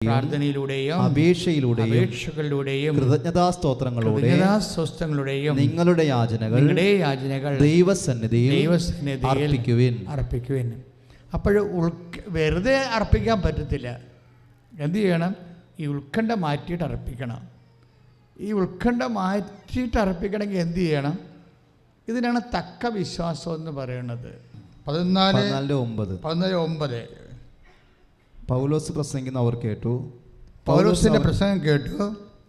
പ്രാർത്ഥനയിലൂടെയും അപേക്ഷകളിലൂടെയും കൃതജ്ഞതാസ്തോത്രങ്ങളുടെയും നിങ്ങളുടെ യാചനകൾ ദൈവസന്നിധിയിൽ അർപ്പിക്കുവിൻ. അപ്പോൾ വെറുതെ അർപ്പിക്കാൻ പറ്റത്തില്ല. എന്ത് ചെയ്യണം? ഈ ഉത്കണ്ഠ മാറ്റിയിട്ട് അർപ്പിക്കണം. ഈ ഉത്കണ്ഠ മാറ്റിയിട്ട് അർപ്പിക്കണമെങ്കിൽ എന്ത് ചെയ്യണം? ഇതിനാണ് തക്ക വിശ്വാസം എന്ന് പറയുന്നത്. 14:9 പൗലോസ് പ്രസംഗിക്കുന്നവർ കേട്ടു. പൗലോസിന്റെ പ്രസംഗം കേട്ടു.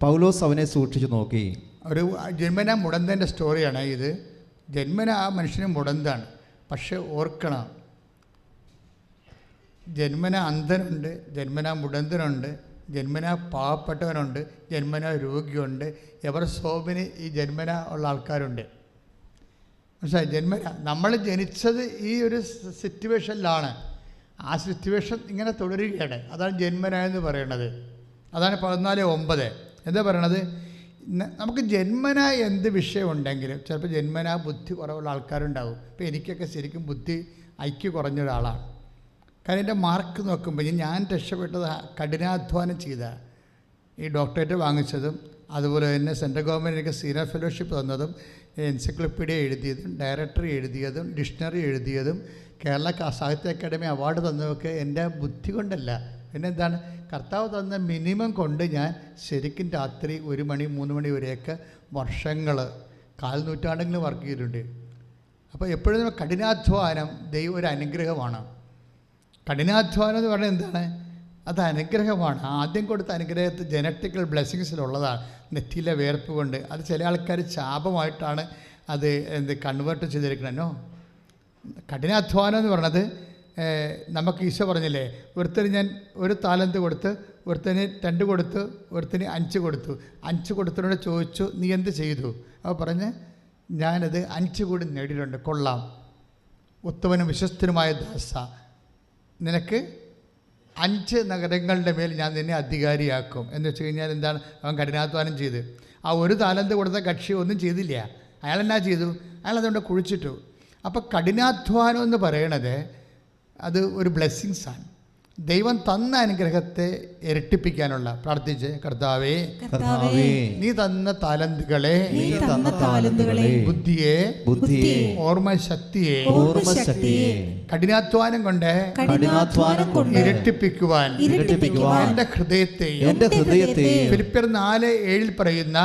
പൗലോസ് അവനെ സൂക്ഷിച്ചു നോക്കി. ഒരു ജന്മന മുടന്തൻ്റെ സ്റ്റോറിയാണ് ഇത്. ജന്മന ആ മനുഷ്യന് മുടന്താണ്. പക്ഷെ ഓർക്കണം, ജന്മന അന്ധനുണ്ട്, ജന്മന മുടന്തനുണ്ട്, ജന്മന പാവപ്പെട്ടവനുണ്ട്, ജന്മന രോഗിയുണ്ട്, എവർ സോബിന് ഈ ജന്മന ഉള്ള ആൾക്കാരുണ്ട്. പക്ഷേ ജന്മന നമ്മൾ ജനിച്ചത് ഈ ഒരു സിറ്റുവേഷനിലാണ്. ആ സിറ്റുവേഷൻ ഇങ്ങനെ തുടരുകയാണ്. അതാണ് ജന്മന എന്ന് പറയുന്നത്. അതാണ് 14:9 എന്താ പറയണത്? നമുക്ക് ജന്മന എന്ത് വിഷയമുണ്ടെങ്കിലും ചിലപ്പോൾ ജന്മന ബുദ്ധി കുറവുള്ള ആൾക്കാരുണ്ടാവും. ഇപ്പോൾ എനിക്കൊക്കെ ശരിക്കും ബുദ്ധി ഐക്യ കുറഞ്ഞ ഒരാളാണ്. കാരണം എൻ്റെ മാർക്ക് നോക്കുമ്പോൾ ഞാൻ രക്ഷപ്പെട്ടത് കഠിനാധ്വാനം ചെയ്ത ഈ ഡോക്ടറേറ്റ് വാങ്ങിച്ചതും അതുപോലെ തന്നെ സെൻട്രൽ ഗവൺമെൻറ് എനിക്ക് സീനിയർ ഫെലോഷിപ്പ് തന്നതും എൻസൈക്ലോപ്പീഡിയ എഴുതിയതും ഡയറക്ടറി എഴുതിയതും ഡിക്ഷണറി എഴുതിയതും കേരള സാഹിത്യ അക്കാദമി അവാർഡ് തന്നതൊക്കെ എൻ്റെ ബുദ്ധി കൊണ്ടല്ല. പിന്നെ എന്താണ്? കർത്താവ് തന്ന മിനിമം കൊണ്ട് ഞാൻ ശരിക്കും രാത്രി 1 മണി 3 മണി വരെയൊക്കെ വർഷങ്ങൾ 4 നൂറ്റാണ്ടെങ്കിലും വർക്ക് ചെയ്തിട്ടുണ്ട്. അപ്പോൾ എപ്പോഴും കഠിനാധ്വാനം ദൈവം ഒരു അനുഗ്രഹമാണ്. കഠിനാധ്വാനം എന്ന് പറഞ്ഞാൽ എന്താണ്? അത് അനുഗ്രഹമാണ്. ആദ്യം കൊടുത്ത അനുഗ്രഹത്തിൽ ജനറ്റിക്കൽ ബ്ലെസ്സിങ്സിലുള്ളതാണ്. നെറ്റിയിലെ വേർപ്പ് കൊണ്ട്. അത് ചില ആൾക്കാർ ശാപമായിട്ടാണ് അത് കൺവേർട്ട് ചെയ്തിരിക്കണോ. കഠിനാധ്വാനം എന്ന് പറഞ്ഞത് നമുക്ക് ഈശോ പറഞ്ഞില്ലേ, ഒരുത്തന് ഞാൻ 1 താലന്ത് കൊടുത്ത്, ഒരുത്തന് 2 കൊടുത്തു, ഒരുത്തന് 5 കൊടുത്തു. 5 കൊടുത്തതിനോട് ചോദിച്ചു, നീ എന്ത് ചെയ്തു? അപ്പോൾ പറഞ്ഞ്, ഞാനത് 5 കൂടി നേടിയിട്ടുണ്ട്. കൊള്ളാം, ഉത്തമനും വിശ്വസ്തനുമായ ദാസ, നിനക്ക് 5 നഗരങ്ങളുടെ മേൽ ഞാൻ നിന്നെ അധികാരിയാക്കും എന്ന് വെച്ച് കഴിഞ്ഞാൽ എന്താണ്? അവൻ കഠിനാധ്വാനം ചെയ്ത്. ആ 1 താലന്ത് കൊടുത്ത കക്ഷി ഒന്നും ചെയ്തില്ല. അയാളെന്നാ ചെയ്തു? അയാളതുകൊണ്ട് കുഴിച്ചിട്ടു. അപ്പോൾ കഠിനാധ്വാനം എന്ന് പറയണത് അത് ഒരു ബ്ലെസ്സിങ്സാണ്. ദൈവം തന്ന അനുഗ്രഹത്തെ ഇരട്ടിപ്പിക്കാനുള്ള. പ്രാർത്ഥിച്ച്, കർത്താവേ, നീ തന്ന താലന്തുകളെ, ബുദ്ധിയെ, ഓർമ്മശക്തിയെ കഠിനാധ്വാനം കൊണ്ട് ഇരട്ടിപ്പിക്കുവാൻ എന്റെ ഹൃദയത്തെയും ഫിലിപ്പിയർ 4:7 പറയുന്ന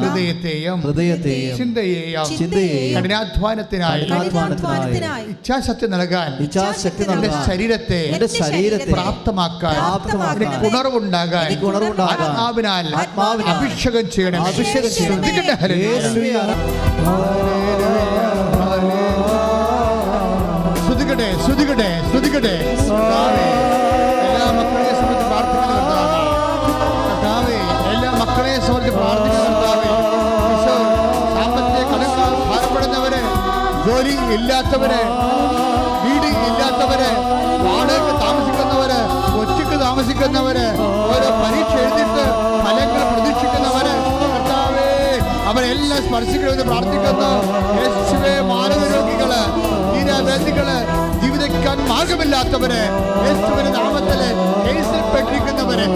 ഹൃദയത്തെയും ചിന്തയെയും കഠിനാധ്വാനത്തിനായി ഇച്ഛാശക്തി നൽകാൻ ശരീരത്തെ പ്രാപ്തമാക്കാൻ ഉണർവുണ്ടാകാൻ ആത്മാവിനാൽ അഭിഷേകം ചെയ്യണം. ശ്രുതികട്ടെ എല്ലാ മക്കളെ സംബന്ധിച്ച് പ്രാർത്ഥിക്കുന്ന കർത്താവേ, എല്ലാ മക്കളെ സംബന്ധിച്ച് പ്രാർത്ഥിക്കുന്ന കർത്താവേ, സാമ്പത്തിക കടങ്ങളാൽ ഭാരപ്പെടുന്നവരെ, ജോലി ഇല്ലാത്തവരെ, വീട് ഇല്ലാത്തവരെ, വാടകയ്ക്ക് താമസിക്കുന്നവര്, ഒറ്റയ്ക്ക് താമസിക്കുന്നവര്, ഓരോ പരീക്ഷ എഴുതിയിട്ട് ഫലങ്ങൾ പ്രതീക്ഷിക്കുന്നവര്, കർത്താവേ അവരെല്ലാം സ്പർശിക്കണമെന്ന് പ്രാർത്ഥിക്കുന്നു. യേശുവേ, മാനവ രോഗികള്, ദീനവേദികള്, ജീവിക്കാൻ മാർഗമില്ലാത്തവര്, യേശുവിന്റെ നാമത്തില് കേസിൽപ്പെട്ടിരിക്കുന്നവര്,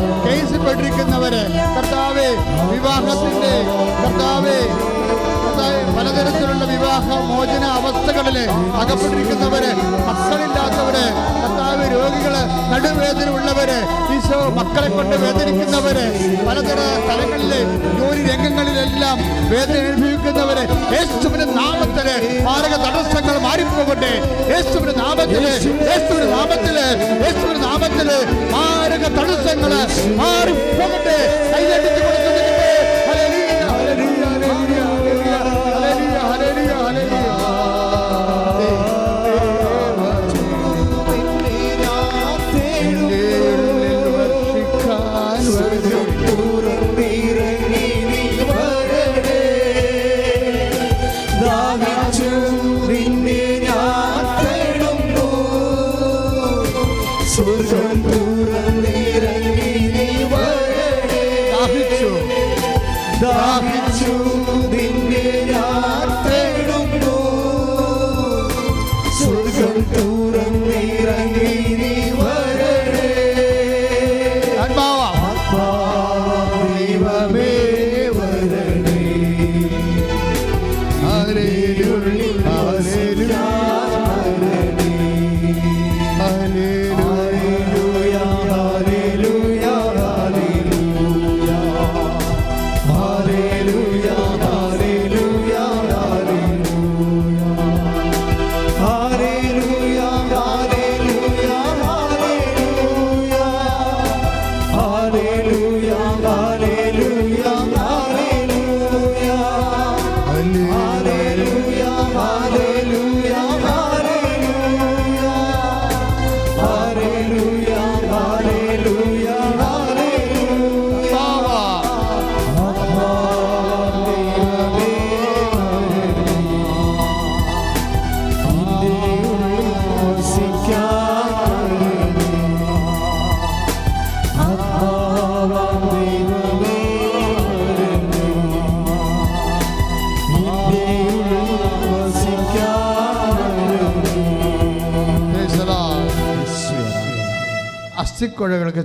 കർത്താവേ വിവാഹത്തിന്റെ കർത്താവേ പലതരത്തിലുള്ള വിവാഹ മോചന അവസ്ഥകളിൽ അകപ്പെട്ടിരിക്കുന്നവര്, മക്കളില്ലാത്തവര്, കർത്താവ് രോഗികള്, നടുവേദന ഉള്ളവര്, ഈശോ മക്കളെ കൊണ്ട് വേദനിക്കുന്നവര്, പലതര സ്ഥലങ്ങളിലെ ജോലി രംഗങ്ങളിലെല്ലാം വേദന അനുഭവിക്കുന്നവര്, യേശുവിന്റെ നാമത്തില് മാരക തടസ്സങ്ങൾ മാറിപ്പോകട്ടെ. യേശുവിന്റെ നാമത്തില് മാരക തടസ്സങ്ങള് മാറിപ്പോകട്ടെ. കൈയടിച്ചു കൊടുക്കുന്നത് സ്വർഗം തുറന്നിറങ്ങി നീ വരടേ. അസ്ഥിക്കുഴകൾക്ക്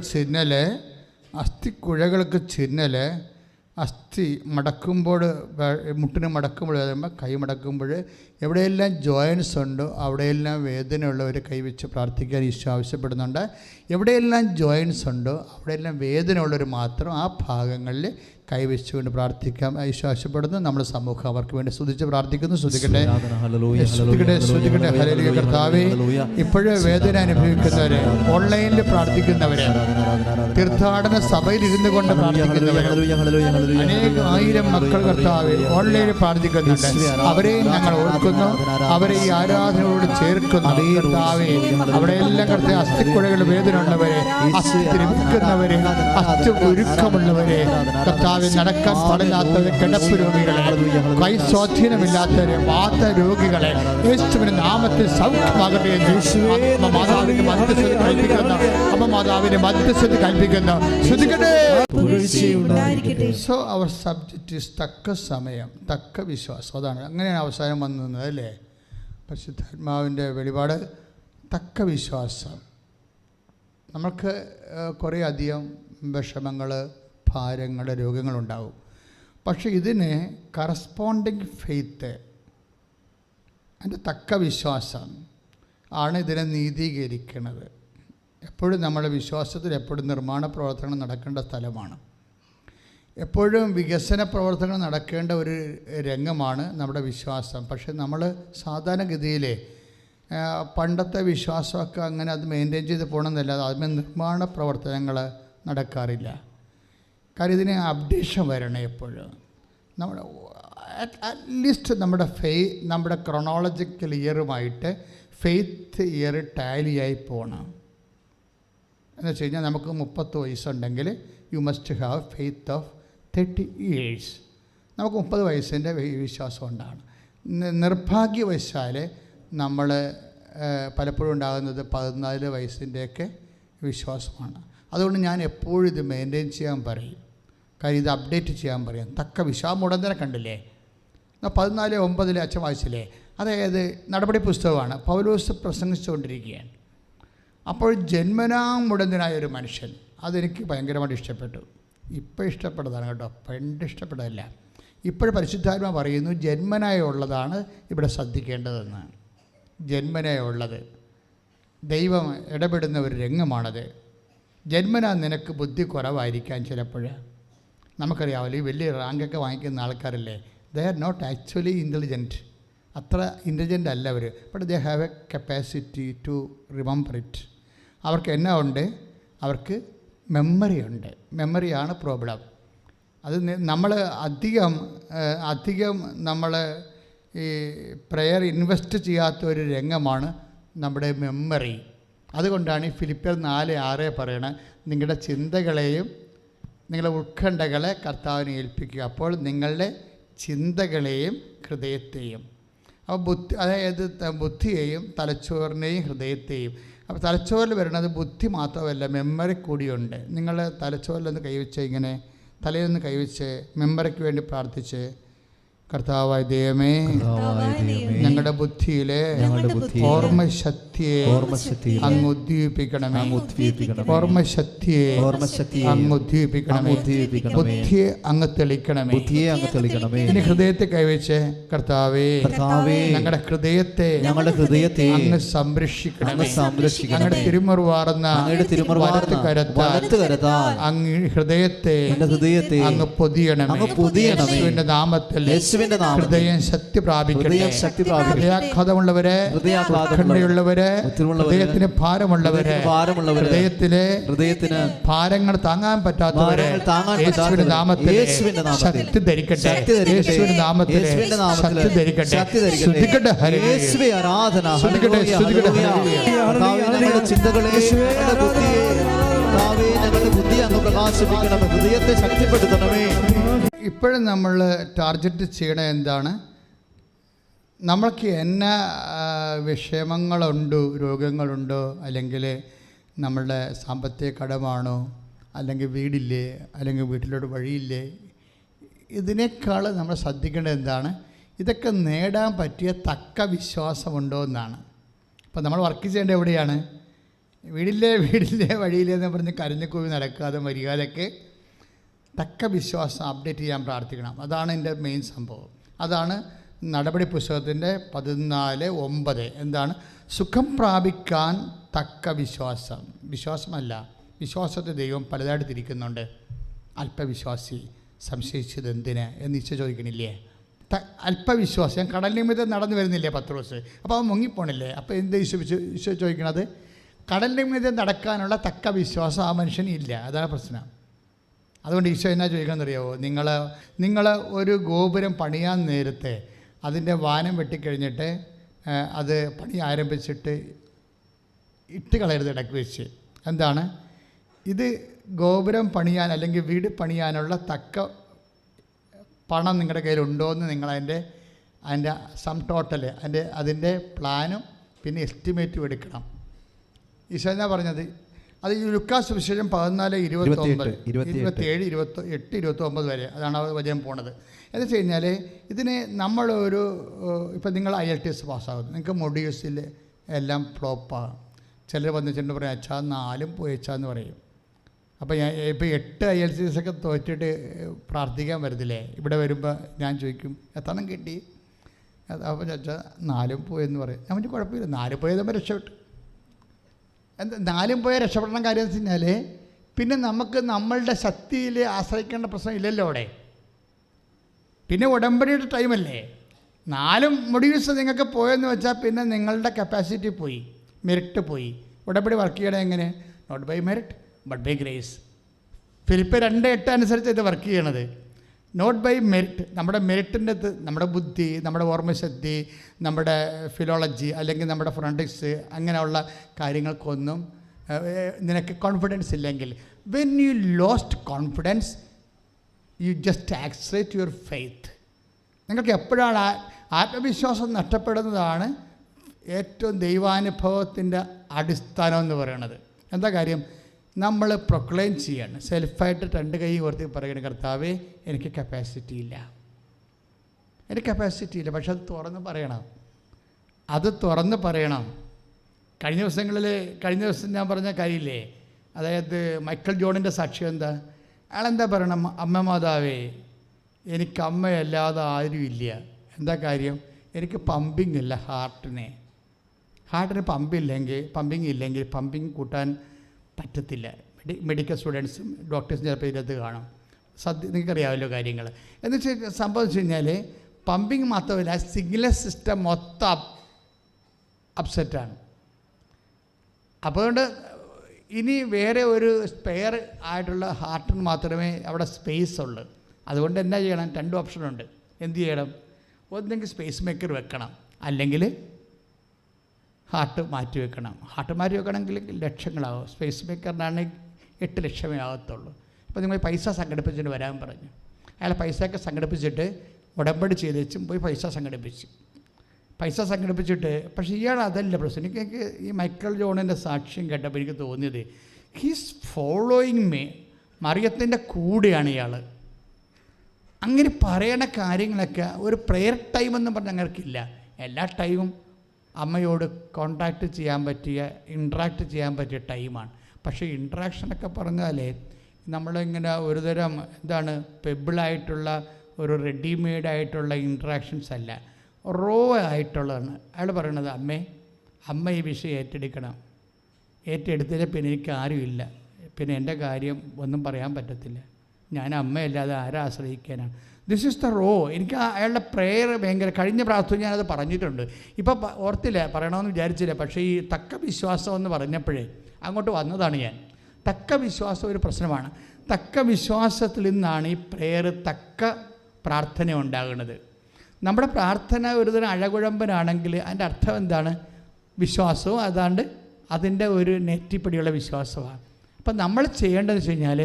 ചിഹ്നൽ അസ്ഥി മടക്കുമ്പോൾ, മുട്ടിന് മടക്കുമ്പോൾ, കൈ മടക്കുമ്പോൾ എവിടെയെല്ലാം ജോയിൻസ് ഉണ്ടോ അവിടെയെല്ലാം വേദനയുള്ളവർ കൈവച്ച് പ്രാർത്ഥിക്കാൻ ഈശോ ആവശ്യപ്പെടുന്നുണ്ട്. എവിടെയെല്ലാം ജോയിൻസ് ഉണ്ടോ അവിടെയെല്ലാം വേദനയുള്ളവർ മാത്രം ആ ഭാഗങ്ങളിൽ കൈവച്ചുകൊണ്ട് പ്രാർത്ഥിക്കാം ഈശോ ആവശ്യപ്പെടുന്നു. നമ്മുടെ സമൂഹം അവർക്ക് വേണ്ടി സ്തുതിച്ച് പ്രാർത്ഥിക്കുന്നു. സ്തുതിക്കട്ടെ. ഹല്ലേലൂയ. കർത്താവേ, ഇപ്പോഴും വേദന അനുഭവിക്കുന്നവരെ, ഓൺലൈനിൽ പ്രാർത്ഥിക്കുന്നവരെ, തീർത്ഥാടന സഭയിൽ ഇരുന്നു കൊണ്ട് പ്രാർത്ഥിക്കുന്നവരെ, അനേകം ആയിരം മക്കൾ കർത്താവേ ഓൺലൈനിൽ പ്രാർത്ഥിക്കുന്നുണ്ട്. അവരെയും ഞങ്ങൾ ഓർക്കുന്നു, അവരെ ഈ ആരാധനയോട് ചേർക്കുന്നു. കർത്താവേ, അവിടെയെല്ലാം കർത്താവേ അസ്ഥിക്കുഴകൾ വേദന ഉള്ളവരെ, അസ്ഥി ദ്രവിക്കുന്നവരെ, അസ്ഥി ഒരുക്കമുള്ളവരെ, കർത്താവെ നടക്കാൻ പാടില്ലാത്തവരെ, കിടപ്പ് രോഗികളെ, കൈ സ്വാധീനമില്ലാത്തവരെ, വാത രോഗികളെ യേശുവിന്റെ നാമത്തിൽ സൗഖ്യമാകട്ടെ എന്ന് അമ്മ മാതാവിന്റെ മധ്യസ്ഥത കൽപ്പിക്കുന്നു. അമ്മ മാതാവിന്റെ മധ്യസ്ഥത കൽപ്പിക്കുന്നു. ശ്രദ്ധിക്കട്ടെ. സോ അവർ സബ്ജക്റ്റ് ഈസ് തക്ക സമയം, തക്ക വിശ്വാസം. അതാണ് അങ്ങനെയാണ് അവസാനം വന്നത് അല്ലേ? പരിശുദ്ധാത്മാവിൻ്റെ വെളിപാട് തക്ക വിശ്വാസം. നമുക്ക് കുറേ അധികം വിഷമങ്ങൾ, ഭാരങ്ങൾ, രോഗങ്ങളുണ്ടാവും. പക്ഷെ ഇതിന് കറസ്പോണ്ടിങ് ഫെയ്ത്ത്, അതിൻ്റെ തക്ക വിശ്വാസം ആണ് ഇതിനെ നീതീകരിക്കുന്നത്. എപ്പോഴും നമ്മുടെ വിശ്വാസത്തിൽ എപ്പോഴും നിർമ്മാണ പ്രവർത്തനങ്ങൾ നടക്കേണ്ട സ്ഥലമാണ്. എപ്പോഴും വികസന പ്രവർത്തനങ്ങൾ നടക്കേണ്ട ഒരു രംഗമാണ് നമ്മുടെ വിശ്വാസം. പക്ഷെ നമ്മൾ സാധാരണഗതിയിൽ പണ്ടത്തെ വിശ്വാസമൊക്കെ അങ്ങനെ അത് മെയിൻറ്റെയിൻ ചെയ്ത് പോകണമെന്നല്ലാതെ അതിന് നിർമ്മാണ പ്രവർത്തനങ്ങൾ നടക്കാറില്ല. കാര്യം ഇതിന് അപ്ഡേഷൻ വരണം എപ്പോഴും. നമ്മുടെ അറ്റ്ലീസ്റ്റ് നമ്മുടെ ക്രോണോളജിക്കൽ ഇയറുമായിട്ട് ഫെയ്ത്ത് ഇയർ ടാലിയായി പോകണം. എന്ന് വെച്ച് കഴിഞ്ഞാൽ നമുക്ക് 30 വയസ്സുണ്ടെങ്കിൽ you must have faith of 30 years. നമുക്ക് 30 വയസ്സിൻ്റെ വിശ്വാസം ഉണ്ടാണ്. നിർഭാഗ്യവശാൽ നമ്മൾ പലപ്പോഴും ഉണ്ടാകുന്നത് 14 വയസ്സിൻ്റെയൊക്കെ വിശ്വാസമാണ്. അതുകൊണ്ട് ഞാൻ എപ്പോഴും ഇത് മെയിൻറ്റെയിൻ ചെയ്യാൻ പറയും. കാര്യം ഇത് അപ്ഡേറ്റ് ചെയ്യാൻ പറയാം. തക്ക വിശ്വാസം ഉടനെ കണ്ടില്ലേ? 14:9 അച്ഛൻ വായിച്ചില്ലേ? അതായത് നടപടി പുസ്തകമാണ്. പൗലോസ് പ്രസംഗിച്ചുകൊണ്ടിരിക്കുകയാണ്. അപ്പോൾ ജന്മനാ മുടന്തനായ ഒരു മനുഷ്യൻ, അതെനിക്ക് ഭയങ്കരമായിട്ട് ഇഷ്ടപ്പെട്ടു. ഇപ്പോൾ ഇഷ്ടപ്പെട്ടതാണ് കേട്ടോ, പണ്ട് ഇഷ്ടപ്പെട്ടതല്ല. ഇപ്പോഴും പരിശുദ്ധാത്മ പറയുന്നു ജന്മനായുള്ളതാണ് ഇവിടെ ശ്രദ്ധിക്കേണ്ടതെന്ന്. ജന്മനായുള്ളത് ദൈവം ഇടപെടുന്ന ഒരു രംഗമാണത്. ജന്മനാ നിനക്ക് ബുദ്ധി കുറവായിരിക്കാൻ ചിലപ്പോൾ. നമുക്കറിയാമല്ലോ, ഈ വലിയ റാങ്കൊക്കെ വാങ്ങിക്കുന്ന ആൾക്കാരല്ലേ, they are not actually intelligent. അത്ര ഇൻ്റലിജൻ്റ് അല്ല അവർ. But they have a capacity to remember it. അവർക്ക് എന്നാ ഉണ്ട്? അവർക്ക് മെമ്മറി ഉണ്ട്. മെമ്മറിയാണ് പ്രോബ്ലം. അത് നമ്മൾ അധികം നമ്മൾ ഈ പ്രെയർ ഇൻവെസ്റ്റ് ചെയ്യാത്ത ഒരു രംഗമാണ് നമ്മുടെ മെമ്മറി. അതുകൊണ്ടാണ് ഈ ഫിലിപ്പിയർ 4:6 പറയണത്, നിങ്ങളുടെ ചിന്തകളെയും നിങ്ങളുടെ ഉത്കണ്ഠകളെ കർത്താവിനെ ഏൽപ്പിക്കുക, അപ്പോൾ നിങ്ങളുടെ ചിന്തകളെയും ഹൃദയത്തെയും. അപ്പോൾ അതായത് ബുദ്ധിയെയും തലച്ചോറിനെയും ഹൃദയത്തെയും. അപ്പോൾ തലച്ചോറിൽ വരുന്നത് ബുദ്ധി മാത്രമല്ല, മെമ്മറി കൂടിയുണ്ട്. നിങ്ങൾ തലച്ചോറിലൊന്ന് കൈവച്ച്, ഇങ്ങനെ തലയിലൊന്ന് കൈവച്ച് മെമ്മറിക്ക് വേണ്ടി പ്രാർത്ഥിച്ച്, കർത്താവായ ദൈവമേ, ഞങ്ങളുടെ ബുദ്ധിയിലെ ഓർമ്മശക്തിയെ അങ്ങ് ഉദ്ദീപിക്കണമേ. ഓർമ്മശക്തിയെ അങ്ങ് ഉദ്ദീപിക്കണമേ. ബുദ്ധിയെ അങ്ങ് തെളിക്കണമേ. ഇനി ഹൃദയത്തെ കൈവച്ച്, കർത്താവേ, ഞങ്ങളുടെ ഹൃദയത്തെ അങ്ങ് സംരക്ഷിക്കണമേ. ഞങ്ങളുടെ തിരുമുറുവാർന്ന വലത്ത് കരത്താൽ അങ്ങ് ഹൃദയത്തെ അങ്ങ് പൊതിയണമേ. യേശുവിന്റെ നാമത്തിൽ ഹൃദയം ശക്തി പ്രാപിക്കട്ടെ. ഹൃദയാഘാതമുള്ളവരെ, ഉത്കണ്ഠയുള്ളവരെ, ഹൃദയത്തിന് ഭാരമുള്ളവരെ, ഹൃദയത്തിന് ഭാരങ്ങൾ താങ്ങാൻ പറ്റാത്തവരെ യേശുവിന്റെ നാമത്തിൽ ശക്തി ധരിക്കട്ടെ. യേശുവിന്റെ നാമത്തിൽ ശക്തി ധരിക്കട്ടെ. ശ്രദ്ധിക്കട്ടെ. യേശുവേ ആരാധന. ഹൃദയത്തെ ശക്തിപ്പെടുത്തണമേ. ഇപ്പോഴും നമ്മൾ ടാർഗറ്റ് ചെയ്യണത് എന്താണ്? നമ്മൾക്ക് എന്നാ വിഷമങ്ങളുണ്ടോ, രോഗങ്ങളുണ്ടോ, അല്ലെങ്കിൽ നമ്മളുടെ സാമ്പത്തിക കടമാണോ, അല്ലെങ്കിൽ വീടില്ലേ, അല്ലെങ്കിൽ വീട്ടിലോട്ട് വഴിയില്ലേ. ഇതിനേക്കാൾ നമ്മൾ ശ്രദ്ധിക്കേണ്ടത് എന്താണ്? ഇതൊക്കെ നേടാൻ പറ്റിയ തക്ക വിശ്വാസമുണ്ടോ എന്നാണ്. അപ്പോൾ നമ്മൾ വർക്ക് ചെയ്യേണ്ടത് എവിടെയാണ്? വീടില്ലേ വഴിയില്ലേ എന്ന് പറഞ്ഞ് കരഞ്ഞുകൂവി നടക്കാതെ മര്യാദയ്ക്ക് തക്ക വിശ്വാസം അപ്ഡേറ്റ് ചെയ്യാൻ പ്രാർത്ഥിക്കണം. അതാണ് എൻ്റെ മെയിൻ സംഭവം. അതാണ് നടപടി പുസ്തകത്തിൻ്റെ 14:9. എന്താണ്? സുഖം പ്രാപിക്കാൻ തക്ക വിശ്വാസം. വിശ്വാസമല്ല, വിശ്വാസത്തെ ദൈവം പലതായിട്ട് തിരിക്കുന്നുണ്ട്. അല്പവിശ്വാസി സംശയിച്ചത് എന്തിന് എന്ന് ഈശോ ചോദിക്കണില്ലേ? അല്പവിശ്വാസം. ഞാൻ കടൽ നിമിത്തം നടന്നു വരുന്നില്ലേ പത്രോസ്? അപ്പോൾ അവൻ മുങ്ങിപ്പോണില്ലേ? അപ്പോൾ എന്ത് ഈശോ ചോദിക്കണത്? കടൽ നിമിത്തം നടക്കാനുള്ള തക്ക വിശ്വാസം ആ മനുഷ്യന് ഇല്ല. അതാണ് പ്രശ്നം. അതുകൊണ്ട് ഈശോ എന്നാ ചോദിക്കണമെന്നറിയാമോ? നിങ്ങൾ ഒരു ഗോപുരം പണിയാൻ നേരത്തെ അതിൻ്റെ വാനം വെട്ടിക്കഴിഞ്ഞിട്ട് അത് പണി ആരംഭിച്ചിട്ട് ഇട്ട് കളയരുത് ഇടയ്ക്ക് വെച്ച്. എന്താണ്? ഇത് ഗോപുരം പണിയാൻ അല്ലെങ്കിൽ വീട് പണിയാനുള്ള തക്ക പണം നിങ്ങളുടെ കയ്യിലുണ്ടോ എന്ന് നിങ്ങളതിൻ്റെ സം ടോട്ടൽ അതിൻ്റെ പ്ലാനും പിന്നെ എസ്റ്റിമേറ്റും എടുക്കണം. ഈശോ എന്നാ പറഞ്ഞത്? അത് ലൂക്കാസ് സുവിശേഷം 14:27, 28, 29 വരെ അതാണ് ആ വചനം പോണത്. എന്ന് വെച്ച് കഴിഞ്ഞാൽ ഇതിന് നമ്മളൊരു ഇപ്പം നിങ്ങൾ IELTS പാസ്സാകുന്നു, നിങ്ങൾക്ക് മൊഡ്യൂൾസിൽ എല്ലാം ഫ്ലോപ്പാകും. ചിലർ വന്നിട്ടുണ്ട് പറയും അച്ഛാ 4 പോയി അച്ഛാന്ന് പറയും. അപ്പോൾ ഞാൻ ഇപ്പോൾ 8 IELTS ഒക്കെ തോറ്റിട്ട് പ്രാർത്ഥിക്കാൻ വരുന്നില്ലേ? ഇവിടെ വരുമ്പോൾ ഞാൻ ചോദിക്കും എത്രണ്ണം കിട്ടി? അപ്പോൾ അച്ഛാ 4 പോയെന്ന് പറയും. ഞാൻ പറ്റി കുഴപ്പമില്ല, 4 പോയതുമ്പോൾ രക്ഷപ്പെട്ടു. എന്താ 4 പോയ രക്ഷപ്പെടണ കാര്യം എന്ന് വെച്ച് കഴിഞ്ഞാൽ പിന്നെ നമുക്ക് നമ്മളുടെ ശക്തിയിൽ ആശ്രയിക്കേണ്ട പ്രശ്നം ഇല്ലല്ലോ അവിടെ. പിന്നെ ഉടമ്പടിയുടെ ടൈമല്ലേ? 4 മൊഡ്യൂൾസ് നിങ്ങൾക്ക് പോയെന്ന് വെച്ചാൽ പിന്നെ നിങ്ങളുടെ കപ്പാസിറ്റി പോയി, മെറിറ്റ് പോയി. ഉടമ്പടി വർക്ക് ചെയ്യണത് എങ്ങനെ? Not by merit but by grace. Philip 2:8 അനുസരിച്ച് ഇത് വർക്ക് ചെയ്യണത്. Not by merit. നമ്മുടെ മെറിറ്റിൻ്റെ നമ്മുടെ ബുദ്ധി, നമ്മുടെ ഓർമ്മശക്തി, നമ്മുടെ ഫിലോളജി അല്ലെങ്കിൽ നമ്മുടെ ഫോണറ്റിക്സ് അങ്ങനെയുള്ള കാര്യങ്ങൾക്കൊന്നും നിനക്ക് കോൺഫിഡൻസ് ഇല്ലെങ്കിൽ, when you lost confidence you just accept your faith. നിങ്ങൾക്ക് എപ്പോഴാണ് ആത്മവിശ്വാസം നഷ്ടപ്പെടുന്നതാണ് ഏറ്റവും ദൈവാനുഭവത്തിൻ്റെ അടിസ്ഥാനം എന്ന് പറയുന്നത്. എന്താ കാര്യം? നമ്മൾ പ്രൊക്ലെയിം ചെയ്യാണ്, സെൽഫായിട്ട് 2 കൈ ഉയർത്തി പറയണ കർത്താവേ എനിക്ക് കപ്പാസിറ്റി ഇല്ല, പക്ഷെ അത് തുറന്ന് പറയണം. കഴിഞ്ഞ ദിവസം ഞാൻ പറഞ്ഞ കാര്യമില്ലേ, അതായത് മൈക്കൽ ജോണിൻ്റെ സാക്ഷ്യം എന്താ? അയാളെന്താ പറയണം? അമ്മ മാതാവേ എനിക്ക് അമ്മയല്ലാതെ ആരുമില്ല. എന്താ കാര്യം? എനിക്ക് പമ്പിങ് ഇല്ല. ഹാർട്ടിന് പമ്പിങ് ഇല്ലെങ്കിൽ പമ്പിങ് കൂട്ടാൻ പറ്റത്തില്ല. മെഡിക്കൽ സ്റ്റുഡൻസും ഡോക്ടേഴ്സും ചിലപ്പോൾ ഇതിനകത്ത് കാണും. നിങ്ങൾക്കറിയാമല്ലോ കാര്യങ്ങൾ. എന്ന് വെച്ചാൽ സംഭവം വെച്ച് കഴിഞ്ഞാൽ പമ്പിങ് മാത്രമല്ല, സിഗ്നൽ സിസ്റ്റം മൊത്തം അപ്സെറ്റാണ്. അതുകൊണ്ട് ഇനി വേറെ ഒരു സ്പെയർ ആയിട്ടുള്ള ഹാർട്ടിന് മാത്രമേ അവിടെ സ്പേസ് ഉള്ളൂ. അതുകൊണ്ട് എന്നാ ചെയ്യണം? 2 ഓപ്ഷനുണ്ട്. എന്ത് ചെയ്യണം? ഒന്നെങ്കിൽ സ്പേസ് മേക്കർ വെക്കണം, അല്ലെങ്കിൽ ഹാർട്ട് മാറ്റി വെക്കണമെങ്കിൽ ലക്ഷങ്ങളാവും. സ്പേസ് മേക്കറിനാണെങ്കിൽ 8 ലക്ഷമേ ആകത്തുള്ളൂ. അപ്പോൾ നിങ്ങൾ പൈസ സംഘടിപ്പിച്ചിട്ട് വരാൻ പറഞ്ഞു. അയാൾ പൈസയൊക്കെ സംഘടിപ്പിച്ചിട്ട് ഉടമ്പടി ചെയ്ത് വെച്ചും പോയി പൈസ സംഘടിപ്പിച്ചിട്ട് പക്ഷേ ഇയാൾ അതല്ല പ്രശ്നം. എനിക്ക് ഈ മൈക്കൽ ജോണിൻ്റെ സാക്ഷ്യം കേട്ടപ്പോൾ എനിക്ക് തോന്നിയത് ഹീസ് ഫോളോയിങ് മീ. മറിയത്തിൻ്റെ കൂടെയാണ് ഇയാൾ. അങ്ങനെ പറയണ കാര്യങ്ങളൊക്കെ ഒരു പ്രെയർ ടൈം എന്ന് പറഞ്ഞാൽ ഞങ്ങൾക്കില്ല. എല്ലാ ടൈമും അമ്മയോട് കോണ്ടാക്റ്റ് ചെയ്യാൻ പറ്റിയ, ഇൻട്രാക്ട് ചെയ്യാൻ പറ്റിയ ടൈമാണ്. പക്ഷേ ഇൻട്രാക്ഷനൊക്കെ പറഞ്ഞാലേ നമ്മളിങ്ങനെ ഒരുതരം പെബിളായിട്ടുള്ള ഒരു റെഡിമെയ്ഡായിട്ടുള്ള ഇൻട്രാക്ഷൻസ് അല്ല, റോ ആയിട്ടുള്ളതാണ്. അയാൾ പറയണത് അമ്മ ഈ വിഷയം ഏറ്റെടുത്തതിൽ പിന്നെ എനിക്ക് ആരുമില്ല, പിന്നെ എൻ്റെ കാര്യം ഒന്നും പറയാൻ പറ്റത്തില്ല, ഞാൻ അമ്മയല്ലാതെ ആരെ ആശ്രയിക്കാനാണ്. This is the row. എനിക്ക് അയാളുടെ പ്രെയർ ഭയങ്കര. കഴിഞ്ഞ പ്രാർത്ഥന ഞാനത് പറഞ്ഞിട്ടുണ്ട്, ഇപ്പം ഓർത്തില്ല, പറയണമെന്ന് വിചാരിച്ചില്ല. പക്ഷേ ഈ തക്ക വിശ്വാസം എന്ന് പറഞ്ഞപ്പോഴേ അങ്ങോട്ട് വന്നതാണ് ഞാൻ. തക്ക വിശ്വാസം ഒരു പ്രശ്നമാണ്. തക്ക വിശ്വാസത്തിൽ നിന്നാണ് ഈ പ്രെയർ, തക്ക പ്രാർത്ഥന ഉണ്ടാകുന്നത്. നമ്മുടെ പ്രാർത്ഥന ഒരുതരം അഴകുഴമ്പനാണെങ്കിൽ അതിൻ്റെ അർത്ഥം എന്താണ്? വിശ്വാസവും അതാണ്ട് അതിൻ്റെ ഒരു നെറ്റിപ്പടിയുള്ള വിശ്വാസമാണ്. അപ്പം നമ്മൾ ചെയ്യേണ്ടതെന്ന് വെച്ച് കഴിഞ്ഞാൽ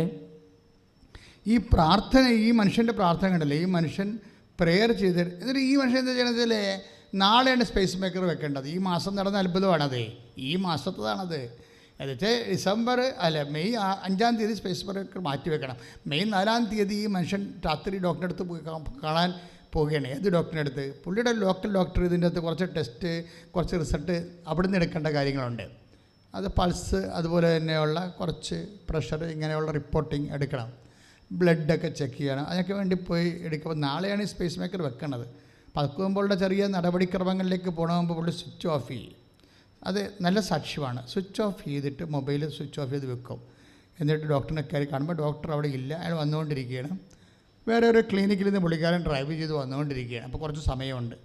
ഈ പ്രാർത്ഥന, ഈ മനുഷ്യൻ്റെ പ്രാർത്ഥന കണ്ടല്ലേ, ഈ മനുഷ്യൻ പ്രെയർ ചെയ്ത് എന്നിട്ട് ഈ മനുഷ്യൻ എന്താ ചെയ്യണത്? നാളെയാണ് സ്പേസ് മേക്കർ വെക്കേണ്ടത്. ഈ മാസം നടന്ന അത്ഭുതമാണത്, ഈ മാസത്തതാണത്. എന്നുവെച്ചാൽ മെയ് 5-ാം തീയതി സ്പേസ് ബ്രേക്കർ മാറ്റി വെക്കണം. മെയ് 4-ാം തീയതി ഈ മനുഷ്യൻ രാത്രി ഡോക്ടറെ അടുത്ത് പോയി കാണാൻ പോവുകയാണ്. ഏത് ഡോക്ടറിൻ്റെ അടുത്ത്? പുള്ളിയുടെ ലോക്കൽ ഡോക്ടർ. ഇതിൻ്റെ അകത്ത് കുറച്ച് ടെസ്റ്റ്, കുറച്ച് റിസൾട്ട് അവിടെ നിന്ന് എടുക്കേണ്ട കാര്യങ്ങളുണ്ട്. അത് പൾസ്, അതുപോലെ തന്നെയുള്ള കുറച്ച് പ്രഷർ, ഇങ്ങനെയുള്ള റിപ്പോർട്ടിങ് എടുക്കണം. ബ്ലഡൊക്കെ ചെക്ക് ചെയ്യണം. അതിനൊക്കെ വേണ്ടി പോയി എടുക്കുമ്പോൾ നാളെയാണ് ഈ സ്പേസ് മേക്കർ വെക്കുന്നത്. പതുക്കുമ്പോഴുള്ള ചെറിയ നടപടിക്രമങ്ങളിലേക്ക് പോകണമെങ്കിൽ പുള്ളി സ്വിച്ച് ഓഫ് ചെയ്യും. അത് നല്ല സാക്ഷ്യമാണ്. സ്വിച്ച് ഓഫ് ചെയ്തിട്ട് മൊബൈൽ സ്വിച്ച് ഓഫ് ചെയ്ത് വെക്കും. എന്നിട്ട് ഡോക്ടറിനെ കയറി കാണുമ്പോൾ ഡോക്ടർ അവിടെ ഇല്ല, അയാൾ വന്നുകൊണ്ടിരിക്കുകയാണ്. വേറെ ഒരു ക്ലിനിക്കിൽ നിന്ന് പുള്ളിക്കാരൻ ഡ്രൈവ് ചെയ്ത് വന്നുകൊണ്ടിരിക്കുകയാണ്. അപ്പോൾ കുറച്ച് സമയമുണ്ട്.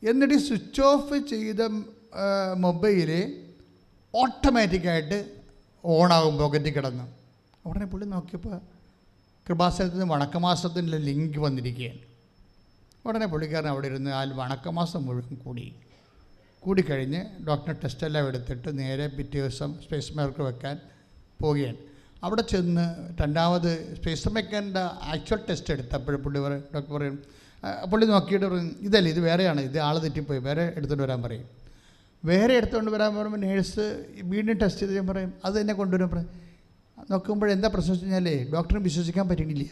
എന്നിട്ട് സ്വിച്ച് ഓഫ് ചെയ്ത മൊബൈൽ ഓട്ടോമാറ്റിക്കായിട്ട് ഓണാകും പോക്കറ്റിൽ കിടന്ന്. ഉടനെ പുള്ളി നോക്കിയപ്പോൾ കൃപാസനത്തിൽ നിന്ന് വണക്കമാസത്തിൻ്റെ ലിങ്ക് വന്നിരിക്കുകയാണ്. ഉടനെ പുള്ളിക്കാരൻ അവിടെ ഇരുന്ന് ആ വണക്കമാസം മുഴുവൻ കൂടിക്കഴിഞ്ഞ് ഡോക്ടറെ ടെസ്റ്റെല്ലാം എടുത്തിട്ട് നേരെ പിറ്റേ ദിവസം സ്പേസ് മേക്കർ വെക്കാൻ പോവുകയാണ്. അവിടെ ചെന്ന് രണ്ടാമത് സ്പേസ് മേക്കറിൻ്റെ ആക്ച്വൽ ടെസ്റ്റ് എടുത്തപ്പോഴും ഡോക്ടർ പറയും, പുള്ളി നോക്കിയിട്ട് പറയും, ഇതല്ല, ഇത് വേറെയാണ്, ഇത് ആൾ തെറ്റിപ്പോയി, വേറെ എടുത്തുകൊണ്ട് വരാൻ പറയും. വേറെ എടുത്തുകൊണ്ട് വരാൻ പറയുമ്പോൾ നേഴ്സ് വീണ്ടും ടെസ്റ്റ് ചെയ്ത് ഞാൻ പറയും, അത് തന്നെ കൊണ്ടുവരാൻ പറയും. നോക്കുമ്പോഴെന്താ പ്രശ്നം വെച്ച് കഴിഞ്ഞാൽ ഡോക്ടറിന് വിശ്വസിക്കാൻ പറ്റുന്നില്ല.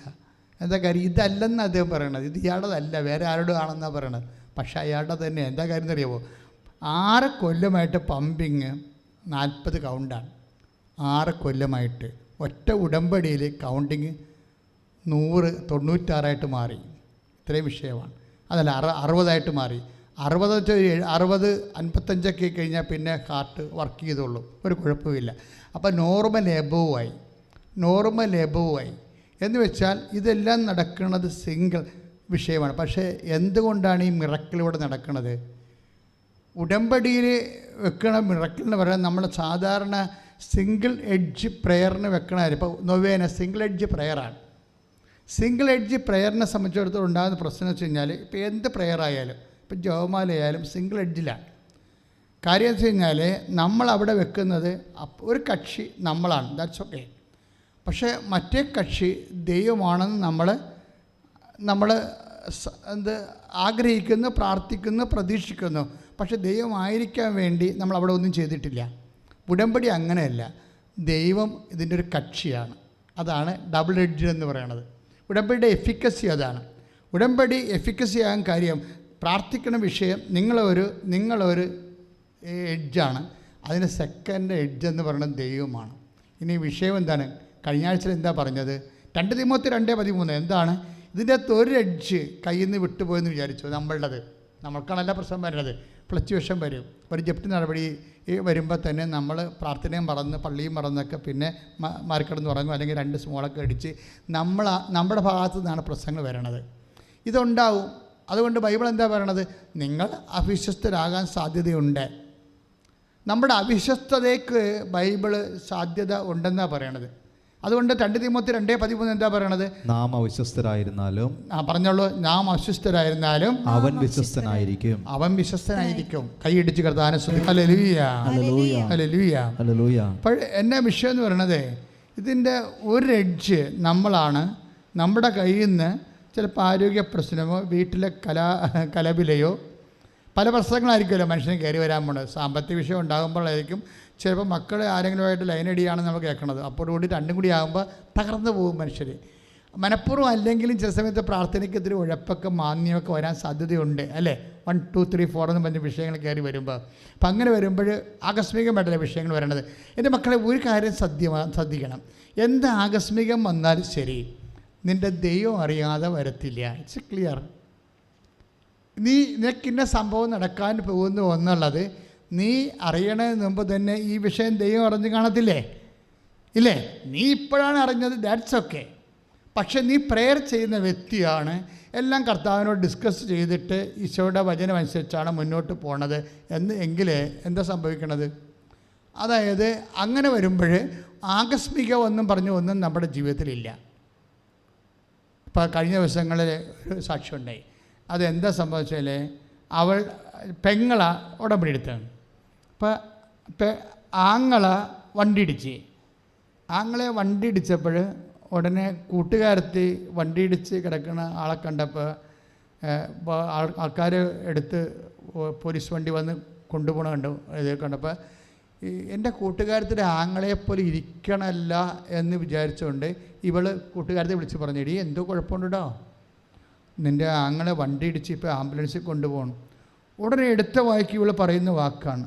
എന്താ കാര്യം? ഇതല്ലെന്ന് അദ്ദേഹം പറയണത്, ഇത് ഇയാളുടേതല്ല, വേറെ ആരോടും ആണെന്നാണ് പറയണത്. പക്ഷേ അയാളുടെ തന്നെ. എന്താ കാര്യം എന്നറിയാമോ? 6 കൊല്ലമായിട്ട് പമ്പിങ് 40 കൗണ്ടാണ്. 6 കൊല്ലമായിട്ട് ഒറ്റ ഉടമ്പടിയിൽ കൗണ്ടിങ് 196 മാറി. ഇത്രയും വിഷയമാണ്. അതല്ല, 60 മാറി. 60 55 കഴിഞ്ഞാൽ പിന്നെ ഹാർട്ട് വർക്ക് ചെയ്തോളൂ, ഒരു കുഴപ്പമില്ല. അപ്പോൾ നോർമൽ എബോവായി എന്ന് വെച്ചാൽ ഇതെല്ലാം നടക്കുന്നത് സിംഗിൾ വിഷയമാണ്. പക്ഷേ എന്തുകൊണ്ടാണ് ഈ മിറക്കിളിലൂടെ നടക്കുന്നത്? ഉടമ്പടിയിൽ വെക്കണ മിറക്കിൾ എന്ന് പറയാൻ നമ്മൾ സാധാരണ സിംഗിൾ എഡ്ജ് പ്രയറിന് വെക്കണമായിരുന്നു. ഇപ്പോൾ നൊവേന സിംഗിൾ എഡ്ജ് പ്രയറാണ്. സിംഗിൾ എഡ്ജ് പ്രയറിനെ സംബന്ധിച്ചിടത്തോളം ഉണ്ടാകുന്ന പ്രശ്നം വെച്ച് കഴിഞ്ഞാൽ ഇപ്പോൾ എന്ത് പ്രയറായാലും, ഇപ്പോൾ ജപമാലയായാലും സിംഗിൾ എഡ്ജിലാണ്. കാര്യം വെച്ച് കഴിഞ്ഞാൽ നമ്മളവിടെ വെക്കുന്നത് ഒരു കക്ഷി നമ്മളാണ്, ദാറ്റ്സ് ഓക്കെ. പക്ഷേ മറ്റേ കക്ഷി ദൈവമാണെന്ന് നമ്മൾ ആഗ്രഹിക്കുന്നു, പ്രാർത്ഥിക്കുന്നു, പ്രതീക്ഷിക്കുന്നു. പക്ഷേ ദൈവമായിരിക്കാൻ വേണ്ടി നമ്മൾ അവിടെ ഒന്നും ചെയ്തിട്ടില്ല. ഉടമ്പടി അങ്ങനെയല്ല. ദൈവം ഇതിൻ്റെ ഒരു കക്ഷിയാണ്. അതാണ് ഡബിൾ എഡ്ജ് എന്ന് പറയുന്നത്. ഉടമ്പടിയുടെ എഫിക്കസി അതാണ്. ഉടമ്പടി എഫിക്കസി ആകാൻ കാര്യം, പ്രാർത്ഥിക്കുന്ന വിഷയം നിങ്ങളൊരു എഡ്ജാണ്, അതിന് സെക്കൻഡ് എഡ്ജ് എന്ന് പറയുന്നത് ദൈവമാണ്. ഇനി വിഷയം എന്താണ്? കഴിഞ്ഞ ആഴ്ചയിൽ എന്താ പറഞ്ഞത്? 2 തിമോത്തി 2:13 എന്താണ്? ഇതിൻ്റെ അകത്ത് ഒരു എഡ്ജ് കയ്യിൽ നിന്ന് വിട്ടുപോയെന്ന് വിചാരിച്ചു. നമ്മൾക്കാണല്ല പ്രശ്നം വരുന്നത്, ഫ്ലക്ച്വേഷൻ വരും. ഒരു ജപ്തി നടപടി വരുമ്പോൾ തന്നെ നമ്മൾ പ്രാർത്ഥനയും മറന്ന് പള്ളിയും മറന്നൊക്കെ പിന്നെ മാറിക്കിടന്ന് ഉറങ്ങും, അല്ലെങ്കിൽ 2 സ്മോളൊക്കെ അടിച്ച് നമ്മുടെ ഭാഗത്തു നിന്നാണ് പ്രശ്നങ്ങൾ വരണത്. ഇതുണ്ടാവും. അതുകൊണ്ട് ബൈബിൾ എന്താ പറയണത്? നിങ്ങൾ അവിശ്വസ്തരാകാൻ സാധ്യതയുണ്ട്. നമ്മുടെ അവിശ്വസ്തതയ്ക്ക് ബൈബിള് സാധ്യത ഉണ്ടെന്നാണ് പറയണത്. അതുകൊണ്ട് 2 തിമോത്തി 2:13 എന്താ പറയണത്? നാം അവിശ്വസ്തരായിരുന്നാലും പറഞ്ഞോളൂ, നാം അവിശ്വസ്തരായിരുന്നാലും അവൻ വിശ്വസ്തനായിരിക്കും. കൈയിടിച്ച് കർത്താവിനെ സ്തുതിക്കുക. ഹല്ലേലൂയ, ഹല്ലേലൂയ, ഹല്ലേലൂയ. അപ്പോൾ എന്നാ വിഷയം എന്ന് പറയണത്, ഇതിൻ്റെ ഒരു എഡ്ജ് നമ്മളാണ്. നമ്മുടെ കയ്യിൽ നിന്ന് ചിലപ്പോൾ ആരോഗ്യ പ്രശ്നമോ വീട്ടിലെ കലപിലയോ പല പ്രശ്നങ്ങളായിരിക്കുമല്ലോ മനുഷ്യന് കയറി വരാൻ പോകുന്നത്. സാമ്പത്തിക വിഷയം ഉണ്ടാകുമ്പോഴായിരിക്കും ചിലപ്പോൾ മക്കളെ ആരെങ്കിലുമായിട്ട് ലൈനടിയാണെന്ന് നമ്മൾ കേൾക്കണത്. അപ്പോഴുകൂടി രണ്ടും കൂടി ആകുമ്പോൾ തകർന്നു പോകും മനുഷ്യർ. മനഃപൂർവ്വം അല്ലെങ്കിലും ചില സമയത്ത് പ്രാർത്ഥനയ്ക്കെതിരെ ഉഴപ്പൊക്കെ മാന്യമൊക്കെ വരാൻ സാധ്യതയുണ്ട്, അല്ലേ? 1 2 3 4 എന്ന് പറഞ്ഞ വിഷയങ്ങൾ കയറി വരുമ്പോൾ. അപ്പം അങ്ങനെ വരുമ്പോൾ ആകസ്മികമായിട്ടല്ല വിഷയങ്ങൾ വരണത്. എൻ്റെ മക്കളെ ഒരു കാര്യം ശ്രദ്ധിക്കണം. എന്ത് ആകസ്മികം വന്നാലും ശരി, നിൻ്റെ ദൈവം അറിയാതെ വരത്തില്ല. It's clear. നിനക്കിന്ന സംഭവം നടക്കാൻ പോകുന്നു എന്നുള്ളത് നീ അറിയണതിന് മുമ്പ് തന്നെ ഈ വിഷയം ദൈവം അറിഞ്ഞ് കാണത്തില്ലേ? ഇല്ലേ? നീ ഇപ്പോഴാണ് അറിഞ്ഞത്, ദാറ്റ്സ് ഓക്കെ. പക്ഷെ നീ പ്രെയർ ചെയ്യുന്ന വ്യക്തിയാണ്. എല്ലാം കർത്താവിനോട് ഡിസ്കസ് ചെയ്തിട്ട് ഈശോയുടെ വചനം അനുസരിച്ചാണ് മുന്നോട്ട് പോണത് എങ്കിൽ എന്താ സംഭവിക്കണത്? അതായത് അങ്ങനെ വരുമ്പോൾ ആകസ്മികമൊന്നും ഒന്നും നമ്മുടെ ജീവിതത്തിലില്ല. ഇപ്പോൾ കഴിഞ്ഞ ദിവസങ്ങളിൽ ഒരു സാക്ഷ്യം ഉണ്ടായി. അതെന്താ സംഭവിച്ചാൽ, അവൾ പെങ്ങള ഉടമ്പടി എടുത്താണ്. അപ്പോൾ ആങ്ങളെ വണ്ടി ഇടിച്ചപ്പോൾ ഉടനെ കൂട്ടുകാരത്തി വണ്ടി ഇടിച്ച് കിടക്കുന്ന ആളെ കണ്ടപ്പോൾ ആൾക്കാർ എടുത്ത് പോലീസ് വണ്ടി വന്ന് കൊണ്ടുപോകണ ഇത് കണ്ടപ്പോൾ എൻ്റെ കൂട്ടുകാരത്തിൻ്റെ ആങ്ങളെപ്പോലെ ഇരിക്കണമല്ല എന്ന് വിചാരിച്ചുകൊണ്ട് ഇവൾ കൂട്ടുകാരത്തെ വിളിച്ച് പറഞ്ഞെടി എന്തോ കുഴപ്പമുണ്ടോ, നിൻ്റെ ആങ്ങളെ വണ്ടി ഇടിച്ച് ഇപ്പോൾ ആംബുലൻസിൽ കൊണ്ടുപോകണം. ഉടനെ എടുത്ത വായിക്ക് ഇവൾ പറയുന്ന വാക്കാണ്,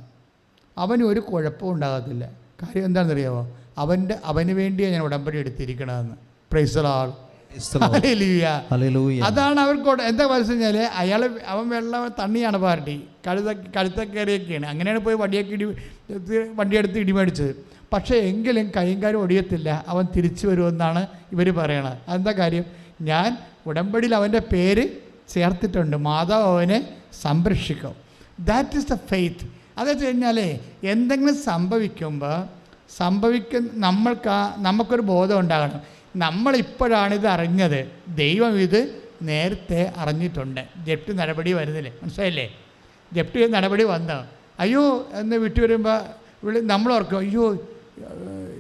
അവന് ഒരു കുഴപ്പവും ഉണ്ടാകത്തില്ല. കാര്യം എന്താണെന്നറിയാമോ, അവന് വേണ്ടിയാണ് ഞാൻ ഉടമ്പടി എടുത്തിരിക്കണമെന്ന്. Praise the Lord. അതാണ് അവർക്ക് എന്താ പറഞ്ഞാൽ അവൻ വെള്ളം തണ്ണിയാണ് പാർട്ടി, കഴുത്ത കയറിയൊക്കെയാണ്. അങ്ങനെയാണ് പോയി വണ്ടിയെടുത്ത് ഇടിമേടിച്ചത്. പക്ഷേ എങ്കിലും കൈയും കാര്യം ഒടിയത്തില്ല, അവൻ തിരിച്ചു വരുമെന്നാണ് ഇവർ പറയണത്. അതെന്താ കാര്യം, ഞാൻ ഉടമ്പടിയിൽ അവൻ്റെ പേര് ചേർത്തിട്ടുണ്ട്, മാതാവ് അവനെ സംരക്ഷിക്കും. That is the faith. അതെന്ന് വെച്ച് കഴിഞ്ഞാൽ എന്തെങ്കിലും നമുക്കൊരു ബോധം ഉണ്ടാകണം. നമ്മളിപ്പോഴാണിത് അറിഞ്ഞത്, ദൈവം ഇത് നേരത്തെ അറിഞ്ഞിട്ടുണ്ട്. ജപ്തി നടപടി വരുന്നില്ലേ, മനസ്സിലായില്ലേ? ജപ്തി നടപടി വന്നോ, അയ്യോ എന്ന് വിട്ടു വരുമ്പോൾ നമ്മളോർക്കും അയ്യോ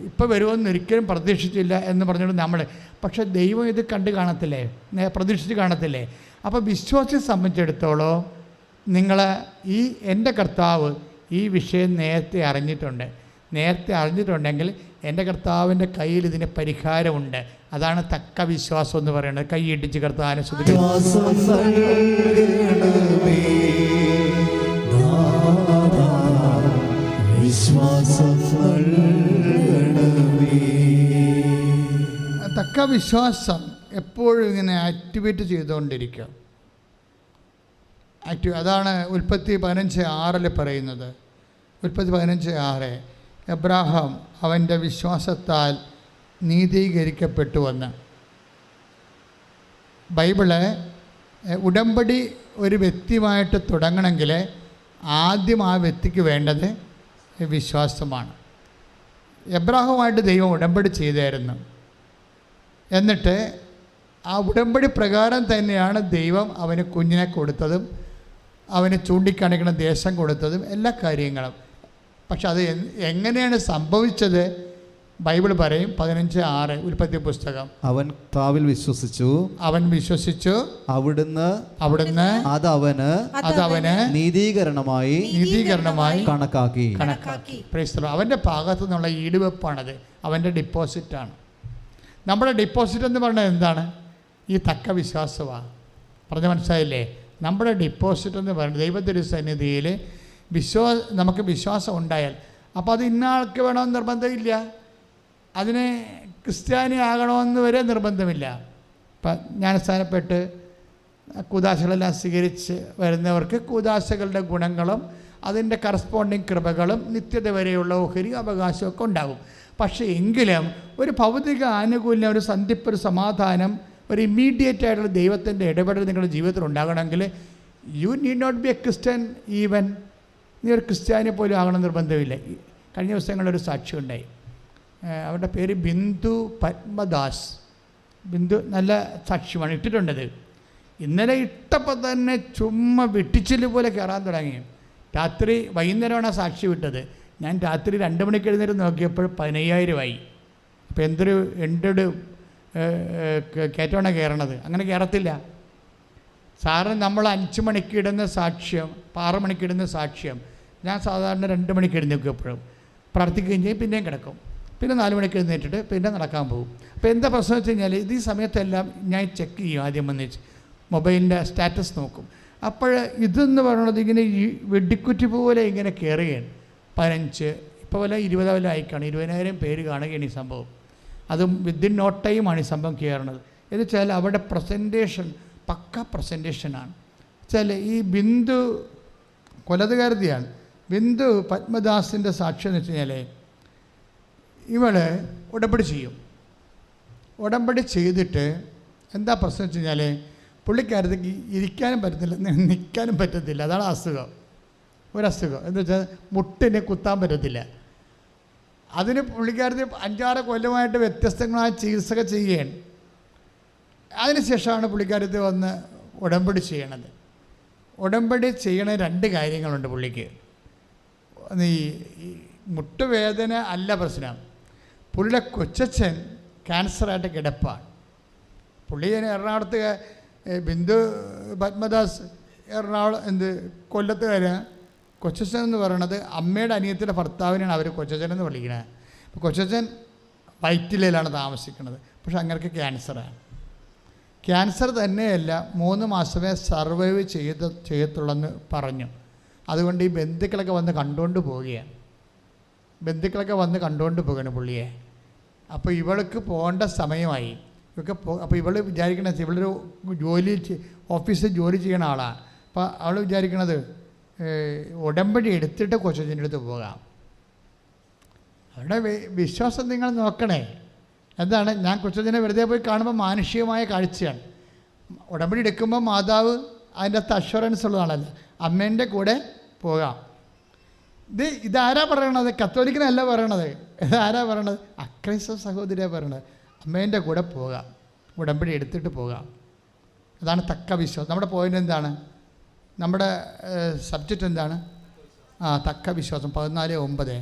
ഇപ്പോൾ വരുമെന്ന് ഒരിക്കലും പ്രതീക്ഷിച്ചില്ല എന്ന് പറഞ്ഞുകൊണ്ട് നമ്മൾ, പക്ഷേ ദൈവം ഇത് കണ്ട് കാണത്തില്ലേ, പ്രതീക്ഷിച്ച് കാണത്തില്ലേ? അപ്പോൾ വിശ്വാസിയെ സംബന്ധിച്ചിടത്തോളം എൻ്റെ കർത്താവ് ഈ വിഷയം നേരത്തെ അറിഞ്ഞിട്ടുണ്ടെങ്കിൽ എൻ്റെ കർത്താവിൻ്റെ കയ്യിൽ ഇതിന് പരിഹാരമുണ്ട്. അതാണ് തക്ക വിശ്വാസം എന്ന് പറയുന്നത്. കൈയിടിച്ച് കർത്താവിനെ സ്തുതിക്കുന്നു. തക്ക വിശ്വാസം എപ്പോഴും ഇങ്ങനെ ആക്ടിവേറ്റ് ചെയ്തുകൊണ്ടിരിക്കുക. അതാണ് ഉൽപ്പത്തി 15:6 പറയുന്നത്. ഉൽപ്പത്തി 15:6 എബ്രാഹാം അവൻ്റെ വിശ്വാസത്താൽ നീതീകരിക്കപ്പെട്ടുവെന്ന്. ബൈബിള് ഉടമ്പടി ഒരു വ്യക്തിയുമായിട്ട് തുടങ്ങണമെങ്കിൽ ആദ്യം ആ വ്യക്തിക്ക് വേണ്ടത് വിശ്വാസമാണ്. എബ്രാഹുമായിട്ട് ദൈവം ഉടമ്പടി ചെയ്തായിരുന്നു. എന്നിട്ട് ആ ഉടമ്പടി പ്രകാരം തന്നെയാണ് ദൈവം അവന് കുഞ്ഞിനെ കൊടുത്തതും അവന് ചൂണ്ടിക്കാണിക്കുന്ന ദേശം കൊടുത്തതും എല്ലാ കാര്യങ്ങളും. പക്ഷെ അത് എങ്ങനെയാണ് സംഭവിച്ചത് ബൈബിൾ പറയും. 15:6 ഉൽപ്പത്തി പുസ്തകം. അവൻ കർത്താവിൽ വിശ്വസിച്ചു, അവിടുന്ന് അതവന് നീതീകരണമായി കണക്കാക്കി. Praise the Lord. അവൻ്റെ ഭാഗത്തു നിന്നുള്ള ഈടുവെപ്പാണത്, അവൻ്റെ ഡിപ്പോസിറ്റാണ്. നമ്മുടെ ഡിപ്പോസിറ്റ് എന്ന് പറയുന്നത് എന്താണ്? ഈ തക്ക വിശ്വാസമാണ്. പറഞ്ഞ് മനസ്സിലായില്ലേ? നമ്മുടെ ഡിപ്പോസിറ്റ് എന്ന് പറയുന്നത് ദൈവത്തിൻ്റെ സന്നിധിയിൽ നമുക്ക് വിശ്വാസം ഉണ്ടായാൽ, അപ്പോൾ അത് ഇന്ന ആൾക്ക് വേണമെന്ന് നിർബന്ധമില്ല, അതിന് ക്രിസ്ത്യാനി ആകണമെന്ന് വരെ നിർബന്ധമില്ല. ഇപ്പം ജ്ഞാനസ്ഥാനപ്പെട്ട് കൂദാശകളെല്ലാം സ്വീകരിച്ച് വരുന്നവർക്ക് കൂദാശകളുടെ ഗുണങ്ങളും അതിൻ്റെ കറസ്പോണ്ടിങ് കൃപകളും നിത്യത വരെയുള്ള ഓഹരി അവകാശമൊക്കെ ഉണ്ടാകും. പക്ഷേ എങ്കിലും ഒരു ഭൗതിക ആനുകൂല്യം, ഒരു സന്ധിപ്പ്, ഒരു സമാധാനം, ഒരു ഇമ്മീഡിയറ്റ് ആയിട്ടുള്ള ദൈവത്തിൻ്റെ ഇടപെടൽ നിങ്ങളുടെ ജീവിതത്തിൽ ഉണ്ടാകണമെങ്കിൽ you need not be a Christian. Even നീ ഒരു ക്രിസ്ത്യാനി പോലും ആകണം നിർബന്ധമില്ല. കഴിഞ്ഞ ദിവസങ്ങളൊരു സാക്ഷ്യം ഉണ്ടായി. അവരുടെ പേര് ബിന്ദു പത്മദാസ്. ബിന്ദു നല്ല സാക്ഷ്യമാണ്, ഇട്ടിട്ടുണ്ടത്. ഇന്നലെ ഇട്ടപ്പോൾ തന്നെ ചുമ്മാ വെട്ടിച്ചില് പോലെ കയറാൻ തുടങ്ങി. വൈകുന്നേരമാണ് ആ സാക്ഷി വിട്ടത്. ഞാൻ രാത്രി 2 മണിക്ക് എഴുന്നേറ്റ് നോക്കിയപ്പോൾ 15,000 അപ്പോൾ എന്തൊരു കയറ്റമാണ് കയറണത്. അങ്ങനെ കയറത്തില്ല. സാറിന് നമ്മൾ 5 മണിക്ക് ഇടുന്ന സാക്ഷ്യം, 6 മണിക്ക് ഇടുന്ന സാക്ഷ്യം ഞാൻ സാധാരണ 2 മണിക്ക് എഴുന്നേൽക്കും. എപ്പോഴും പ്രാർത്ഥിക്കുകയും ചെയ്യും, പിന്നെയും കിടക്കും. പിന്നെ 4 മണിക്ക് എഴുന്നേറ്റിട്ട് പിന്നെ നടക്കാൻ പോകും. അപ്പോൾ എന്താ പ്രശ്നം വെച്ച് കഴിഞ്ഞാൽ ഇത് ഈ സമയത്തെല്ലാം ഞാൻ ചെക്ക് ചെയ്യും. ആദ്യം വന്നിച്ച് മൊബൈലിൻ്റെ സ്റ്റാറ്റസ് നോക്കും. അപ്പോൾ ഇതെന്ന് പറയുന്നത് ഇങ്ങനെ ഈ വെടിക്കുറ്റി പോലെ ഇങ്ങനെ കയറുകയാണ്. 15 ഇപ്പോൾ വല്ല 20 ആയിക്കാണ്, 20,000 പേര് കാണുകയാണ് ഈ സംഭവം. അതും വിത്തിൻ നോ ടൈമാണ് ഈ സംഭവം കയറുന്നത്. എന്ന് വെച്ചാൽ അവിടെ പ്രസൻറ്റേഷൻ പക്ക പ്രസൻറ്റേഷനാണ്. വെച്ചാൽ ഈ ബിന്ദു കൊലതുകാരതിയാണ്. ബിന്ദു പത്മദാസിൻ്റെ സാക്ഷ്യം എന്ന് വെച്ച് കഴിഞ്ഞാൽ ഇവൾ ഉടമ്പടി ചെയ്യും. ഉടമ്പടി ചെയ്തിട്ട് എന്താ പ്രശ്നം വെച്ച് കഴിഞ്ഞാൽ പുള്ളിക്കാരത്തേക്ക് ഇരിക്കാനും പറ്റത്തില്ല, നിൽക്കാനും പറ്റത്തില്ല. അതാണ് അസുഖം. ഒരസുഖം എന്ന് വെച്ചാൽ മുട്ടിനെ കുത്താൻ പറ്റത്തില്ല. അതിന് പുള്ളിക്കാരത്തെ 5-6 കൊല്ലമായിട്ട് വ്യത്യസ്തങ്ങളായ ചികിത്സകൾ ചെയ്യുകയാണ്. അതിനുശേഷമാണ് പുള്ളിക്കാരത്തെ വന്ന് ഉടമ്പടി ചെയ്യണത്. ഉടമ്പടി ചെയ്യണ 2 കാര്യങ്ങളുണ്ട് പുള്ളിക്ക്. ഈ മുട്ടുവേദന അല്ല പ്രശ്നം. പുള്ളിയുടെ കൊച്ചച്ഛൻ ക്യാൻസറായിട്ട് കിടപ്പാണ്. പുള്ളി എറണാകുളത്ത് ബിന്ദു പത്മദാസ് കൊല്ലത്തുകാരാണ്. കൊച്ചച്ഛൻ എന്ന് പറയുന്നത് അമ്മയുടെ അനിയത്തിൻ്റെ ഭർത്താവിനാണ് അവർ കൊച്ചച്ഛൻ എന്ന് വിളിക്കുന്നത്. അപ്പോൾ കൊച്ചച്ഛൻ വൈറ്റിലയിലാണ് താമസിക്കുന്നത്. പക്ഷെ അങ്ങനെയൊക്കെ ക്യാൻസറാണ്. ക്യാൻസർ തന്നെയല്ല 3 മാസമേ സർവൈവ് ചെയ്യത്തുള്ളെന്ന് പറഞ്ഞു. അതുകൊണ്ട് ഈ ബന്ധുക്കളൊക്കെ വന്ന് കണ്ടുകൊണ്ട് പോവുകയാണ്. ബന്ധുക്കളൊക്കെ വന്ന് കണ്ടുകൊണ്ട് പോവുകയാണ് പുള്ളിയെ. അപ്പോൾ ഇവൾക്ക് പോകേണ്ട സമയമായി. അപ്പോൾ ഇവൾ വിചാരിക്കണത് ഇവളൊരു ഓഫീസിൽ ജോലി ചെയ്യണ ആളാണ്. അപ്പോൾ അവൾ വിചാരിക്കണത് ഉടമ്പടി എടുത്തിട്ട് കൊച്ചച്ഛൻ്റെ അടുത്ത് പോകാം. അവരുടെ വിശ്വാസം നിങ്ങൾ നോക്കണേ. എന്താണ്, ഞാൻ കൊച്ചച്ഛനെ വെറുതെ പോയി കാണുമ്പോൾ മാനുഷികമായ കാഴ്ചയാണ്. ഉടമ്പടി എടുക്കുമ്പോൾ മാതാവ് അതിൻ്റെ അകത്ത് അഷ്വറൻസ് ഉള്ളതാണല്ലോ, അമ്മേൻ്റെ കൂടെ പോകാം. ഇതാരാ പറയണത്? കത്തോലിക്കനല്ല പറയണത്. ഇതാരാ പറയണത്? അക്രൈസ്തവ സഹോദരിയാണ് പറയണത്. അമ്മേൻ്റെ കൂടെ പോകാം, ഉടമ്പടി എടുത്തിട്ട് പോകാം. അതാണ് തക്ക വിശ്വാസം. നമ്മുടെ പോയിൻ്റ് എന്താണ്? നമ്മുടെ സബ്ജക്റ്റ് എന്താണ്? തക്ക വിശ്വാസം. 14:9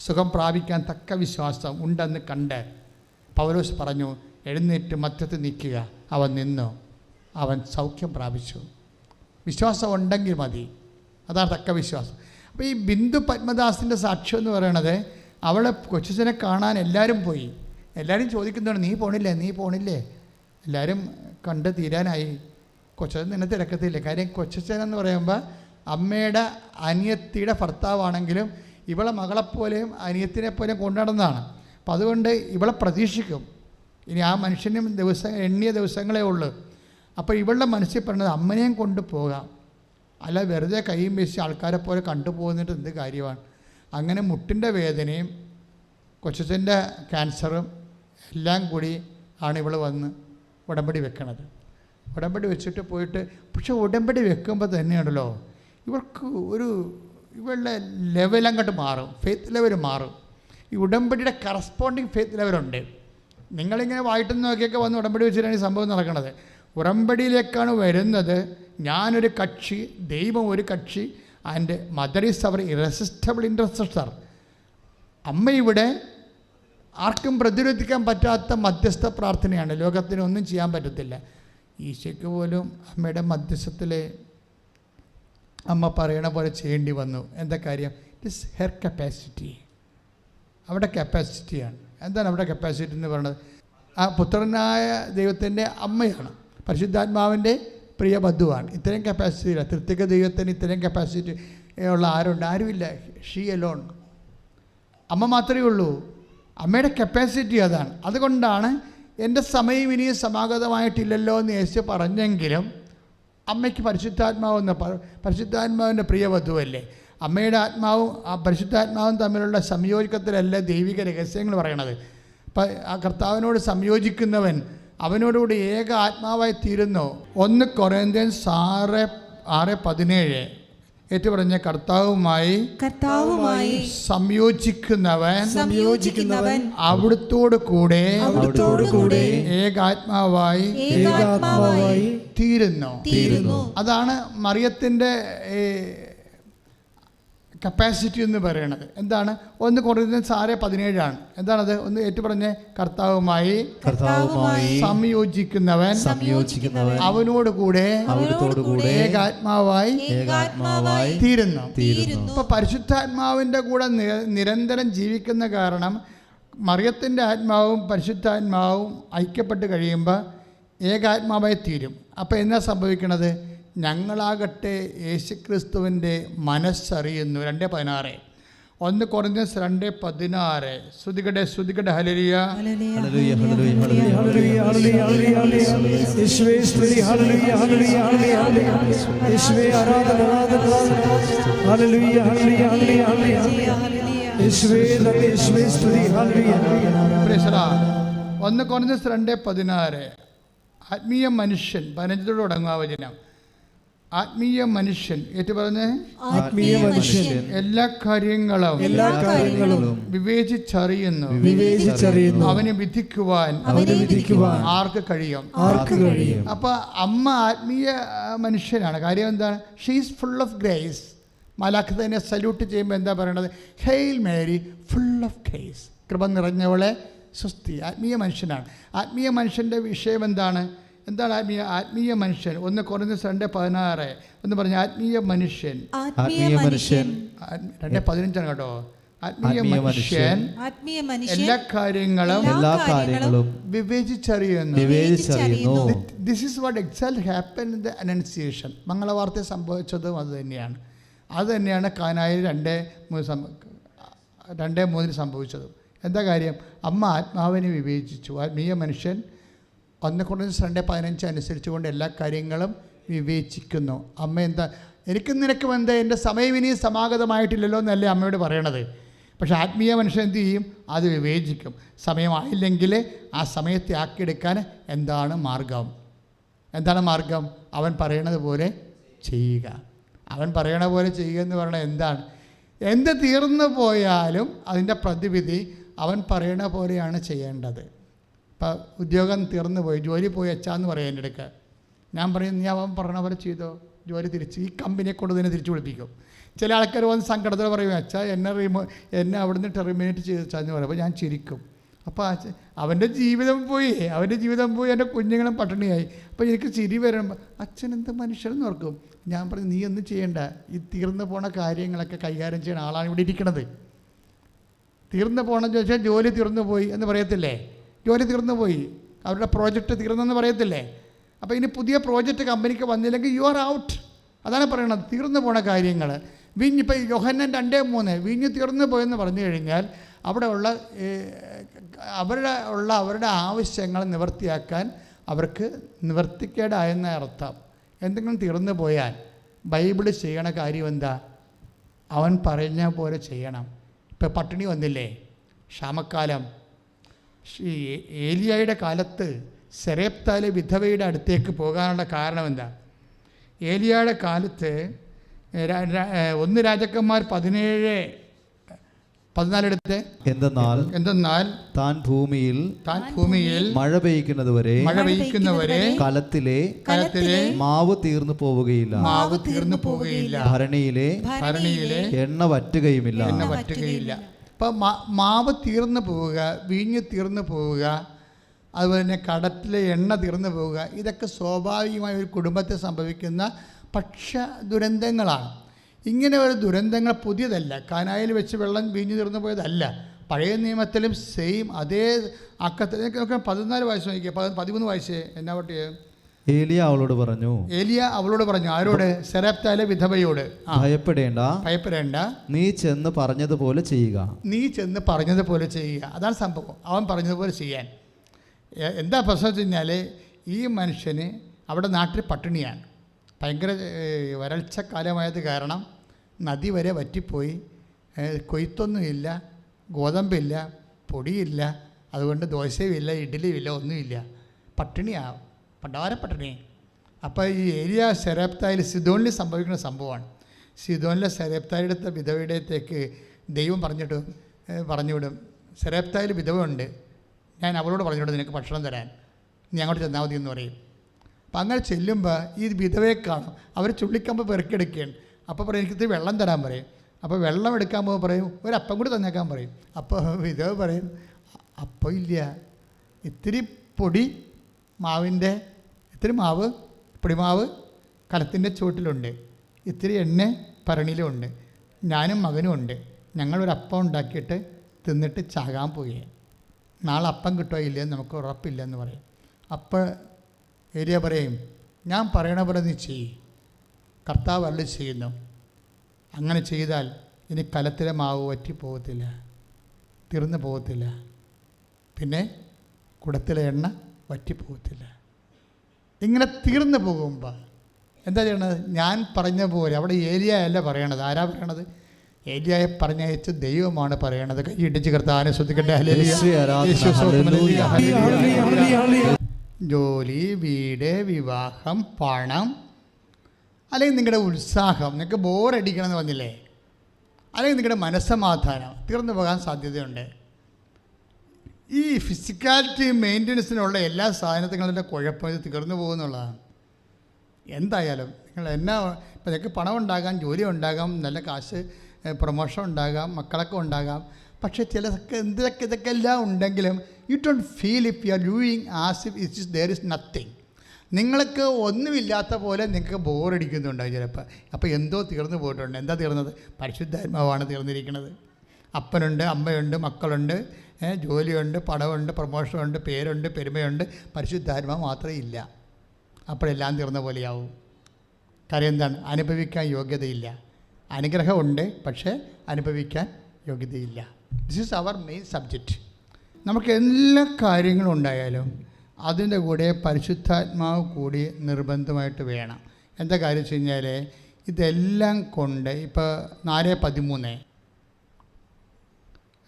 സുഖം പ്രാപിക്കാൻ തക്ക വിശ്വാസം ഉണ്ടെന്ന് കണ്ട് പൗലോസ് പറഞ്ഞു, എഴുന്നേറ്റ് മധ്യത്തിൽ നിൽക്കുക. അവൻ നിന്നു, അവൻ സൗഖ്യം പ്രാപിച്ചു. വിശ്വാസം ഉണ്ടെങ്കിൽ മതി. അതാണ് തക്ക വിശ്വാസം. അപ്പോൾ ഈ ബിന്ദു പത്മദാസിൻ്റെ സാക്ഷ്യം എന്ന് പറയണത്, അവളെ കൊച്ചച്ഛനെ കാണാൻ എല്ലാവരും പോയി. എല്ലാവരും ചോദിക്കുന്നതാണ്, നീ പോണില്ലേ? എല്ലാവരും കണ്ട് തീരാനായി. കൊച്ചച്ഛൻ നിന്നെ തിരക്കത്തില്ല. കാര്യം കൊച്ചച്ഛൻ എന്ന് പറയുമ്പോൾ അമ്മയുടെ അനിയത്തിയുടെ ഭർത്താവാണെങ്കിലും ഇവളെ മകളെപ്പോലെയും അനിയത്തിനെ പോലെയും കൊണ്ടുനടന്നതാണ്. അപ്പം അതുകൊണ്ട് ഇവളെ പ്രതീക്ഷിക്കും. ഇനി ആ മനുഷ്യനും എണ്ണിയ ദിവസങ്ങളേ ഉള്ളൂ. അപ്പോൾ ഇവളുടെ മനസ്സിൽ പറഞ്ഞത് അമ്മനെയും കൊണ്ട് പോകാം, അല്ല വെറുതെ കൈയും വീശി ആൾക്കാരെ പോലെ കണ്ടുപോകുന്നിട്ട് എന്ത് കാര്യമാണ്. അങ്ങനെ മുട്ടിൻ്റെ വേദനയും കൊച്ചച്ഛൻ്റെ ക്യാൻസറും എല്ലാം കൂടി ആണ് ഇവൾ വന്ന് ഉടമ്പടി വെക്കണത്. ഉടമ്പടി വെച്ചിട്ട് പോയിട്ട്, പക്ഷെ ഉടമ്പടി വെക്കുമ്പോൾ തന്നെയാണല്ലോ ഇവർക്ക് ഇവളുടെ ലെവൽ അങ്ങോട്ട് മാറും, ഫെയ്ത്ത് ലെവൽ മാറും. ഈ ഉടമ്പടിയുടെ കറസ്പോണ്ടിങ് ഫെയ്ത്ത് ലെവലുണ്ട്. നിങ്ങളിങ്ങനെ വായിട്ട് നോക്കിയൊക്കെ വന്ന് ഉടമ്പടി വെച്ചിട്ടാണ് ഈ സംഭവം നടക്കുന്നത്. ഉടമ്പടിയിലേക്കാണ് വരുന്നത്. ഞാനൊരു കക്ഷി, ദൈവം ഒരു കക്ഷി, and mother is our irresistible intercessor. അമ്മ ഇവിടെ ആർക്കും പ്രതിരോധിക്കാൻ പറ്റാത്ത മധ്യസ്ഥ പ്രാർത്ഥനയാണ്. ലോകത്തിന് ഒന്നും ചെയ്യാൻ പറ്റത്തില്ല. ഈശോയ്ക്ക് പോലും അമ്മയുടെ മധ്യസ്ഥത്തിൽ അമ്മ പറയണ പോലെ ചെയ്യേണ്ടി വന്നു. എന്താ കാര്യം? It is her capacity. അവിടെ കപ്പാസിറ്റിയാണ്. എന്താണ് അവിടെ കപ്പാസിറ്റി എന്ന് പറയുന്നത്? ആ പുത്രനായ ദൈവത്തിൻ്റെ അമ്മയാണ്, പരിശുദ്ധാത്മാവിൻ്റെ പ്രിയ ബന്ധുവാണ്. ഇത്രയും കപ്പാസിറ്റി ഇല്ല. തൃത്വിക ദൈവത്തിന് ഇത്രയും കപ്പാസിറ്റി ഉള്ള ആരുണ്ട്? ആരുമില്ല. She alone. അമ്മ മാത്രമേ ഉള്ളൂ. അമ്മയുടെ കപ്പാസിറ്റി അതാണ്. അതുകൊണ്ടാണ് എൻ്റെ സമയം ഇനിയും സമാഗതമായിട്ടില്ലല്ലോ എന്ന് യേശു പറഞ്ഞെങ്കിലും അമ്മയ്ക്ക് പരിശുദ്ധാത്മാവിൻ്റെ പ്രിയ വധുവല്ലേ. അമ്മയുടെ ആത്മാവും ആ പരിശുദ്ധാത്മാവും തമ്മിലുള്ള സംയോജനത്തിലല്ല ദൈവിക രഹസ്യങ്ങൾ പറയണത്. അപ്പം ആ കർത്താവിനോട് സംയോജിക്കുന്നവൻ അവനോടുകൂടി ഏക ആത്മാവായി തീരുന്നു. 1 കൊറിന്ത്യൻസ് 6:17 ഏറ്റുപറഞ്ഞ കർത്താവുമായി സംയോജിക്കുന്നവൻ അവിടുത്തോട് കൂടെ ഏകാത്മാവായി തീരുന്നു. അതാണ് മറിയത്തിൻ്റെ കപ്പാസിറ്റി എന്ന് പറയുന്നത്. എന്താണ്? 1 കൊറിന്ത്യൻസ് 6:17 എന്താണത്? ഒന്ന് ഏറ്റുപറഞ്ഞ് കർത്താവുമായി സംയോജിക്കുന്നവൻ അവനോട് കൂടെ ഏകാത്മാവായി തീരുന്നു. ഇപ്പൊ പരിശുദ്ധാത്മാവിൻ്റെ കൂടെ നിരന്തരം ജീവിക്കുന്ന കാരണം മറിയത്തിൻ്റെ ആത്മാവും പരിശുദ്ധാത്മാവും ഐക്യപ്പെട്ട് കഴിയുമ്പോൾ ഏകാത്മാവായി തീരും. അപ്പോൾ എന്താ സംഭവിക്കണത്? ഞങ്ങളാകട്ടെ യേശുക്രിസ്തുവിൻ്റെ മനസ്സറിയുന്നു. 2:16 1 കൊറിന്ത്യൻസ് 2:16 സ്തുതികടെ ഹല്ലേലൂയ ഒന്ന് കൊറിന്ത്യൻസ് 2:16 ആത്മീയ മനുഷ്യൻ 15 തുടങ്ങുക വചനം. ആത്മീയ മനുഷ്യൻ ഏറ്റു പറഞ്ഞ് ആത്മീയ മനുഷ്യൻ എല്ലാ കാര്യങ്ങളും വിവേചിച്ചറിയുന്നു. അവനെ വിധിക്കുവാൻ ആർക്ക് കഴിയും? അപ്പൊ അമ്മ ആത്മീയ മനുഷ്യനാണ്. കാര്യം എന്താണ്? She is full of grace. മലാഖ് തന്നെ സല്യൂട്ട് ചെയ്യുമ്പോൾ എന്താ പറയണത്? Hail Mary full of grace, കൃപ നിറഞ്ഞവളെ സ്വസ്തി. ആത്മീയ മനുഷ്യനാണ്. ആത്മീയ മനുഷ്യൻ്റെ വിഷയം എന്താണ്? എന്താണ് ആത്മീയ മനുഷ്യൻ? 1 കൊരിന്ത്യർ 2:16 എന്ന് പറഞ്ഞ ആത്മീയ മനുഷ്യൻ. ആത്മീയ മനുഷ്യൻ 2:15 കേട്ടോ. ആത്മീയ മനുഷ്യൻ എല്ലാ കാര്യങ്ങളും വിവേചിച്ചറിയുന്നു. This is what exactly happen in the annunciation. മംഗളവാർത്ത സംഭവിച്ചതും അത് തന്നെയാണ് കാനായിൽ 2:3 സംഭവിച്ചതും. എന്താ കാര്യം? അമ്മ ആത്മാവിനെ വിവേചിച്ചു. ആത്മീയ മനുഷ്യൻ 1 കൊരിന്ത്യർ 2:15 അനുസരിച്ചുകൊണ്ട് എല്ലാ കാര്യങ്ങളും വിവേചിക്കുന്നു. അമ്മ എന്താ, എനിക്കും നിനക്കും എന്താ, എൻ്റെ സമയം ഇനിയും സമാഗതമായിട്ടില്ലല്ലോ എന്നല്ലേ അമ്മയോട് പറയണത്. പക്ഷേ ആത്മീയ മനുഷ്യൻ എന്ത് ചെയ്യും? അത് വിവേചിക്കും. സമയമായില്ലെങ്കിൽ ആ സമയത്തെ ആക്കിയെടുക്കാൻ എന്താണ് മാർഗം? അവൻ പറയണത് പോലെ ചെയ്യുക. അവൻ പറയണ പോലെ ചെയ്യുക എന്ന് പറഞ്ഞാൽ എന്താണ്? എന്ത് തീർന്നു പോയാലും അതിൻ്റെ പ്രതിവിധി അവൻ പറയണ പോലെയാണ് ചെയ്യേണ്ടത്. ഇപ്പം ഉദ്യോഗം തീർന്നു പോയി, ജോലി പോയി അച്ഛാന്ന് പറയാം എൻ്റെ അടുക്ക. ഞാൻ പറയും, നീ അവൻ പറഞ്ഞ പോലെ ചെയ്തോ, ജോലി തിരിച്ച് ഈ കമ്പനിയെ കൊണ്ട് തന്നെ തിരിച്ചു വിളിപ്പിക്കും. ചില ആൾക്കാർ വന്ന് സങ്കടത്തോടെ പറയും, അച്ഛാ എന്നെ അവിടുന്ന് ടെർമിനേറ്റ് ചെയ്തച്ചാന്ന് പറയും. അപ്പോൾ ഞാൻ ചിരിക്കും. അപ്പോൾ അവൻ്റെ ജീവിതം പോയി, എൻ്റെ കുഞ്ഞുങ്ങളും പട്ടിണിയായി. അപ്പോൾ എനിക്ക് ചിരി വരുമ്പോൾ അച്ഛൻ എന്ത് മനുഷ്യരെന്ന് ഓർക്കും. ഞാൻ പറഞ്ഞു, നീ ഒന്നും ചെയ്യണ്ട, ഈ തീർന്നു പോണ കാര്യങ്ങളൊക്കെ കൈകാര്യം ചെയ്യുന്ന ആളാണ് ഇവിടെ ഇരിക്കണത്. തീർന്നു പോകണമെന്ന് ചോദിച്ചാൽ ജോലി തീർന്നു പോയി എന്ന് പറയത്തില്ലേ? ജോലി തീർന്നു പോയി, അവരുടെ പ്രോജക്റ്റ് തീർന്നെന്ന് പറയത്തില്ലേ? അപ്പോൾ ഇനി പുതിയ പ്രോജക്റ്റ് കമ്പനിക്ക് വന്നില്ലെങ്കിൽ യു ആർ ഔട്ട്. അതാണ് പറയണത്, തീർന്നു പോണ കാര്യങ്ങൾ. ഇപ്പോൾ യോഹന്നാൻ 2:3 വീഞ്ഞ് തീർന്നു പോയെന്ന് പറഞ്ഞു കഴിഞ്ഞാൽ അവരുടെ ആവശ്യങ്ങൾ നിവർത്തിയാക്കാൻ അവർക്ക് നിവർത്തിക്കേടായെന്ന അർത്ഥം. എന്തെങ്കിലും തീർന്നു പോയാൽ ബൈബിൾ ചെയ്യണ കാര്യം എന്താ? അവൻ പറഞ്ഞ പോലെ ചെയ്യണം. ഇപ്പോൾ പട്ടിണി വന്നില്ലേ, ക്ഷാമക്കാലം. ഏലിയായുടെ കാലത്ത് സെരേപ്തായിലെ വിധവയുടെ അടുത്തേക്ക് പോകാനുള്ള കാരണം എന്താ? ഏലിയായുടെ കാലത്ത് 1 രാജാക്കന്മാർ 17:14 എന്തെന്നാൽ താൻ ഭൂമിയിൽ മഴ പെയ്യ്ക്കുന്നതുവരെ കലത്തിലെ മാവ് തീർന്നു പോവുകയില്ല, ഭരണിയിലെ എണ്ണ വറ്റുകയുമില്ല. അപ്പം മാവ് തീർന്നു പോവുക, വീഞ്ഞ് തീർന്നു പോവുക, അതുപോലെ തന്നെ കടത്തിലെ എണ്ണ തീർന്നു പോവുക, ഇതൊക്കെ സ്വാഭാവികമായ ഒരു കുടുംബത്തെ സംഭവിക്കുന്ന ദുരന്തങ്ങളാണ്. ഇങ്ങനെ ഒരു ദുരന്തങ്ങൾ പുതിയതല്ല. കാനായിൽ വെച്ച് വെള്ളം വീഞ്ഞു തീർന്നു പോയതല്ല. പഴയ നിയമത്തിലും സെയിം അതേ അക്കത്തിൽ 14 വയസ്സ് നോക്കിയ 13 വയസ്സ് എന്നാ പറ്റിയ ഏലിയ അവളോട് പറഞ്ഞു. ആരോട്? സെരപ്തായിലെ വിധവയോട്. ഭയപ്പെടേണ്ട, നീ ചെന്ന് പറഞ്ഞതുപോലെ ചെയ്യുക. അതാണ് സംഭവം. അവൻ പറഞ്ഞതുപോലെ ചെയ്യാൻ. എന്താ പ്രശ്നം വെച്ച് കഴിഞ്ഞാൽ ഈ മനുഷ്യന് അവിടെ നാട്ടിൽ പട്ടിണിയാണ്. ഭയങ്കര വരൾച്ച കാലമായത് കാരണം നദി വരെ വറ്റിപ്പോയി. കൊയ്ത്തൊന്നുമില്ല, ഗോതമ്പില്ല, പൊടിയില്ല, അതുകൊണ്ട് ദോശയുമില്ല, ഇഡ്ഡലിയുമില്ല, ഒന്നുമില്ല. പട്ടിണിയാണ്, പണ്ടാരപ്പട്ടിണി. അപ്പോൾ ഈ ഏലിയ സെരപ്തായിൽ സിദോനിൽ സംഭവിക്കുന്ന സംഭവമാണ്. സിദോനിലെ സെരപ്തായുടെ വിധവയുടെ അടുത്തേക്ക് ദൈവം പറഞ്ഞുവിടും, സെരപ്തായിൽ വിധവയുണ്ട്, ഞാൻ അവളോട് പറഞ്ഞുവിടും നിനക്ക് ഭക്ഷണം തരാൻ, നീ അങ്ങോട്ട് ചെന്നാൽ മതി എന്ന് പറയും. അപ്പം അങ്ങനെ ചെല്ലുമ്പോൾ ഈ വിധവയെ കാണും. അവർ ചുള്ളിക്കമ്പ് പെറുക്കിയെടുക്കുകയാണ്. അപ്പോൾ പറയും എനിക്കിത് വെള്ളം തരാൻ പറയും. അപ്പോൾ വെള്ളം എടുക്കാൻ പോകുമ്പോൾ പറയും ഒരപ്പം കൂടി തന്നേക്കാൻ പറയും. അപ്പോൾ വിധവ പറയും അപ്പം ഇല്ല, ഇത്തിരി പൊടി പൊടിമാവ് കലത്തിൻ്റെ ചുവട്ടിലുണ്ട്, ഇത്തിരി എണ്ണ ഭരണിയിലുണ്ട്, ഞാനും മകനും ഉണ്ട്, ഞങ്ങളൊരപ്പം ഉണ്ടാക്കിയിട്ട് തിന്നിട്ട് ചാകാൻ പോയി, നാളെ അപ്പം കിട്ടുമോ ഇല്ലയെന്ന് നമുക്ക് ഉറപ്പില്ലെന്ന് പറയും. അപ്പോൾ ഏലിയ പറയും ഞാൻ പറയണ പോലെ നീ ചെയ്യ്, കർത്താവ് അരുളി ചെയ്യുന്നു. അങ്ങനെ ചെയ്താൽ ഇനി കലത്തിലെ മാവ് വറ്റിപ്പോകത്തില്ല, തീർന്നു പോകത്തില്ല, പിന്നെ കുടത്തിലെ എണ്ണ വറ്റിപ്പോകത്തില്ല. ഇങ്ങനെ തീർന്നു പോകുമ്പോൾ എന്താ ചെയ്യണത്? ഞാൻ പറഞ്ഞ പോലെ അവിടെ ഏലിയ അല്ല പറയണത്. ആരാ പറയണത്? ഏലിയായെ പറഞ്ഞയച്ച ദൈവമാണ് പറയണത്. കൈയിടിച്ച് കർത്താവിനെ ശ്രദ്ധിക്കട്ടെ. ജോലി, വീട്, വിവാഹം, പണം, അല്ലെങ്കിൽ നിങ്ങളുടെ ഉത്സാഹം, നിങ്ങൾക്ക് ബോറടിക്കണമെന്ന് പറഞ്ഞില്ലേ, അല്ലെങ്കിൽ നിങ്ങളുടെ മനസ്സമാധാനം തീർന്നു പോകാൻ സാധ്യതയുണ്ട്. ഈ ഫിസിക്കാലിറ്റി മെയിൻ്റനൻസിനുള്ള എല്ലാ സാധനങ്ങളുടെ കുഴപ്പം ഇത് തീർന്നു പോകുന്നുള്ളതാണ്. എന്തായാലും നിങ്ങൾ ഇപ്പം നിങ്ങൾക്ക് പണം ഉണ്ടാകാം, ജോലി ഉണ്ടാകാം, നല്ല കാശ് പ്രൊമോഷൻ ഉണ്ടാകാം, മക്കളൊക്കെ ഉണ്ടാകാം. പക്ഷേ ഇതൊക്കെ എല്ലാം ഉണ്ടെങ്കിലും you don't feel if you are doing as if it is there is nothing. നിങ്ങൾക്ക് ഒന്നുമില്ലാത്ത പോലെ നിങ്ങൾക്ക് ബോറടിക്കുന്നുണ്ടാവും ചിലപ്പോൾ. അപ്പോൾ എന്തോ തീർന്നു പോയിട്ടുണ്ട്. എന്താ തീർന്നത്? പരിശുദ്ധാത്മാവാണ് തീർന്നിരിക്കുന്നത്. അപ്പനുണ്ട്, അമ്മയുണ്ട്, മക്കളുണ്ട്, ജോലിയുണ്ട്, പണമുണ്ട്, പ്രമോഷനുണ്ട്, പേരുണ്ട്, പെരുമയുണ്ട്. പരിശുദ്ധാത്മാവ് മാത്രമേ ഇല്ല. അപ്പോഴെല്ലാം തീർന്ന പോലെയാവും. കാര്യം എന്താണ്? അനുഭവിക്കാൻ യോഗ്യതയില്ല. അനുഗ്രഹമുണ്ട്, പക്ഷേ അനുഭവിക്കാൻ യോഗ്യതയില്ല. This is our main subject. നമുക്ക് എല്ലാ കാര്യങ്ങളും ഉണ്ടായാലും അതിൻ്റെ കൂടെ പരിശുദ്ധാത്മാവ് കൂടി നിർബന്ധമായിട്ട് വേണം. എന്താ കാര്യം വെച്ച് കഴിഞ്ഞാൽ ഇതെല്ലാം കൊണ്ട് ഇപ്പോൾ 4:13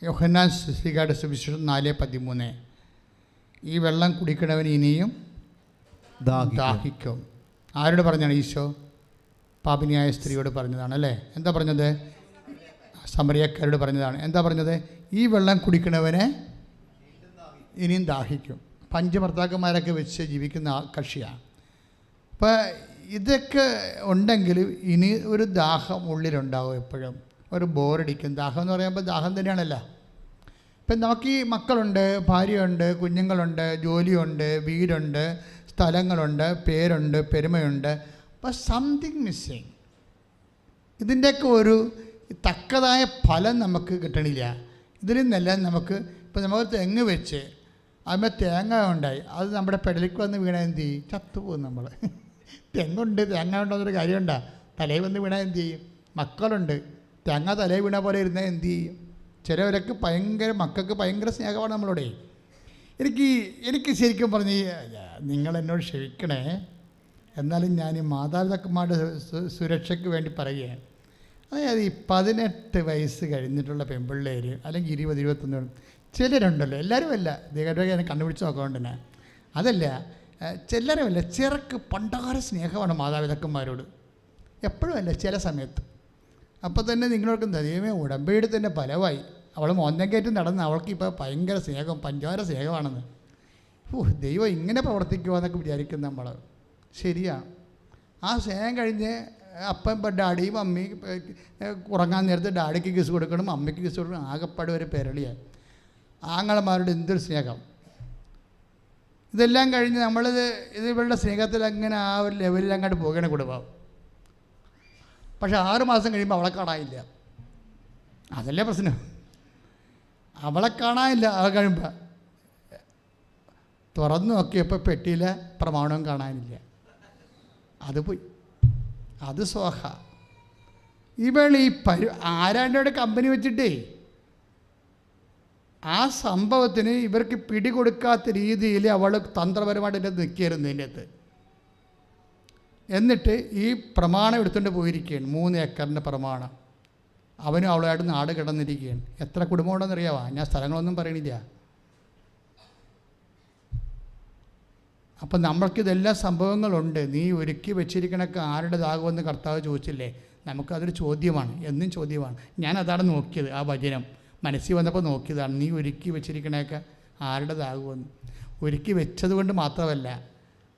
യോഹന്നാൻ ശ്രീകാരുടെ സുവിശേഷം 4:13 ഈ വെള്ളം കുടിക്കണവൻ ഇനിയും ദാഹിക്കും. ആരോട് പറഞ്ഞാണ്? ഈശോ പാപിനിയായ സ്ത്രീയോട് പറഞ്ഞതാണ് അല്ലേ? എന്താ പറഞ്ഞത്? സമറിയക്കാരോട് പറഞ്ഞതാണ്. എന്താ പറഞ്ഞത്? ഈ വെള്ളം കുടിക്കണവനെ ഇനിയും ദാഹിക്കും. പഞ്ചഭർത്താക്കന്മാരൊക്കെ വെച്ച് ജീവിക്കുന്ന കക്ഷിയാണ്. അപ്പോൾ ഇതൊക്കെ ഉണ്ടെങ്കിൽ ഇനി ഒരു ദാഹം ഉള്ളിലുണ്ടാവും. എപ്പോഴും ഒരു ബോറടിക്കും. ദാഹം എന്ന് പറയുമ്പോൾ ദാഹം തന്നെയാണല്ലോ. ഇപ്പം നമുക്ക് ഈ മക്കളുണ്ട്, ഭാര്യയുണ്ട്, കുഞ്ഞുങ്ങളുണ്ട്, ജോലിയുണ്ട്, വീടുണ്ട്, സ്ഥലങ്ങളുണ്ട്, പേരുണ്ട്, പെരുമയുണ്ട്. അപ്പോൾ സംതിങ് മിസ്സിങ്. ഇതിൻ്റെയൊക്കെ ഒരു തക്കതായ ഫലം നമുക്ക് കിട്ടണില്ല. ഇതിൽ നിന്നെല്ലാം നമുക്ക് ഇപ്പോൾ നമുക്ക് തെങ്ങ് വെച്ച് അതിന്മേൽ തേങ്ങ ഉണ്ടായി, അത് നമ്മുടെ പെടലിക്ക് വന്ന് വീണാൽ എന്ത് ചെയ്യും? ചത്തുപോകും നമ്മൾ. തെങ്ങുണ്ട്, തേങ്ങ ഉണ്ടോന്നൊരു കാര്യമുണ്ടോ? തലയിൽ വന്ന് വീണാൽ എന്ത് ചെയ്യും? മക്കളുണ്ട്, തേങ്ങ തലയിൽ വീണ പോലെ ഇരുന്നാൽ എന്ത് ചെയ്യും? ചിലവരൊക്കെ മക്കൾക്ക് ഭയങ്കര സ്നേഹമാണ് നമ്മളോടെ. എനിക്ക് ശരിക്കും പറഞ്ഞ് നിങ്ങളെന്നോട് ക്ഷമിക്കണേ, എന്നാലും ഞാൻ ഈ മാതാപിതാക്കന്മാരുടെ സുരക്ഷയ്ക്ക് വേണ്ടി പറയുകയാണ്. അതായത് ഈ 18 വയസ്സ് കഴിഞ്ഞിട്ടുള്ള പെൺപിള്ളേർ അല്ലെങ്കിൽ 20, 21 ചിലരുണ്ടല്ലോ, എല്ലാവരും അല്ല, ദേഹത്തെ കണ്ടുപിടിച്ച് നോക്കാണ്ട് തന്നെ അതല്ല, ചിലരുമല്ല, ചിറക്ക് പണ്ടാര സ്നേഹമാണ് മാതാപിതാക്കന്മാരോട്. എപ്പോഴും അല്ല, ചില സമയത്ത്. അപ്പോൾ തന്നെ നിങ്ങളോർക്ക് ദൈവമേ ഉടമ്പടിയുടെ തന്നെ ഫലമായി അവൾ മോന്തം കയറ്റി നടന്ന് അവൾക്കിപ്പോൾ ഭയങ്കര സ്നേഹം, പഞ്ചാര സ്നേഹമാണെന്ന്. ദൈവം ഇങ്ങനെ പ്രവർത്തിക്കുമോ എന്നൊക്കെ വിചാരിക്കുന്ന നമ്മൾ. ശരിയാണ്. ആ സ്നേഹം കഴിഞ്ഞ് അപ്പം ഇപ്പം ഡാഡിയും അമ്മയും ഉറങ്ങാൻ നേരത്ത് ഡാഡിക്ക് കിസ് കൊടുക്കണം, അമ്മയ്ക്ക് കിസ് കൊടുക്കണം. ആകെപ്പാട് ഒരു പെരളിയാണ്. ആങ്ങളമാരുടെ എന്തൊരു സ്നേഹം. ഇതെല്ലാം കഴിഞ്ഞ് ഇവരുടെ സ്നേഹത്തിൽ അങ്ങനെ ആ ഒരു ലെവലിൽ അങ്ങോട്ട് പോകണ കുടുംബം. പക്ഷെ 6 മാസം കഴിയുമ്പോൾ അവളെ കാണാനില്ല. അതല്ലേ പ്രശ്നം. അവളെ കാണാനില്ല. അവളെ കഴിയുമ്പോൾ തുറന്നു നോക്കിയപ്പോൾ പെട്ടിയിലെ പ്രമാണവും കാണാനില്ല. അത് പോയി. അത് സോഹ. ഇവൾ ഈ ആരാണ്ടോടെ കമ്പനി വെച്ചിട്ടേ ആ സംഭവത്തിന് ഇവർക്ക് പിടികൊടുക്കാത്ത രീതിയിൽ അവൾ തന്ത്രപരമായിട്ട് എൻ്റെ നിൽക്കുകയായിരുന്നു ഇതിൻ്റെ അകത്ത്. എന്നിട്ട് ഈ പ്രമാണം എടുത്തുകൊണ്ട് പോയിരിക്കുകയാണ്. 3 ഏക്കറിൻ്റെ പ്രമാണം. അവനും അവളായിട്ട് നാട് കിടന്നിരിക്കുകയാണ്. എത്ര കുടുംബം ഉണ്ടെന്ന് അറിയാമോ? ഞാൻ സ്ഥലങ്ങളൊന്നും പറയണില്ല. അപ്പം നമ്മൾക്കിതെല്ലാം സംഭവങ്ങളുണ്ട്. നീ ഒരുക്കി വെച്ചിരിക്കണൊക്കെ ആരുടേതാകുമെന്ന് കർത്താവ് ചോദിച്ചില്ലേ? നമുക്കതൊരു ചോദ്യമാണ്, എന്നും ചോദ്യമാണ്. ഞാനതാണ് നോക്കിയത്. ആ വചനം മനസ്സിൽ വന്നപ്പോൾ നോക്കിയതാണ്. നീ ഒരുക്കി വെച്ചിരിക്കണൊക്കെ ആരുടേതാകുമെന്ന്. ഒരുക്കി വെച്ചത് കൊണ്ട് മാത്രമല്ല,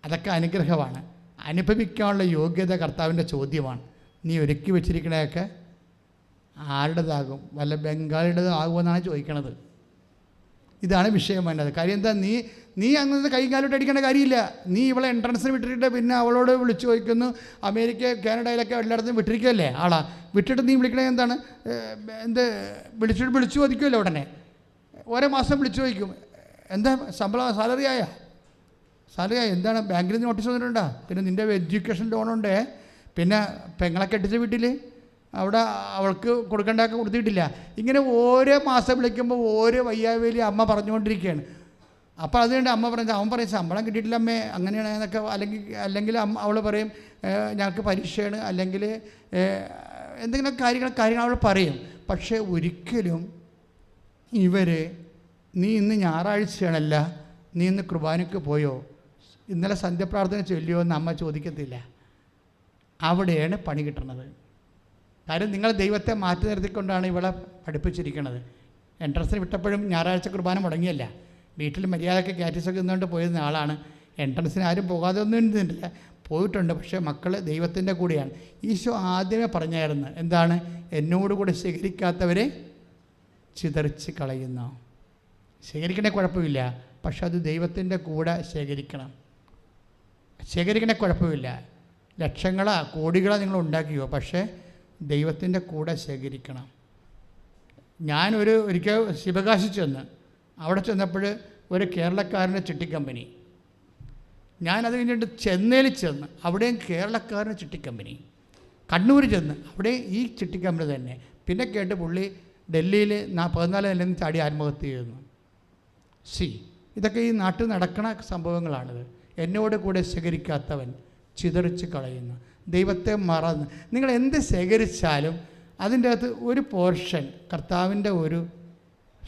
അതൊക്കെ അനുഗ്രഹമാണ്. അനുഭവിക്കാനുള്ള യോഗ്യത കർത്താവിൻ്റെ ചോദ്യമാണ്. നീ ഒരുക്കി വെച്ചിരിക്കണതൊക്കെ ആരുടേതാകും? വല്ല ബംഗാളിയുടേതാകുമെന്നാണ് ചോദിക്കണത്. ഇതാണ് വിഷയം വേണ്ടത്. കാര്യം എന്താ? നീ അങ്ങനെ കൈകാലോട്ട് അടിക്കേണ്ട കാര്യമില്ല. നീ ഇവളെ എൻട്രൻസിന് വിട്ടിട്ട് പിന്നെ അവളോട് വിളിച്ചു ചോദിക്കുന്നു. അമേരിക്ക, കാനഡയിലൊക്കെ എല്ലായിടത്തും വിട്ടിരിക്കുകയല്ലേ ആളാ. വിട്ടിട്ട് നീ വിളിക്കണത് എന്താണ്? വിളിച്ചു ചോദിക്കുമല്ലോ ഉടനെ. ഓരോ മാസം വിളിച്ചു ചോദിക്കും, എന്താ ശമ്പളം, സാലറി ആയ എന്താണ്? ബാങ്കിൽ നിന്ന് നോട്ടീസ് വന്നിട്ടുണ്ടോ? പിന്നെ നിൻ്റെ എഡ്യൂക്കേഷൻ ലോണുണ്ട്. പിന്നെ പെങ്ങളെ കെട്ടിച്ച വീട്ടിൽ അവിടെ അവൾക്ക് കൊടുക്കേണ്ടതൊക്കെ കൊടുത്തിട്ടില്ല. ഇങ്ങനെ ഓരോ മാസം വിളിക്കുമ്പോൾ ഓരോ വയ്യാവേലി അമ്മ പറഞ്ഞുകൊണ്ടിരിക്കുകയാണ്. അപ്പോൾ അതുകൊണ്ട് അവൻ പറയും ശമ്പളം കിട്ടിയിട്ടില്ല അമ്മേ, അങ്ങനെയാണ് എന്നൊക്കെ. അല്ലെങ്കിൽ അവൾ പറയും ഞങ്ങൾക്ക് പരീക്ഷയാണ്, അല്ലെങ്കിൽ എന്തെങ്കിലും കാര്യങ്ങൾ അവൾ പറയും. പക്ഷേ ഒരിക്കലും നീ ഇന്ന് ഞായറാഴ്ചയാണല്ല, നീ ഇന്ന് കുർബാനയ്ക്ക് പോയോ, ഇന്നലെ സന്ധ്യപ്രാർത്ഥന ചൊല്ലിയോ എന്ന് അമ്മ ചോദിക്കത്തില്ല. അവിടെയാണ് പണി കിട്ടുന്നത്. കാര്യം നിങ്ങൾ ദൈവത്തെ മാറ്റി നിർത്തിക്കൊണ്ടാണ് ഇവളെ പഠിപ്പിച്ചിരിക്കുന്നത്. എൻട്രൻസിന് വിട്ടപ്പോഴും ഞായറാഴ്ച കുർബാന മുടങ്ങിയല്ല. വീട്ടിൽ മര്യാദയ്ക്ക് കാറ്റീസൊക്കെ നിന്നുകൊണ്ട് പോയിരുന്ന ആളാണ്. എൻട്രൻസിന് ആരും പോകാതെ ഒന്നും ഇരുന്നിട്ടില്ല, പോയിട്ടുണ്ട്. പക്ഷേ മക്കൾ ദൈവത്തിൻ്റെ കൂടെയാണ്. ഈശോ ആദ്യമേ പറഞ്ഞായിരുന്നു, എന്താണ്? എന്നോടുകൂടെ ശേഖരിക്കാത്തവരെ ചിതറിച്ച് കളയുന്നു. ശേഖരിക്കണേ കുഴപ്പമില്ല, പക്ഷെ അത് ദൈവത്തിൻ്റെ കൂടെ ശേഖരിക്കണം. ശേഖരിക്കണ കുഴപ്പമില്ല, ലക്ഷങ്ങളോ കോടികളോ നിങ്ങൾ ഉണ്ടാക്കിയോ, പക്ഷേ ദൈവത്തിൻ്റെ കൂടെ ശേഖരിക്കണം. ഒരിക്കൽ ശിവകാശി ചെന്ന് അവിടെ ചെന്നപ്പോൾ ഒരു കേരളക്കാരൻ്റെ ചിട്ടിക്കമ്പനി, ഞാനത് കഴിഞ്ഞിട്ട് ചെന്നൈയിൽ ചെന്ന് അവിടെയും കേരളക്കാരൻ്റെ ചിട്ടിക്കമ്പനി, കണ്ണൂർ ചെന്ന് അവിടെ ഈ ചിട്ടിക്കമ്പനി തന്നെ. പിന്നെ കേട്ട് പുള്ളി ഡൽഹിയിൽ 14 നിലയിൽ ചാടി ആത്മഹത്യ ചെയ്യുന്നു. ഇതൊക്കെ ഈ നാട്ടിൽ നടക്കുന്ന സംഭവങ്ങളാണിത്. എന്നോട് കൂടെ ശേഖരിക്കാത്തവൻ ചിതറിച്ച് കളയുന്നു, ദൈവത്തെ മറന്ന്. നിങ്ങൾ എന്ത് ശേഖരിച്ചാലും അതിൻ്റെ അകത്ത് ഒരു പോർഷൻ കർത്താവിൻ്റെ ഒരു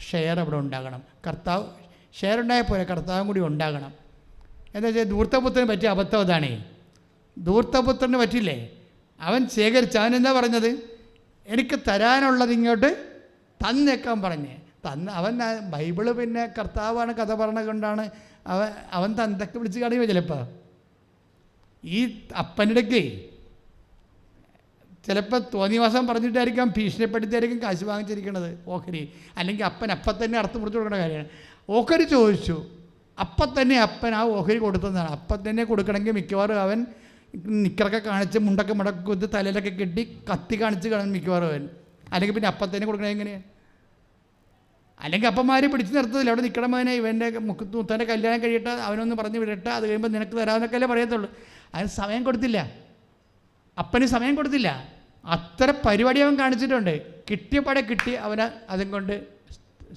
ഷെയർ അവിടെ ഉണ്ടാകണം. കർത്താവ് ഷെയർ ഉണ്ടായാൽ പോലെ കർത്താവും കൂടി ഉണ്ടാകണം. എന്താ വെച്ചാൽ ധൂർത്തപുത്രന് പറ്റിയ അബദ്ധം അതാണേ. ധൂർത്തപുത്രന് പറ്റില്ലേ, അവൻ ശേഖരിച്ച, അവനെന്താ പറഞ്ഞത്, എനിക്ക് തരാനുള്ളത് ഇങ്ങോട്ട് തന്നേക്കാൻ പറഞ്ഞേ. അവൻ ബൈബിള് പിന്നെ കർത്താവാണ് കഥ പറഞ്ഞത് കൊണ്ടാണ് അവൻ തന്തൊക്കെ വിളിച്ച് കളയുമോ ചിലപ്പോൾ. ഈ അപ്പനിടയ്ക്ക് ചിലപ്പോൾ തോന്നിവാസം പറഞ്ഞിട്ടായിരിക്കാം, ഭീഷണിപ്പെടുത്തിയായിരിക്കും കാശ് വാങ്ങിച്ചിരിക്കണത് ഓഹരി. അല്ലെങ്കിൽ അപ്പം തന്നെ അർത്ഥം മുറിച്ച് കൊടുക്കേണ്ട കാര്യമാണ്. ഓഹരി ചോദിച്ചു, അപ്പം തന്നെ അപ്പൻ ആ ഓഹരി കൊടുത്തതാണ്. അപ്പം തന്നെ കൊടുക്കണമെങ്കിൽ മിക്കവാറും അവൻ നിക്കറൊക്കെ കാണിച്ച് മുണ്ടൊക്കെ മുടക്കുത്ത് തലയിലൊക്കെ കെട്ടി കത്തി കാണിച്ച് കാണും മിക്കവാറും അവൻ. അല്ലെങ്കിൽ പിന്നെ അപ്പം തന്നെ കൊടുക്കണേ എങ്ങനെയാണ്? അല്ലെങ്കിൽ അപ്പന്മാർ പിടിച്ച് നിർത്തത്തില്ല, അവിടെ നിൽക്കണം അവനെ, ഇവൻ്റെ മുത്തൻ്റെ കല്യാണം കഴിയട്ടെ, അവനൊന്ന് പറഞ്ഞ് വിടട്ടെ, അത് കഴിയുമ്പോൾ നിനക്ക് തരാമെന്നൊക്കെ അല്ലേ പറയത്തുള്ളൂ. അതിന് സമയം കൊടുത്തില്ല, അപ്പന് സമയം കൊടുത്തില്ല. അത്ര പരിപാടി അവൻ കാണിച്ചിട്ടുണ്ട്. കിട്ടിയപ്പാടെ കിട്ടി അവന് അതും കൊണ്ട്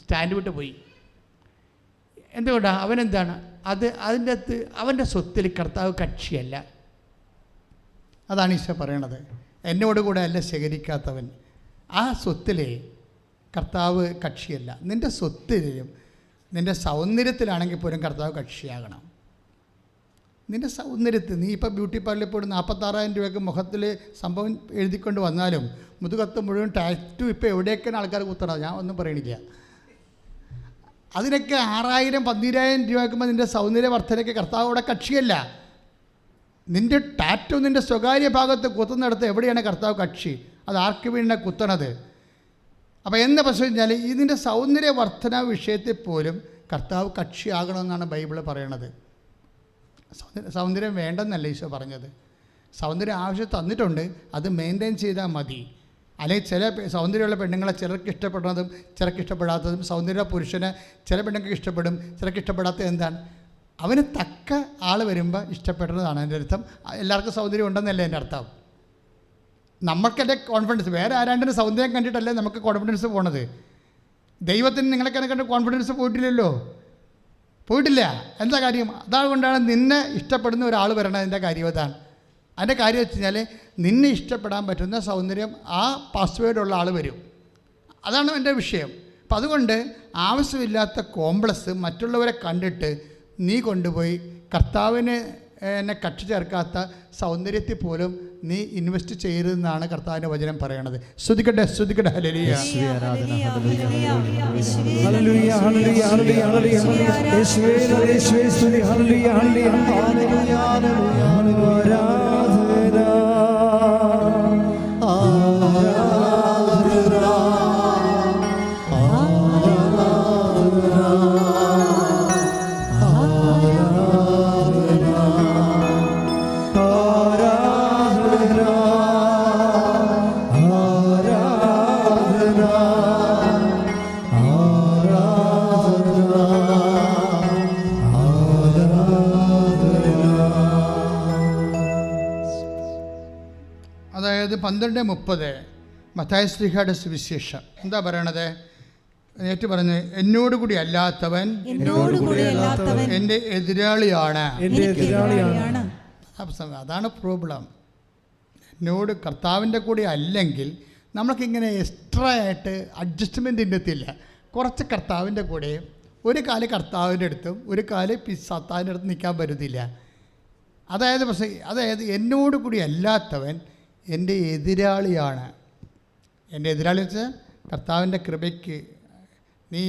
സ്റ്റാൻഡ് വിട്ട് പോയി. എന്തുകൊണ്ടാണ്? അവനെന്താണ് അതിൻ്റെ അകത്ത് അവൻ്റെ സ്വത്തിൽ കർത്താവ് കക്ഷിയല്ല. അതാണ് ഈശോ പറയണത്. എന്നോടുകൂടെ അല്ല ശേഖരിക്കാത്തവൻ, ആ സ്വത്തിലെ കർത്താവ് കക്ഷിയല്ല. നിൻ്റെ സ്വത്തിലും നിൻ്റെ സൗന്ദര്യത്തിലാണെങ്കിൽ പോലും കർത്താവ് കക്ഷിയാകണം. നിൻ്റെ സൗന്ദര്യത്തിൽ നീ ഇപ്പോൾ ബ്യൂട്ടി പാർലറിൽ പോയി 46,000 രൂപയ്ക്ക് മുഖത്തിൽ സംഭവം എഴുതിക്കൊണ്ട് വന്നാലും മുതുകത്ത് മുഴുവൻ ടാറ്റു ഇപ്പോൾ എവിടെയൊക്കെയാണ് ആൾക്കാർ കുത്തണം, ഞാൻ ഒന്നും പറയണില്ല. അതിനൊക്കെ 6,000 12,000 രൂപ വയ്ക്കുമ്പോൾ നിൻ്റെ സൗന്ദര്യ വർധനയ്ക്ക് കർത്താവ് അവിടെ കക്ഷിയല്ല. നിൻ്റെ ടാറ്റു നിൻ്റെ സ്വകാര്യ ഭാഗത്ത് കുത്തുന്നിടത്ത് എവിടെയാണ് കർത്താവ് കക്ഷി? അത് ആർക്ക് വേണ്ടി കുത്തണത്? അപ്പോൾ എന്താ പ്രശ്നം വെച്ചാൽ ഇതിൻ്റെ സൗന്ദര്യ വർധന വിഷയത്തിൽ പോലും കർത്താവ് കക്ഷിയാകണമെന്നാണ് ബൈബിൾ പറയണത്. സൗന്ദര്യം വേണ്ടെന്നല്ല ഈശോ പറഞ്ഞത്. സൗന്ദര്യം ആവശ്യം തന്നിട്ടുണ്ട്, അത് മെയിൻറ്റെയിൻ ചെയ്താൽ മതി. അല്ലെങ്കിൽ ചില സൗന്ദര്യമുള്ള പെണ്ണുങ്ങളെ ചിലർക്ക് ഇഷ്ടപ്പെടുന്നതും ചിലർക്ക് ഇഷ്ടപ്പെടാത്തതും, സൗന്ദര്യ പുരുഷനെ ചില പെണ്ണുങ്ങൾക്ക് ഇഷ്ടപ്പെടും, ചിലർക്ക് ഇഷ്ടപ്പെടാത്തത് എന്താണ്? അവന് തക്ക ആൾ വരുമ്പോൾ ഇഷ്ടപ്പെടുന്നതാണ് എൻ്റെ അർത്ഥം. എല്ലാവർക്കും സൗന്ദര്യം ഉണ്ടെന്നല്ലേ എൻ്റെ അർത്ഥം. നമുക്കെൻ്റെ കോൺഫിഡൻസ്, വേറെ ആരാണ്ടിൻ്റെ സൗന്ദര്യം കണ്ടിട്ടല്ലേ നമുക്ക് കോൺഫിഡൻസ് പോണത്. ദൈവത്തിന് നിങ്ങളെ കണ്ട് കോൺഫിഡൻസ് പോയിട്ടില്ലല്ലോ, പോയിട്ടില്ല. എന്താ കാര്യം? അതുകൊണ്ടാണ് നിന്നെ ഇഷ്ടപ്പെടുന്ന ഒരാൾ വരണതിൻ്റെ കാര്യം അതാണ്. അതിൻ്റെ കാര്യം വെച്ച് കഴിഞ്ഞാൽ നിന്നെ ഇഷ്ടപ്പെടാൻ പറ്റുന്ന സൗന്ദര്യം ആ പാസ്വേഡുള്ള ആൾ വരും. അതാണ് എൻ്റെ വിഷയം. അപ്പം അതുകൊണ്ട് ആവശ്യമില്ലാത്ത കോംപ്ലക്സ് മറ്റുള്ളവരെ കണ്ടിട്ട് നീ കൊണ്ടുപോയി കർത്താവിനെ എന്നെ കക്ഷി ചേർക്കാത്ത സൗന്ദര്യത്തിൽ പോലും നീ ഇൻവെസ്റ്റ് ചെയ്യരുതെന്നാണ് കർത്താവിൻ്റെ വചനം പറയണത്. ശ്രുതിക്കട്ടെ, ശ്രുതിക്കട്ടെ. ഹല്ലേലൂയ, ഹല്ലേലൂയ, ഹല്ലേലൂയ, ഹല്ലേലൂയ, ഹല്ലേലൂയ, യേശുവേ യേശുവേ സ്തുതി, ഹല്ലേലൂയ, ഹല്ലേലൂയ, ഹല്ലേലൂയ, ഹല്ലേലൂയ, അതായത് 12:30 മത്തായി ശ്ലീഹായുടെ സുവിശേഷം എന്താ പറയണത്? ഏറ്റു പറഞ്ഞു, എന്നോടുകൂടി അല്ലാത്തവൻ എൻ്റെ എതിരാളിയാണ്. അതാണ് പ്രോബ്ലം. എന്നോട് കർത്താവിൻ്റെ കൂടെ അല്ലെങ്കിൽ നമ്മൾക്കിങ്ങനെ എക്സ്ട്രാ ആയിട്ട് അഡ്ജസ്റ്റ്മെൻറ്റിൻ്റെ എത്തില്ല. കുറച്ച് കർത്താവിൻ്റെ കൂടെയും ഒരു കാല് കർത്താവിൻ്റെ അടുത്തും ഒരു കാല് സത്താവിൻ്റെ അടുത്ത് നിൽക്കാൻ പറ്റത്തില്ല. അതായത് എന്നോട് കൂടി അല്ലാത്തവൻ എൻ്റെ എതിരാളിയാണ്. എൻ്റെ എതിരാളി വെച്ചാൽ കർത്താവിൻ്റെ കൃപയ്ക്ക് നീ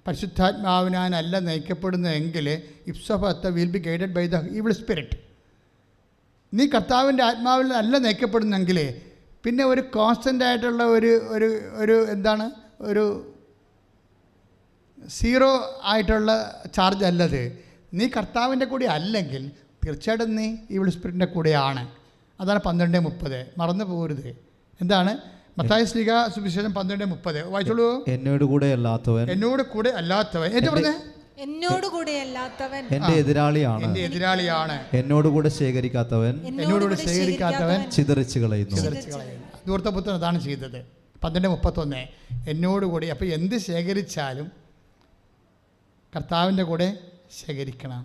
പരിശുദ്ധാത്മാവിനാനല്ല നയിക്കപ്പെടുന്നതെങ്കിൽ ipso facto will be guided by the evil spirit. നീ കർത്താവിൻ്റെ ആത്മാവിൽ അല്ല നയിക്കപ്പെടുന്നെങ്കിൽ പിന്നെ ഒരു കോൺസ്റ്റൻ്റ് ആയിട്ടുള്ള ഒരു എന്താണ് ഒരു സീറോ ആയിട്ടുള്ള ചാർജ് അല്ലത്. നീ കർത്താവിൻ്റെ കൂടി അല്ലെങ്കിൽ തീർച്ചയായിട്ടും നീ ഈ വിളി സ്പിരിറ്റിൻ്റെ കൂടെയാണ്. അതാണ് 12:30. മറന്നു പോകരുത്. എന്താണ് മത്തായി ശ്ലീഹ സുവിശേഷം 12:30 വായിച്ചോളൂ. എന്നോട് കൂടെ അല്ലാത്തവൻ ഏറ്റവും പറഞ്ഞേ, എന്നോട് കൂടെ അല്ലാത്തവൻ എന്റെ എതിരാളിയാണ്. എന്നോട് കൂടെ ശേഖരിക്കാത്തവൻ ചിതറിച്ചു കളയുന്നു. ധൂർത്തപുത്രൻ അതാണ് ചെയ്തത്. 12:31 എന്നോടുകൂടി. അപ്പോൾ എന്ത് ശേഖരിച്ചാലും കർത്താവിൻ്റെ കൂടെ ശേഖരിക്കണം,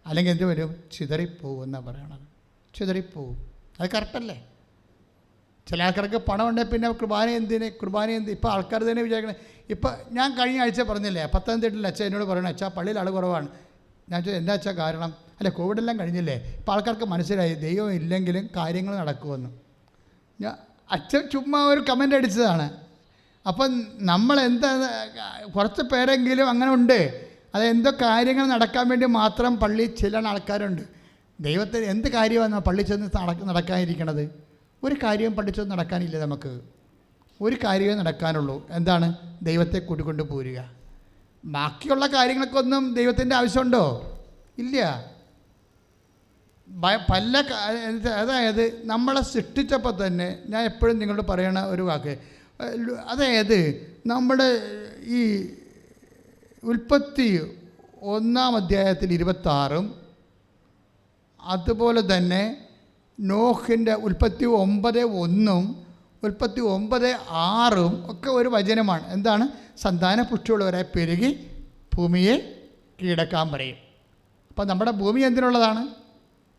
അല്ലെങ്കിൽ എന്ത് വരും? ചിതറിപ്പോകുമെന്നാണ് പറയണത്. ചിതറിപ്പോവും. അത് കറക്റ്റല്ലേ? ചില ആൾക്കാർക്ക് പണം ഉണ്ടെങ്കിൽ പിന്നെ കുർബാന എന്ത്? ഇപ്പോൾ ആൾക്കാർ തന്നെ വിചാരിക്കണേ. ഇപ്പം ഞാൻ കഴിഞ്ഞ ആഴ്ച പറഞ്ഞില്ലേ, പത്തനംതിട്ടയിൽ അച്ഛൻ എന്നോട് പറയണേ, അച്ഛാ പള്ളിയിൽ ആൾ കുറവാണ്. ഞാൻ ചോദിച്ചു എന്താ അച്ഛാ കാരണം? അല്ല, കോവിഡെല്ലാം കഴിഞ്ഞില്ലേ, ഇപ്പോൾ ആൾക്കാർക്ക് മനസ്സിലായി ദൈവം ഇല്ലെങ്കിലും കാര്യങ്ങൾ നടക്കുമെന്ന്. അച്ഛൻ ചുമ്മാ ഒരു കമൻ്റ് അടിച്ചതാണ്. അപ്പം നമ്മളെന്താ, കുറച്ച് പേരെങ്കിലും അങ്ങനെ ഉണ്ട്. അത് എന്തോ കാര്യങ്ങൾ നടക്കാൻ വേണ്ടി മാത്രം പള്ളി ചെല്ലുന്ന ആൾക്കാരുണ്ട്. ദൈവത്തിന് എന്ത് കാര്യമാണ് പള്ളി ചെന്ന് നടക്കാനിരിക്കണത്? ഒരു കാര്യവും പള്ളിച്ചെന്ന് നടക്കാനില്ല. നമുക്ക് ഒരു കാര്യമേ നടക്കാനുള്ളൂ. എന്താണ്? ദൈവത്തെ കൂട്ടിക്കൊണ്ട് പോരുക. ബാക്കിയുള്ള കാര്യങ്ങൾക്കൊന്നും ദൈവത്തിൻ്റെ ആവശ്യമുണ്ടോ? ഇല്ല. അതായത് നമ്മളെ സൃഷ്ടിച്ചപ്പോൾ തന്നെ ഞാൻ എപ്പോഴും നിങ്ങളോട് പറയണ ഒരു വാക്ക്, അതായത് നമ്മുടെ ഈ ഉൽപ്പത്തി 1-ാം 26 അതുപോലെ തന്നെ നോഹിൻ്റെ ഉൽപ്പത്തി 9:1 ഉൽപ്പത്തി 9:6 ഒക്കെ ഒരു വചനമാണ്. എന്താണ്? സന്താന പുഷ്ടിയുള്ളവരായി പെരുകി ഭൂമിയെ കീഴടക്കാൻ പറയും. അപ്പം നമ്മുടെ ഭൂമി എന്തിനുള്ളതാണ്?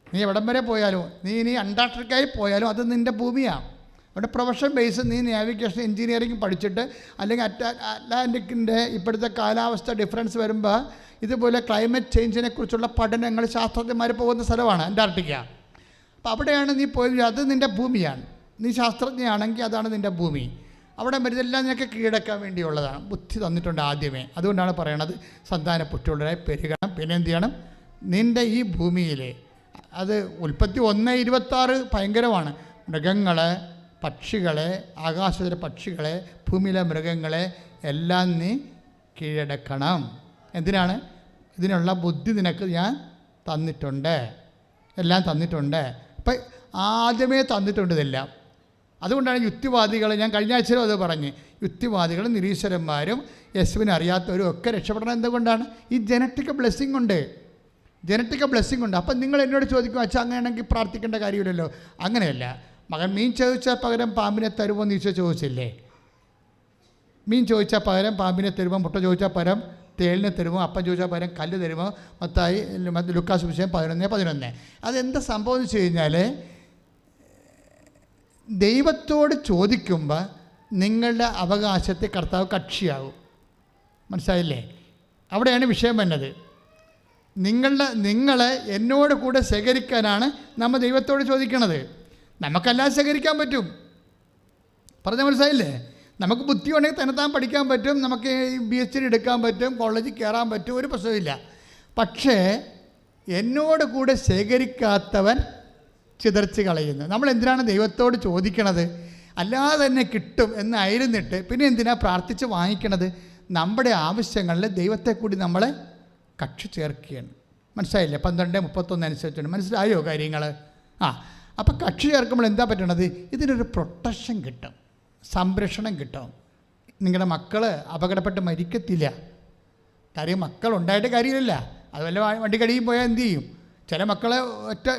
നീ എവിടം വരെ പോയാലും, നീ അന്റാർട്ടിക്കയിൽ പോയാലും അത് നിൻ്റെ ഭൂമിയാണ്. അവിടെ പ്രൊഫഷൻ ബേസ് നീ നാവിഗേഷൻ എഞ്ചിനീയറിംഗ് പഠിച്ചിട്ട്, അല്ലെങ്കിൽ അറ്റ്ലാന്റിക്കിൻ്റെ ഇപ്പോഴത്തെ കാലാവസ്ഥ ഡിഫറൻസ് വരുമ്പോൾ ഇതുപോലെ ക്ലൈമറ്റ് ചേഞ്ചിനെ കുറിച്ചുള്ള പഠനങ്ങൾ ശാസ്ത്രജ്ഞന്മാർ പോകുന്ന സ്ഥലമാണ് അന്റാർട്ടിക്ക. അപ്പോൾ അവിടെയാണ് നീ പോയത്. അത് നിൻ്റെ ഭൂമിയാണ്. നീ ശാസ്ത്രജ്ഞയാണെങ്കിൽ അതാണ് നിൻ്റെ ഭൂമി. അവിടെ മരുതെല്ലാം നിനക്ക് കീഴടക്കാൻ വേണ്ടിയുള്ളതാണ്. ബുദ്ധി തന്നിട്ടുണ്ട് ആദ്യമേ. അതുകൊണ്ടാണ് പറയണത് സന്താന പുഷ്ടിയുള്ളവരായി പെരുകണം. പിന്നെ എന്ത് ചെയ്യണം? നിൻ്റെ ഈ ഭൂമിയിൽ, അത് ഉൽപ്പത്തി 1:26 ഭയങ്കരമാണ്. മൃഗങ്ങളെ, പക്ഷികളെ, ആകാശത്തിലെ പക്ഷികളെ, ഭൂമിയിലെ മൃഗങ്ങളെ എല്ലാം നീ കീഴടക്കണം. എന്തിനാണ്? ഇതിനുള്ള ബുദ്ധി നിനക്ക് ഞാൻ തന്നിട്ടുണ്ട്, എല്ലാം തന്നിട്ടുണ്ട്. അപ്പം ആദ്യമേ തന്നിട്ടുണ്ട് ഇതെല്ലാം. അതുകൊണ്ടാണ് യുക്തിവാദികൾ, ഞാൻ കഴിഞ്ഞ ആഴ്ചയിലും അത് പറഞ്ഞ്, യുക്തിവാദികളും നിരീശ്വരന്മാരും യേശുവിനെ അറിയാത്തവരും ഒക്കെ രക്ഷപ്പെടണം. എന്തുകൊണ്ടാണ്? ഈ ജനറ്റിക് ബ്ലെസ്സിങ് ഉണ്ട്. അപ്പം നിങ്ങൾ എന്നോട് ചോദിക്കും, അച്ഛാ അങ്ങനെയാണെങ്കിൽ പ്രാർത്ഥിക്കേണ്ട കാര്യമില്ലല്ലോ. അങ്ങനെയല്ല. മകൻ മീൻ ചോദിച്ചാൽ പകരം പാമ്പിനെ തരുമോ എന്ന് ഈശോ ചോദിച്ചില്ലേ? മീൻ ചോദിച്ചാൽ പകരം പാമ്പിനെ തരുമോ? മുട്ട ചോദിച്ചാൽ പകരം തേളിനെ തരുമോ? അപ്പം ചോദിച്ചാൽ പകരം കല്ല് തരുമോ? മത്തായി ലൂക്കാസ് വിഷയം 11:11. അതെന്താ സംഭവം എന്ന് വെച്ച് കഴിഞ്ഞാൽ, ദൈവത്തോട് ചോദിക്കുമ്പോൾ നിങ്ങളുടെ അവകാശത്തെ കർത്താവ് കക്ഷിയാകും. മനസ്സിലായില്ലേ? അവിടെയാണ് വിഷയം വന്നത്. നിങ്ങളെ എന്നോട് കൂടെ ശേഖരിക്കാനാണ് നമ്മൾ ദൈവത്തോട് ചോദിക്കണത്. നമുക്കെല്ലാം ശേഖരിക്കാൻ പറ്റും. പറഞ്ഞ മനസ്സിലായില്ലേ? നമുക്ക് ബുദ്ധി ഉണ്ടെങ്കിൽ തന്നെത്താൻ പഠിക്കാൻ പറ്റും, നമുക്ക് PhD എടുക്കാൻ പറ്റും, കോളേജിൽ കയറാൻ പറ്റും, ഒരു പ്രശ്നമില്ല. പക്ഷേ എന്നോട് കൂടെ ശേഖരിക്കാത്തവൻ ചിതറിച്ച് കളയുന്നു. നമ്മൾ എന്തിനാണ് ദൈവത്തോട് ചോദിക്കണത്? അല്ലാതെ തന്നെ കിട്ടും എന്നായിരുന്നിട്ട് പിന്നെ എന്തിനാണ് പ്രാർത്ഥിച്ച് വാങ്ങിക്കണത്? നമ്മുടെ ആവശ്യങ്ങളിൽ ദൈവത്തെ കൂടി നമ്മളെ കക്ഷി ചേർക്കുകയാണ്. മനസ്സിലായില്ലേ? 12:31 അനുസരിച്ചുണ്ട്. മനസ്സിലായോ കാര്യങ്ങൾ? അപ്പോൾ കക്ഷി ചേർക്കുമ്പോൾ എന്താ പറ്റണത്? ഇതിനൊരു പ്രൊട്ടക്ഷൻ കിട്ടും, സംരക്ഷണം കിട്ടും. നിങ്ങളുടെ മക്കൾ അപകടപ്പെട്ട് മരിക്കത്തില്ല. കാര്യം മക്കളുണ്ടായിട്ട് കാര്യമില്ല. അതുപോലെ വണ്ടി കടിയിൽ പോയാൽ എന്ത് ചെയ്യും? ചില മക്കളെ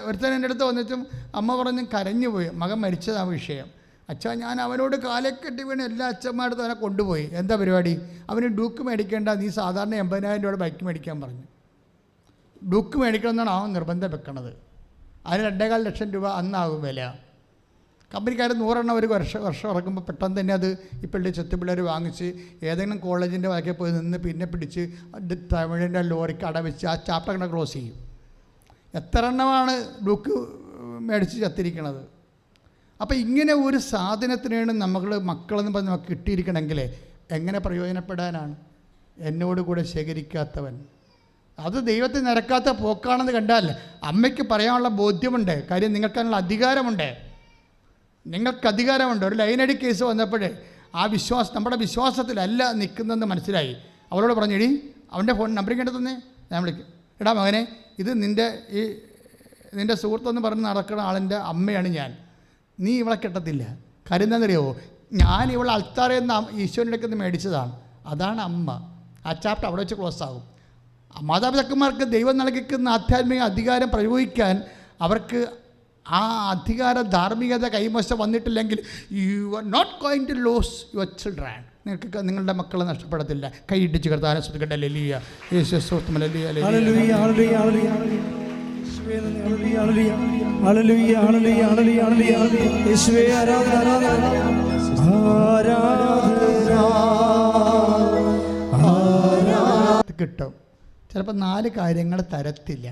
ഒരുത്തൻ എൻ്റെ അടുത്ത് വന്നിട്ടും അമ്മ പറഞ്ഞ് കരഞ്ഞു പോയി. മകൻ മരിച്ചതാണ് വിഷയം. അച്ഛാ ഞാൻ അവനോട് കാലെ കെട്ടി വീണ് എല്ലാ അച്ഛന്മാരുടെ അവനെ കൊണ്ടുപോയി. എന്താ പരിപാടി? അവന് ഡൂക്ക് മേടിക്കേണ്ട, നീ സാധാരണ 80,000 രൂപയുടെ ബൈക്ക് മേടിക്കാൻ പറഞ്ഞു. ഡൂക്ക് മേടിക്കണമെന്നാണ് അവൻ നിർബന്ധം വെക്കണത്. അതിന് 2.25 ലക്ഷം രൂപ അന്നാകും വില. കമ്പനിക്കാർ 100 ഒരു വർഷം ഇറക്കുമ്പോൾ പെട്ടെന്ന് തന്നെ അത് ഇപ്പോഴത്തെ ചെത്തുപിള്ളേർ വാങ്ങിച്ച് ഏതെങ്കിലും കോളേജിൻ്റെ വാക്കിൽ പോയി നിന്ന് പിന്നെ പിടിച്ച് തമിഴിൻ്റെ ലോറിക്ക് അടവെച്ച് ആ ചാപ്റ്റർ കണ്ട ക്ലോസ് ചെയ്യും. എത്ര എണ്ണമാണ് ഡൂക്ക് മേടിച്ച് ചത്തിരിക്കണത്? അപ്പോൾ ഇങ്ങനെ ഒരു സാധനത്തിനാണ് മക്കളെന്ന് പറഞ്ഞ് നമുക്ക് കിട്ടിയിരിക്കണമെങ്കിൽ എങ്ങനെ പ്രയോജനപ്പെടാനാണ്? എന്നോട് കൂടെ ശേഖരിക്കാത്തവൻ, അത് ദൈവത്തെ നിരക്കാത്ത പോക്കാണെന്ന് കണ്ടാൽ അമ്മയ്ക്ക് പറയാനുള്ള ബോധ്യമുണ്ട്. കാര്യം നിങ്ങൾക്കതിനുള്ള അധികാരമുണ്ട്. ഒരു ലൈനടി കേസ് വന്നപ്പോഴേ നമ്മുടെ വിശ്വാസത്തിലല്ല നിൽക്കുന്നതെന്ന് മനസ്സിലായി. അവളോട് പറഞ്ഞു, എടി അവൻ്റെ ഫോൺ നമ്പർ കേട്ട് തന്നെ ഞാൻ വിളിക്കും. എടാ മകനെ, ഇത് നിൻ്റെ ഈ നിൻ്റെ സുഹൃത്തെന്ന് പറഞ്ഞ് നടക്കുന്ന ആളിൻ്റെ അമ്മയാണ് ഞാൻ, നീ ഇവളെ കെട്ടത്തില്ല. കാര്യം എന്താണെന്നറിയാമോ? ഞാൻ ഇവളെ അൾത്താറയിൽ നിന്ന് ഈശോയുടെ അടുത്ത് മേടിച്ചതാണ്. അതാണ് അമ്മ. ആ ചാപ്റ്റർ അവിടെ വെച്ച് ക്ലോസ് ആകും. മാതാപിതാക്കന്മാർക്ക് ദൈവം നൽകിക്കുന്ന ആധ്യാത്മിക അധികാരം പ്രയോഗിക്കാൻ അവർക്ക് ആ അധികാര ധാർമ്മികത കൈവശം വന്നിട്ടില്ലെങ്കിൽ you are not going to lose your children. നിങ്ങൾക്ക് നിങ്ങളുടെ മക്കളെ നഷ്ടപ്പെടത്തില്ല. കൈയിട്ടിച്ച് കർത്താവിനെ സ്തുതിക്കട്ടെ. ഹല്ലേലൂയ. യേശുവേ സ്തോത്രം. ഹല്ലേലൂയ. ഹല്ലേലൂയ. ഹല്ലേലൂയ. ഹല്ലേലൂയ. ഹല്ലേലൂയ. ഹല്ലേലൂയ. യേശുവേ ആരാധന. കിട്ടും. ചിലപ്പോൾ 4 കാര്യങ്ങൾ തരത്തില്ല.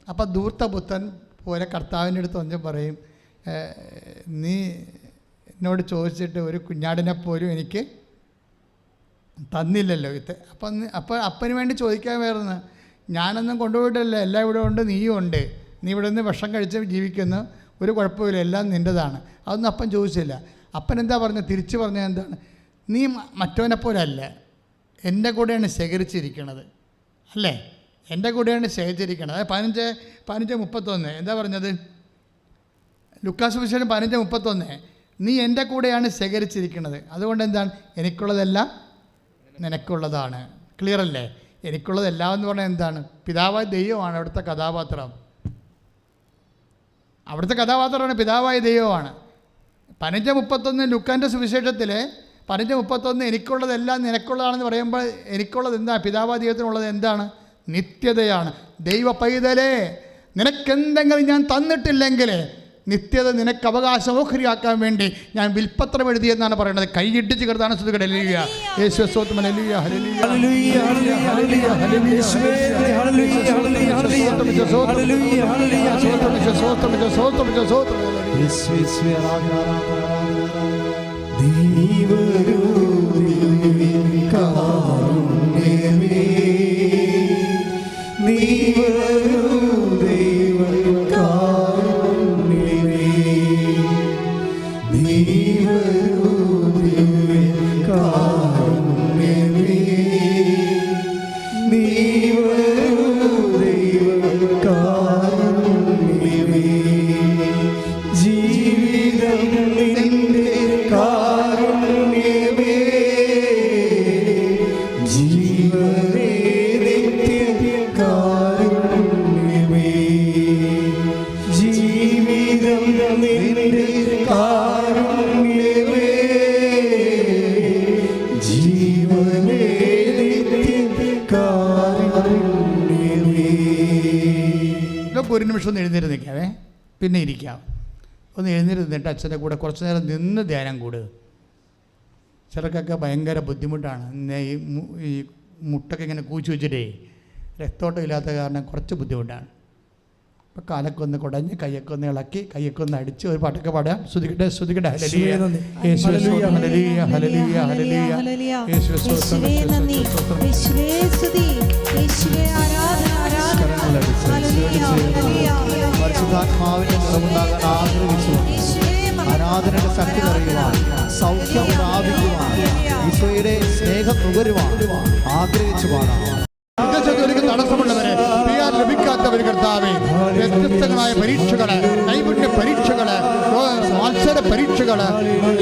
അപ്പോൾ ധൂർത്തപുത്രൻ പോലെ കർത്താവിൻ്റെ അടുത്ത് വന്ന് പറയും, നീ എന്നോട് ചോദിച്ചിട്ട് ഒരു കുഞ്ഞാടിനെ പോലും എനിക്ക് തന്നില്ലല്ലോ ഇത്. അപ്പോൾ അപ്പന് വേണ്ടി ചോദിക്കാൻ വരുന്നു, ഞാനൊന്നും കൊണ്ടുപോയിട്ടില്ല, എല്ലാം ഇവിടെ ഉണ്ട്, നീയും ഉണ്ട്, നീ ഇവിടെ നിന്ന് വിഷം കഴിച്ച് ജീവിക്കുന്നു, ഒരു കുഴപ്പമില്ല, എല്ലാം നിൻ്റെതാണ്. അതൊന്നും അപ്പൻ ചോദിച്ചില്ല. അപ്പൻ എന്താ പറഞ്ഞത്? തിരിച്ചു പറഞ്ഞത് എന്താണ്? നീ മറ്റവനെ പോലെ അല്ല, എൻ്റെ കൂടെയാണ് ശേഖരിച്ചിരിക്കണത്, അല്ലേ? എൻ്റെ കൂടെയാണ് ശേഖരിക്കണത്. അത് 15:31 എന്താ പറഞ്ഞത്? ലുക്കാസ് സുവിശേഷം 15:31, നീ എൻ്റെ കൂടെയാണ് ശേഖരിച്ചിരിക്കുന്നത്, അതുകൊണ്ട് എന്താണ്? എനിക്കുള്ളതെല്ലാം നിനക്കുള്ളതാണ്. ക്ലിയർ അല്ലേ? എനിക്കുള്ളതെല്ലാം എന്ന് പറഞ്ഞാൽ എന്താണ്? പിതാവായ ദൈവമാണ് അവിടുത്തെ കഥാപാത്രം. അവിടുത്തെ കഥാപാത്രമാണ് പിതാവായ ദൈവമാണ്. 15:31 ലുക്കാൻ്റെ സുവിശേഷത്തിൽ 15:31 എനിക്കുള്ളതെല്ലാം നിനക്കുള്ളതാണെന്ന് പറയുമ്പോൾ എനിക്കുള്ളത് എന്താ? പിതാവായ ദൈവത്തിനുള്ളത് എന്താണ്? നിത്യതയാണ്. ദൈവ പൈതലേ, നിനക്കെന്തെങ്കിലും ഞാൻ തന്നിട്ടില്ലെങ്കിൽ നിത്യത നിനക്ക് അവകാശമോഹരിയാക്കാൻ വേണ്ടി ഞാൻ വിൽപ്പത്രം എഴുതിയെന്നാണ് പറയുന്നത്. കൈയിട്ടിച്ച് കർത്താവിനെ സ്തുതിക്കട്ടെ. ഹല്ലേലൂയ. യേശുവേ സ്തോത്രം. ഹല്ലേലൂയ. ഹല്ലേലൂയ. ഹല്ലേലൂയ. ഹല്ലേലൂയ. ഹല്ലേലൂയ. ഒരു നിമിഷം ഒന്ന് എഴുന്നേറ്റ് നിൽക്കാവേ, പിന്നെ ഇരിക്കാം. ഒന്ന് എഴുന്നേറ്റ് നിന്നിട്ട് അച്ഛൻ്റെ കൂടെ കുറച്ച് നേരം നിന്ന് ധ്യാനം കൂടുക. ചിലർക്കൊക്കെ ഭയങ്കര ബുദ്ധിമുട്ടാണ്. ഈ മുട്ടൊക്കെ ഇങ്ങനെ കൂച്ചു വെച്ചിട്ടേ രക്തോട്ടം ഇല്ലാത്ത കാരണം കുറച്ച് ബുദ്ധിമുട്ടാണ്. അപ്പോൾ കാലൊക്കെ ഒന്ന് കുടഞ്ഞ് കൈയൊക്കെ ഒന്ന് ഇളക്കി കൈയൊക്കെ ഒന്ന് അടിച്ച് ഒരു പാട്ടൊക്കെ പാടാം. ശ്രുതിക്കട്ടെ, ശ്രുതിക്കട്ടെ. ഹല്ലേലൂയ. യേശുവേ സ്തോത്രം. ഹല്ലേലൂയ. ഹല്ലേലൂയ. ഹല്ലേലൂയ. യേശുവേ സ്തോത്രം. യേശുവേ സ്തുതി. യേശുവേ ആരാധന. ആരാധന. പരിശുദ്ധാത്മാവിന്റെ നിറവുണ്ടാകാൻ ആഗ്രഹിച്ചു, ആരാധനയുടെ ശക്തി അറിയുവാൻ, സൗഖ്യം പ്രാപിക്കുവാൻ, ഈശോയുടെ സ്നേഹം നുകരുവാൻ ആഗ്രഹിച്ചു പാടാം. തടസ്സമുള്ളവരെ, ലഭിക്കാത്തവർ കർത്താവേ, വ്യത്യസ്തങ്ങളായ പരീക്ഷകള്, നൈപുണ്യ പരീക്ഷകള്, മത്സര പരീക്ഷകള്,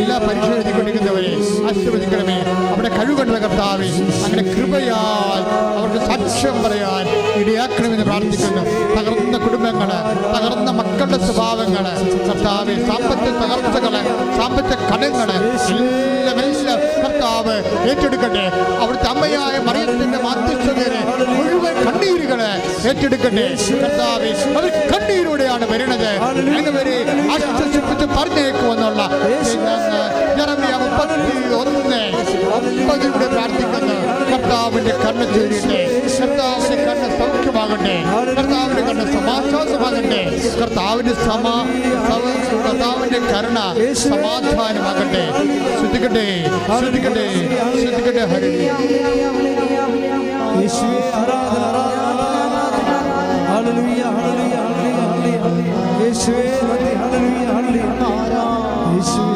എല്ലാ പരീക്ഷ എഴുതിക്കൊണ്ടിരിക്കുന്നവരെ ആശീർവദിക്കണമേ. അവിടെ കഴിവുകളുടെ കർത്താവേ, അങ്ങനെ കൃപയാൽ അവർക്ക് സാക്ഷ്യം പറയാൻ ഇടയാക്കണമെന്ന് പ്രാർത്ഥിക്കുന്നു. തകർന്ന കുടുംബങ്ങള്, തകർന്ന മക്കളുടെ സ്വഭാവങ്ങള് കർത്താവേ, സാമ്പത്തിക തകർച്ചകള്, സാമ്പത്തിക കടങ്ങള് എല്ലാം കർത്താവ് ഏറ്റെടുക്കട്ടെ. അവിടുത്തെ അമ്മയായ മറിയത്തിന്റെ മാധ്യസ്ഥതയെ മുഴുവൻ കണ്ണീരുകള് ഏറ്റെടുക്കട്ടെ കർത്താവേ. അത് കണ്ണീരോടെയാണ് വരുന്നത്. അങ്ങനെ ആശ്വസിപ്പിച്ച് പറഞ്ഞേക്കുമെന്നുള്ള യെരമ്യാ 31:9 പ്രാർത്ഥിക്കുന്നു. കർത്താവിന്റെ കണ്ണ് ചേരിട്ടെ, കർത്താവിന്റെ കണ്ണ് സൗഖ്യമാകട്ടെ, കർത്താവിന്റെ കണ്ണ് സമാശ്വാസമാകട്ടെ, കർത്താവിന്റെ കരുണ സമാധാനമാകട്ടെ. ശ്രദ്ധിക്കട്ടെ, ശ്രദ്ധിക്കട്ടെ, ശ്രദ്ധിക്കട്ടെ. ഹല്ലേലൂയ. യേശുവേ ആരാധന. ഹല്ലേലൂയ. ഹല്ലേലൂയ. ഹല്ലേലൂയ. യേശുവേ നന്ദി. ഹല്ലേലൂയ. ഹല്ലേലൂയ. യേശുവേ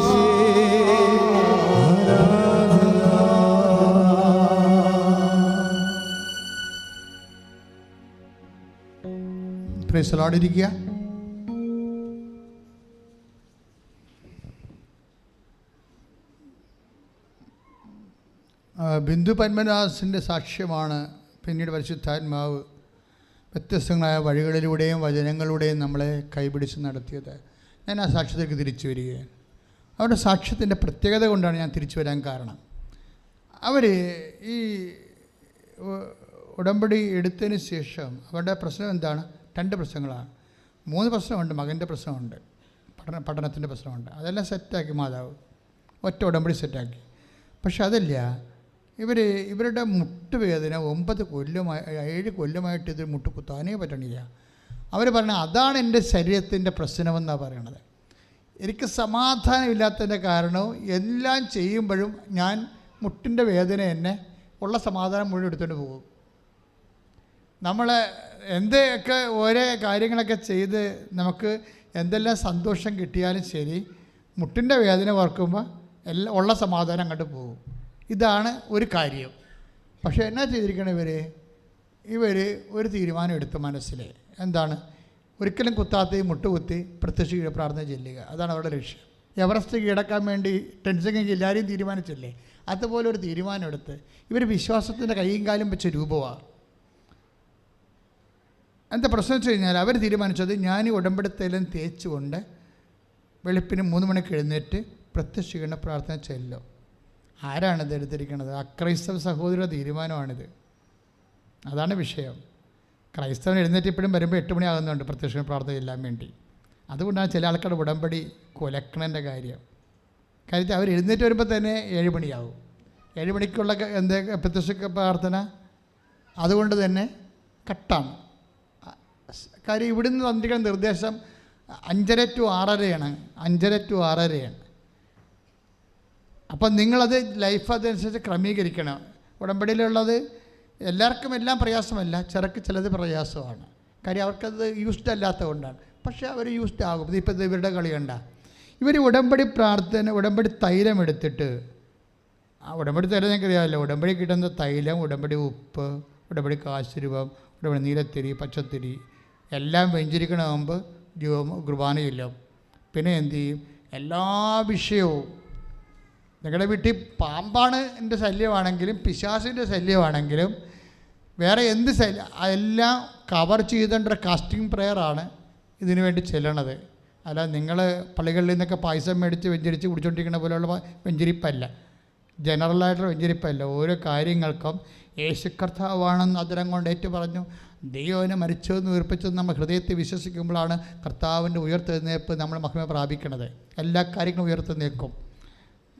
പ്രൈസ് ദി ലോർഡ്. ഇരിക്കുക. ബിന്ദു പത്മനാഭൻ്റെ സാക്ഷ്യമാണ് പിന്നീട് പരിശുദ്ധാത്മാവ് വ്യത്യസ്തങ്ങളായ വഴികളിലൂടെയും വചനങ്ങളിലൂടെയും നമ്മളെ കൈപിടിച്ച് നടത്തിയത്. ഞാൻ ആ സാക്ഷ്യത്തിലേക്ക് തിരിച്ചു വരികയാണ്. അവരുടെ സാക്ഷ്യത്തിൻ്റെ പ്രത്യേകത കൊണ്ടാണ് ഞാൻ തിരിച്ചു വരാൻ കാരണം. അവർ ഈ ഉടമ്പടി എടുത്തതിന് ശേഷം അവരുടെ പ്രശ്നം എന്താണ്? 2 പ്രശ്നങ്ങളാണ്. 3 പ്രശ്നമുണ്ട്. മകൻ്റെ പ്രശ്നമുണ്ട്, പഠനത്തിൻ്റെ പ്രശ്നമുണ്ട്. അതെല്ലാം സെറ്റാക്കി മാതാവ് ഒറ്റ ഉടമ്പടി സെറ്റാക്കി. പക്ഷെ അതല്ല, ഇവരുടെ മുട്ടുവേദന 9 കൊല്ലമായി 7 കൊല്ലമായിട്ട് ഇത് മുട്ട് കുത്താനേ പറ്റണില്ല. അവർ പറഞ്ഞ അതാണ് എൻ്റെ ശരീരത്തിൻ്റെ പ്രശ്നമെന്നാണ് പറയണത്. എനിക്ക് സമാധാനമില്ലാത്തതിൻ്റെ കാരണവും എല്ലാം ചെയ്യുമ്പോഴും ഞാൻ മുട്ടിൻ്റെ വേദന എന്നെ ഉള്ള സമാധാനം മുഴുവൻ എടുത്തുകൊണ്ട് പോകും. നമ്മൾ എന്തൊക്കെ ഓരോ കാര്യങ്ങളൊക്കെ ചെയ്ത് നമുക്ക് എന്തെല്ലാം സന്തോഷം കിട്ടിയാലും ശരി, മുട്ടിൻ്റെ വേദന ഓർക്കുമ്പോൾ എല്ലാം ഉള്ള സമാധാനം അങ്ങോട്ട് പോകും. ഇതാണ് ഒരു കാര്യം. പക്ഷേ എന്നാ ചെയ്തിരിക്കണം ഇവർ ഒരു തീരുമാനം എടുത്ത മനസ്സിൽ എന്താണ്? ഒരിക്കലും കുത്താത്ത മുട്ടുകുത്തി പ്രത്യക്ഷ പ്രാർത്ഥന ചെല്ലുക. അതാണ് അവരുടെ ലക്ഷ്യം. എവറസ്റ്റ് കീഴടക്കാൻ വേണ്ടി ടെൻസിങ് എല്ലാവരെയും തീരുമാനിച്ചില്ലേ, അതുപോലെ ഒരു തീരുമാനം എടുത്ത് ഇവർ വിശ്വാസത്തിൻ്റെ കൈയും കാലും വെച്ച രൂപമാണ്. എന്താ പ്രശ്നം വെച്ച് കഴിഞ്ഞാൽ അവർ തീരുമാനിച്ചത് ഞാൻ ഈ ഉടമ്പടിത്തൈലം തേച്ചുകൊണ്ട് വെളുപ്പിന് 3 മണിക്ക് എഴുന്നേറ്റ് പ്രത്യക്ഷീകരണ പ്രാർത്ഥന ചെല്ലും. ആരാണിത് എടുത്തിരിക്കുന്നത്? അക്രൈസ്തവ സഹോദര തീരുമാനമാണിത്. അതാണ് വിഷയം. ക്രൈസ്തവൻ എഴുന്നേറ്റ് ഇപ്പോഴും വരുമ്പോൾ 8 മണി ആകുന്നുണ്ട് പ്രത്യക്ഷീകരണ പ്രാർത്ഥന ചെല്ലാൻ വേണ്ടി. അതുകൊണ്ടാണ് ചില ആൾക്കാരുടെ ഉടമ്പടി കൊലക്കണൻ്റെ കാര്യത്തിൽ അവർ എഴുന്നേറ്റ് വരുമ്പോൾ തന്നെ 7 മണിയാവും. 7 മണിക്കുള്ള പ്രത്യക്ഷ പ്രാർത്ഥന അതുകൊണ്ട് തന്നെ കട്ടാണ്. കാര്യം ഇവിടുന്ന് തന്നിരിക്കുന്ന നിർദ്ദേശം 5:30 to 6:30 5:30 to 6:30. അപ്പം നിങ്ങളത് ലൈഫ് അതനുസരിച്ച് ക്രമീകരിക്കണം. ഉടമ്പടിയിലുള്ളത് എല്ലാവർക്കും എല്ലാം പ്രയാസമല്ല, ചിലത് പ്രയാസമാണ്. കാര്യം അവർക്കത് യൂസ്ഡ് അല്ലാത്തത് കൊണ്ടാണ്. പക്ഷേ അവർ യൂസ്ഡ് ആകും. ഇപ്പോൾ ഇവരുടെ കളി കണ്ട ഇവർ ഉടമ്പടി പ്രാർത്ഥന ഉടമ്പടി തൈലം എടുത്തിട്ട്, ഉടമ്പടി തൈലം നിങ്ങൾക്കറിയാമല്ലോ, ഉടമ്പടി കിട്ടുന്ന തൈലം, ഉടമ്പടി ഉപ്പ്, ഉടമ്പടി കാശുരൂപം, ഉടമ്പടി നീലത്തിരി, പച്ചത്തിരി എല്ലാം വെഞ്ചരിക്കണമാകുമ്പോൾ കുർബാന ചെല്ലും. പിന്നെ എന്തു ചെയ്യും? എല്ലാ വിഷയവും നിങ്ങളുടെ വീട്ടിൽ പാമ്പാണ് എൻ്റെ ശല്യമാണെങ്കിലും പിശാസിൻ്റെ ശല്യമാണെങ്കിലും വേറെ എന്ത് ശല്യം അതെല്ലാം കവർ ചെയ്തേണ്ട കാസ്റ്റിംഗ് പ്രെയറാണ് ഇതിനു വേണ്ടി ചെല്ലണത്. അല്ല നിങ്ങൾ പള്ളികളിൽ നിന്നൊക്കെ പായസം മേടിച്ച് വെഞ്ചരിച്ച് കുടിച്ചുകൊണ്ടിരിക്കുന്ന പോലെയുള്ള വെഞ്ചരിപ്പല്ല, ജനറലായിട്ടുള്ള വെഞ്ചരിപ്പല്ല. ഓരോ കാര്യങ്ങൾക്കും യേശു കർത്താവാണെന്ന് അതിരം കൊണ്ട് ഏറ്റു പറഞ്ഞു. ദൈവനെ മരിച്ചതെന്ന് ഉയർപ്പിച്ചത് നമ്മൾ ഹൃദയത്തിൽ വിശ്വസിക്കുമ്പോഴാണ് കർത്താവിൻ്റെ ഉയർത്തെഴുന്നേൽപ്പ് നമ്മൾ മഹിമ പ്രാപിക്കണത്. എല്ലാ കാര്യങ്ങളും ഉയർത്തെഴുന്നേൽക്കും.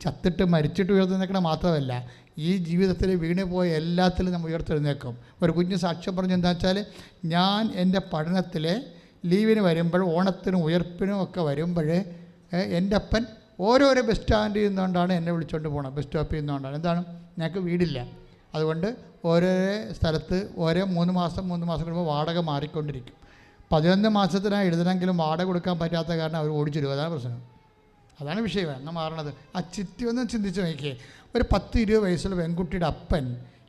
ചത്തിട്ട് മരിച്ചിട്ട് ഉയർത്തെഴുന്നേൽക്കണം മാത്രമല്ല, ഈ ജീവിതത്തിൽ വീണ് പോയ എല്ലാത്തിലും നമ്മൾ ഉയർത്തെഴുന്നേൽക്കും. ഒരു കുഞ്ഞ് സാക്ഷ്യം പറഞ്ഞു എന്താ വെച്ചാൽ, ഞാൻ എൻ്റെ പഠനത്തിലെ ലീവിന് വരുമ്പോൾ, ഓണത്തിനും ഉയർപ്പിനും ഒക്കെ വരുമ്പോൾ എൻ്റെ അപ്പൻ ഓരോരോ ബസ് സ്റ്റാൻഡിൽ നിന്നുകൊണ്ടാണ് എന്നെ വിളിച്ചുകൊണ്ട് പോകണം. ബസ് സ്റ്റോപ്പിൽ നിന്നുകൊണ്ടാണ്. എന്താണ്, ഞങ്ങൾക്ക് വീടില്ല, അതുകൊണ്ട് ഓരോ സ്ഥലത്ത് ഓരോ 3 മാസം കഴിയുമ്പോൾ വാടക മാറിക്കൊണ്ടിരിക്കും. 11 മാസത്തിനായി എഴുതണമെങ്കിലും വാടക കൊടുക്കാൻ പറ്റാത്ത കാരണം അവർ ഓടിച്ചിടുക. അതാണ് പ്രശ്നം. അതാണ് വിഷയം. അങ്ങ് മാറണത്. ആ ചിത്തി ഒന്ന് ചിന്തിച്ച് നോക്കിയേ. ഒരു 10-20 വയസ്സുള്ള പെൺകുട്ടിയുടെ അപ്പൻ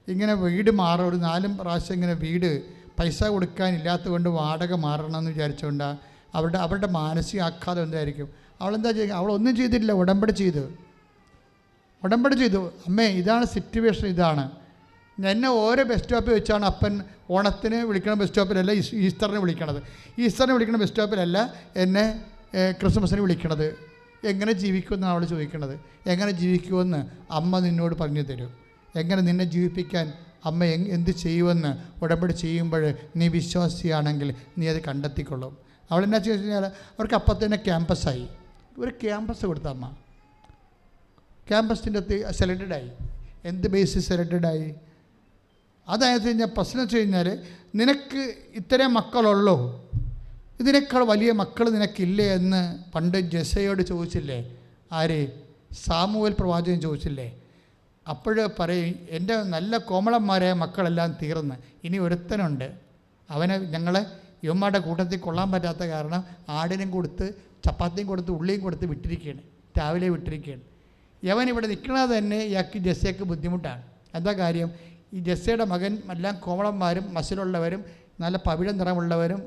ഇങ്ങനെ വീട് മാറും, ഒരു 4 പ്രാവശ്യം ഇങ്ങനെ വീട് പൈസ കൊടുക്കാനില്ലാത്തത് കൊണ്ട് വാടക മാറണമെന്ന് വിചാരിച്ചുകൊണ്ടാണ് അവരുടെ മാനസിക ആഘാതം എന്തായിരിക്കും? അവളെന്താ ചെയ്യുക? അവളൊന്നും ചെയ്തിട്ടില്ല, ഉടമ്പടി ചെയ്തു. അമ്മേ ഇതാണ് സിറ്റുവേഷൻ, ഇതാണ്. എന്നെ ഓരോ ബസ് സ്റ്റോപ്പിൽ വെച്ചാണ് അപ്പൻ ഓണത്തിന് വിളിക്കണ ബസ് സ്റ്റോപ്പിലല്ല ഈസ്റ്ററിന് വിളിക്കണത്, ഈസ്റ്ററിന് വിളിക്കണ ബസ് സ്റ്റോപ്പിലല്ല എന്നെ ക്രിസ്മസിന് വിളിക്കണത്. എങ്ങനെ ജീവിക്കുമെന്നാണ് അവൾ ചോദിക്കണത്. എങ്ങനെ ജീവിക്കുമെന്ന് അമ്മ നിന്നോട് പറഞ്ഞു തരും. എങ്ങനെ നിന്നെ ജീവിപ്പിക്കാൻ അമ്മ എന്ത് ചെയ്യുമെന്ന് ഉടമ്പടി ചെയ്യുമ്പോൾ നീ വിശ്വാസിയാണെങ്കിൽ നീ അത് കണ്ടെത്തിക്കൊള്ളും. അവളെന്നാ ചോദിച്ചു കഴിഞ്ഞാൽ അവർക്ക് അപ്പം തന്നെ ക്യാമ്പസായി. ഒരു ക്യാമ്പസ് കൊടുത്ത അമ്മ ക്യാമ്പസിൻ്റെ സെലക്റ്റഡായി. എന്ത് ബേസിസ് സെലക്റ്റഡായി? അതായത് കഴിഞ്ഞാൽ പ്രശ്നം വെച്ച് കഴിഞ്ഞാൽ, നിനക്ക് ഇത്രയും മക്കളുള്ളൂ, ഇതിനേക്കാൾ വലിയ മക്കൾ നിനക്കില്ലേ എന്ന് പണ്ട് ജെസയോട് ചോദിച്ചില്ലേ? ആര്? സാമുവേൽ പ്രവാചകൻ ചോദിച്ചില്ലേ? അപ്പോൾ പറയും, എൻ്റെ നല്ല കോമളന്മാരായ മക്കളെല്ലാം തീർന്ന് ഇനി ഒരുത്തനുണ്ട്, അവനെ ഞങ്ങളെ യുവന്മാരുടെ കൂട്ടത്തിൽ കൊള്ളാൻ പറ്റാത്ത കാരണം ആടിനും കൊടുത്ത് ചപ്പാത്തിയും കൊടുത്ത് ഉള്ളിയും കൊടുത്ത് വിട്ടിരിക്കുകയാണ്, രാവിലെ വിട്ടിരിക്കുകയാണ്. യവൻ ഇവിടെ നിൽക്കുന്നത് തന്നെ ഇയാൾക്ക് ജെസ്സയ്ക്ക് ബുദ്ധിമുട്ടാണ്. എന്താ കാര്യം? ഈ ജെസ്സയുടെ മകൻ എല്ലാം കോമളന്മാരും മസിലുള്ളവരും നല്ല പവിഴ നിറമുള്ളവരും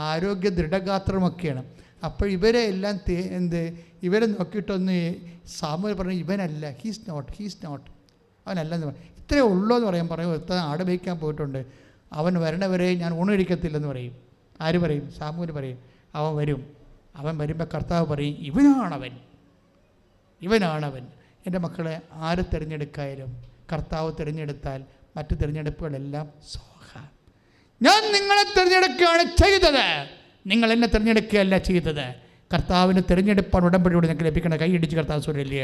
ആരോഗ്യ ദൃഢഗാത്രമൊക്കെയാണ്. അപ്പോൾ ഇവരെ എല്ലാം ഇവരെ നോക്കിയിട്ടൊന്ന് സാമുവേൽ പറഞ്ഞു, ഇവനല്ല, ഹീസ് നോട്ട് അവനല്ലെന്ന് പറയും. ഇത്രയേ ഉള്ളൂ എന്ന് പറയും ഒരുത്തൻ ആട് മേയ്ക്കാൻ പോയിട്ടുണ്ട്, അവൻ വരണവരെ ഞാൻ ഊണ് കഴിക്കത്തില്ലെന്ന് പറയും. ആര് പറയും? സാമൂല് പറയും. അവൻ വരും. അവൻ വരുമ്പോൾ കർത്താവ് പറയും, ഇവനാണവൻ. എൻ്റെ മക്കളെ, ആര് തിരഞ്ഞെടുക്കായാലും കർത്താവ് തിരഞ്ഞെടുത്താൽ മറ്റ് തിരഞ്ഞെടുപ്പുകളെല്ലാം സോഹ. ഞാൻ നിങ്ങളെ തിരഞ്ഞെടുക്കുകയാണ് ചെയ്തത്, നിങ്ങൾ എന്നെ തിരഞ്ഞെടുക്കുകയല്ല ചെയ്തത്. കർത്താവിന് തിരഞ്ഞെടുപ്പാണ് ഉടമ്പടിയോട് ഞങ്ങൾക്ക് ലഭിക്കണ. കൈയിടിച്ച് കർത്താവ് സ്വരല്ലേ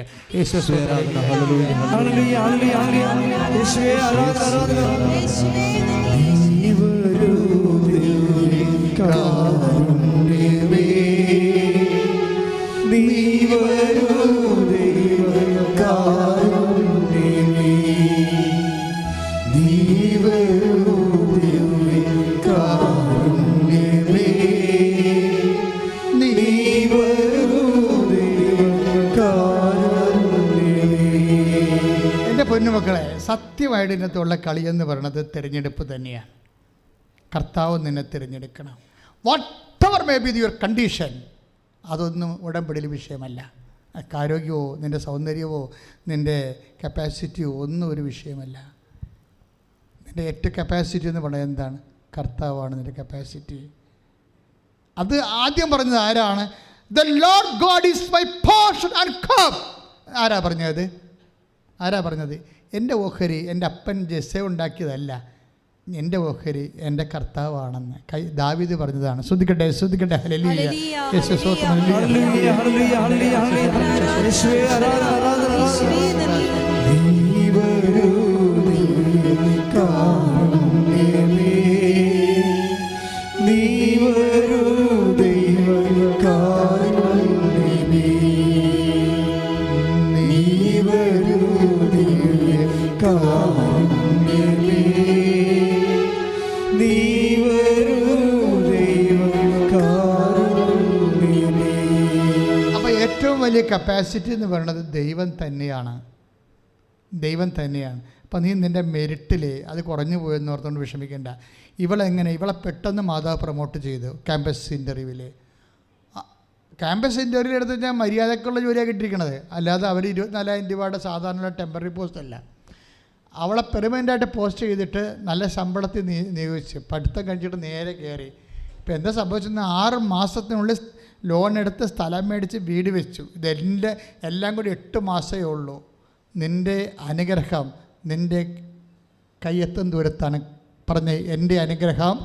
പൊന്നുമക്കളെ, സത്യമായിട്ട് ഇതിനകത്തുള്ള കളിയെന്ന് പറയുന്നത് തിരഞ്ഞെടുപ്പ് തന്നെയാണ്. കർത്താവ് നിന്നെ തിരഞ്ഞെടുക്കണം. What ever may be your condition, അതൊന്നും ഉടമ്പടിയിൽ വിഷയമല്ല. ആരോഗ്യമോ നിൻ്റെ സൗന്ദര്യമോ നിൻ്റെ കപ്പാസിറ്റിയോ ഒന്നും ഒരു വിഷയമല്ല. നിൻ്റെ ഏറ്റവും കപ്പാസിറ്റി എന്ന് പറയുന്നത് എന്താണ്? കർത്താവാണ് നിൻ്റെ കപ്പാസിറ്റി. അത് ആദ്യം പറഞ്ഞത് ആരാണ്? The Lord God is my portion and cup. ആരാ പറഞ്ഞത്? എൻ്റെ ഓഹരി എൻ്റെ അപ്പൻ ജെസ്സെ ഉണ്ടാക്കിയതല്ല, എൻ്റെ ഓഹരി എൻ്റെ കർത്താവാണെന്ന് ദാവീദ് പറഞ്ഞതാണ്. ശ്രദ്ധിക്കട്ടെ. ഹല്ലേലൂയ. അപ്പോൾ ഏറ്റവും വലിയ കപ്പാസിറ്റി എന്ന് പറയുന്നത് ദൈവം തന്നെയാണ്. അപ്പം നീ നിൻ്റെ മെരിറ്റിൽ അത് കുറഞ്ഞു പോയെന്ന് ഓർത്തുകൊണ്ട് വിഷമിക്കേണ്ട. ഇവളെ പെട്ടെന്ന് മാതാവ് പ്രൊമോട്ട് ചെയ്തു ക്യാമ്പസ് ഇൻ്റർവ്യൂവിൽ. ക്യാമ്പസ് ഇൻ്റർവ്യൂവിൽ എടുത്ത് ഞാൻ മര്യാദക്കുള്ള ജോലിയാണ് കിട്ടിയിരിക്കണത്, അല്ലാതെ അവർ 24,000 രൂപയുടെ സാധാരണ ടെമ്പററി പോസ്റ്റ് അല്ല. അവളെ പെർമനൻ്റായിട്ട് പോസ്റ്റ് ചെയ്തിട്ട് നല്ല ശമ്പളത്തിൽ നിയോഗിച്ച് പഠിത്തം കഴിച്ചിട്ട് നേരെ കയറി. ഇപ്പം എന്താ സംഭവിച്ചെന്ന് 6 മാസത്തിനുള്ളിൽ ലോൺ എടുത്ത് സ്ഥലം മേടിച്ച് വീട് വെച്ചു. ഇതെൻ്റെ എല്ലാം കൂടി 8 മാസമേ ഉള്ളൂ. നിൻ്റെ അനുഗ്രഹം നിൻ്റെ കയ്യെത്തും ദൂരത്താണ്. പറഞ്ഞേ, എൻ്റെ അനുഗ്രഹം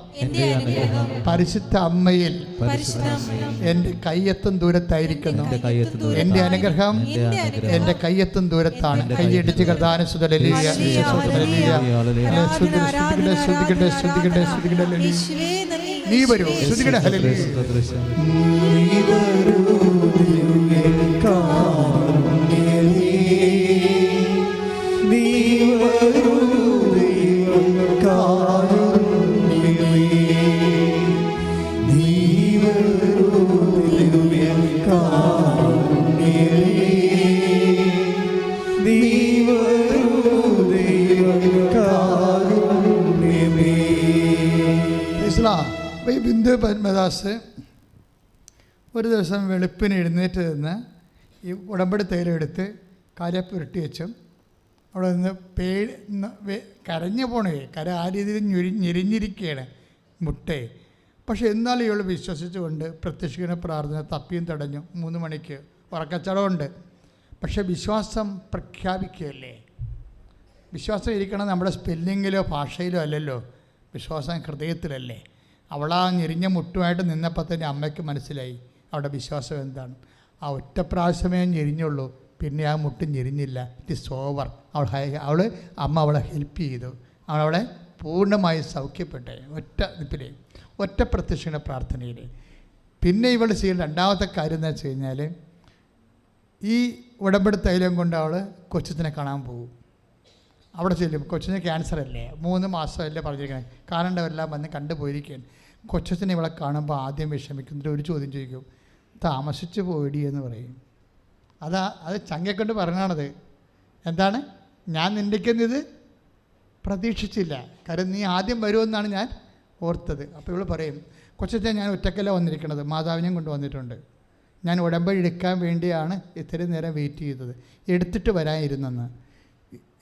പരിശുദ്ധ അമ്മയിൽ എൻ്റെ കയ്യെത്തും ദൂരത്തായിരിക്കുന്നു. എൻ്റെ അനുഗ്രഹം എൻ്റെ കയ്യെത്തും ദൂരത്താണ്. കൈയടിച്ച് കർത്താവിനെ നീ വരൂ. ശ്രുതികട ഹല്ലേലൂയ. ബിന്ദു പത്മദാസ് ഒരു ദിവസം വെളുപ്പിന് എഴുന്നേറ്റ് നിന്ന് ഈ ഉടമ്പടി തൈലമെടുത്ത് കാലപ്പുരട്ടി വെച്ചും അവിടെ നിന്ന് കരഞ്ഞു പോണേ. ആ രീതിയിൽ ഞെരിഞ്ഞിരിക്കുകയാണ് മുട്ടേ. പക്ഷെ എന്നാലും ഇവൾ വിശ്വസിച്ചുകൊണ്ട് പ്രത്യക്ഷിക്കുന്ന പ്രാർത്ഥന തപ്പിയും തടഞ്ഞു. 3 മണിക്ക് ഉറക്കച്ചടമുണ്ട്. പക്ഷെ വിശ്വാസം പ്രഖ്യാപിക്കുകയല്ലേ. വിശ്വാസം ഇരിക്കണം നമ്മുടെ സ്പെല്ലിങ്ങിലോ ഭാഷയിലോ അല്ലല്ലോ, വിശ്വാസം ഹൃദയത്തിലല്ലേ. അവളാ ഞെരിഞ്ഞ മുട്ടുമായിട്ട് നിന്നപ്പോൾ തന്നെ അമ്മയ്ക്ക് മനസ്സിലായി അവളുടെ വിശ്വാസം എന്താണ്. ആ ഒറ്റ പ്രാവശ്യമേ ഞെരിഞ്ഞുള്ളൂ, പിന്നെ ആ മുട്ട് ഞെരിഞ്ഞില്ല. It is over. അമ്മ അവളെ ഹെൽപ്പ് ചെയ്തു. അവളെ പൂർണ്ണമായി സൗഖ്യപ്പെട്ടെ ഒറ്റ പ്രത്യക്ഷണ പ്രാർത്ഥനയിൽ. പിന്നെ ഇവൾ ചെയ്യുന്ന രണ്ടാമത്തെ കാര്യം എന്താ വെച്ച് കഴിഞ്ഞാൽ, ഈ ഉടമ്പടി തൈലം കൊണ്ട് അവൾ കൊച്ചിനെ കാണാൻ പോകും. അവിടെ ചെല്ലും. കൊച്ചിന് ക്യാൻസർ അല്ലേ, 3 മാസമല്ലേ പറഞ്ഞിരിക്കണേ, കാണേണ്ടവരെല്ലാം വന്ന് കണ്ടുപോയിരിക്കുകയാണ്. കൊച്ചിനെ ഇവളെ കാണുമ്പോൾ ആദ്യം വിഷമിക്കുന്നിട്ട് ഒരു ചോദ്യം ചോദിക്കും, താമസിച്ച് പോയിടി എന്ന് പറയും. അത് ചങ്ങക്കൊണ്ട് പറഞ്ഞാണത്. എന്താണ്? ഞാൻ നിൻ്റെക്കൊന്നിത് പ്രതീക്ഷിച്ചില്ല, കാര്യം നീ ആദ്യം വരുമെന്നാണ് ഞാൻ ഓർത്തത്. അപ്പോൾ ഇവൾ പറയും, കൊച്ചച്ഛൻ ഞാൻ ഒറ്റക്കല്ല വന്നിരിക്കണത്, മാതാവിനെയും കൊണ്ട് വന്നിട്ടുണ്ട്. ഞാൻ ഉടമ്പടി എടുക്കാൻ വേണ്ടിയാണ് ഇത്രയും നേരം വെയിറ്റ് ചെയ്തത്, എടുത്തിട്ട് വരാനിരുന്നെന്ന്.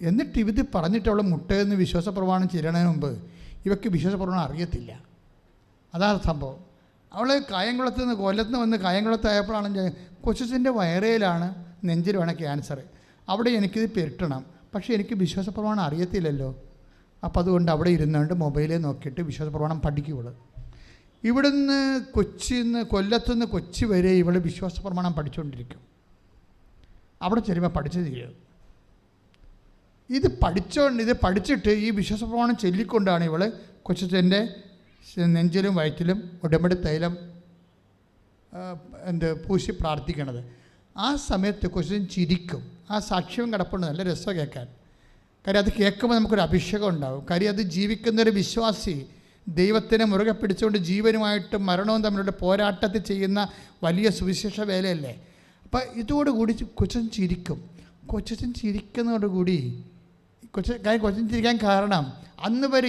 എന്നിട്ട് ഇത് പറഞ്ഞിട്ടുള്ള മുട്ടയെന്ന് വിശ്വാസ പ്രമാണം ചെല്ലണതിന് മുമ്പ് ഇവയ്ക്ക് വിശ്വാസ പ്രമാണം അറിയത്തില്ല. അതാണ് സംഭവം. അവൾ കായംകുളത്ത് നിന്ന് കൊല്ലത്ത് നിന്ന് വന്ന് കായംകുളത്തായപ്പോഴാണ് കൊച്ചിൻ്റെ വയറയിലാണ് നെഞ്ചിലുമാണ് ക്യാൻസർ. അവിടെ എനിക്കിത് പെരുട്ടണം, പക്ഷേ എനിക്ക് വിശ്വാസ പ്രമാണം അറിയത്തില്ലല്ലോ. അപ്പോൾ അതുകൊണ്ട് അവിടെ ഇരുന്നുകൊണ്ട് മൊബൈലിൽ നോക്കിയിട്ട് വിശ്വാസ പ്രമാണം പഠിക്കുള്ളൂ. ഇവിടുന്ന് കൊല്ലത്തുനിന്ന് കൊച്ചി വരെ ഇവൾ വിശ്വാസ പ്രമാണം പഠിച്ചുകൊണ്ടിരിക്കും. അവിടെ ചെല്ലുമ്പോൾ പഠിച്ചു തീരും. ഇത് പഠിച്ചിട്ട് ഈ വിശ്വാസ പ്രമാണം ചൊല്ലിക്കൊണ്ടാണ് ഇവൾ കൊച്ചച്ഛൻ്റെ നെഞ്ചിലും വയറ്റിലും ഉടമ്പടി തൈലം പൂശി പ്രാർത്ഥിക്കണത്. ആ സമയത്ത് കൊച്ചച്ഛൻ ചിരിക്കും. ആ സാക്ഷ്യം കിടപ്പുണ്ട്, നല്ല രസം കേൾക്കാൻ. കാര്യം അത് കേൾക്കുമ്പോൾ നമുക്കൊരു അഭിഷേകം ഉണ്ടാകും. കാര്യം അത് ജീവിക്കുന്നൊരു വിശ്വാസി ദൈവത്തിനെ മുറുകെ പിടിച്ചുകൊണ്ട് ജീവനുമായിട്ട് മരണവും തമ്മിലുള്ള പോരാട്ടത്തിൽ ചെയ്യുന്ന വലിയ സുവിശേഷ വേലയല്ലേ. അപ്പം ഇതോടുകൂടി കൊച്ചൻ ചിരിക്കും. കൊച്ചൻ ചിരിക്കുന്നതോടുകൂടി കൊച്ചൻ ചിരിക്കാൻ കാരണം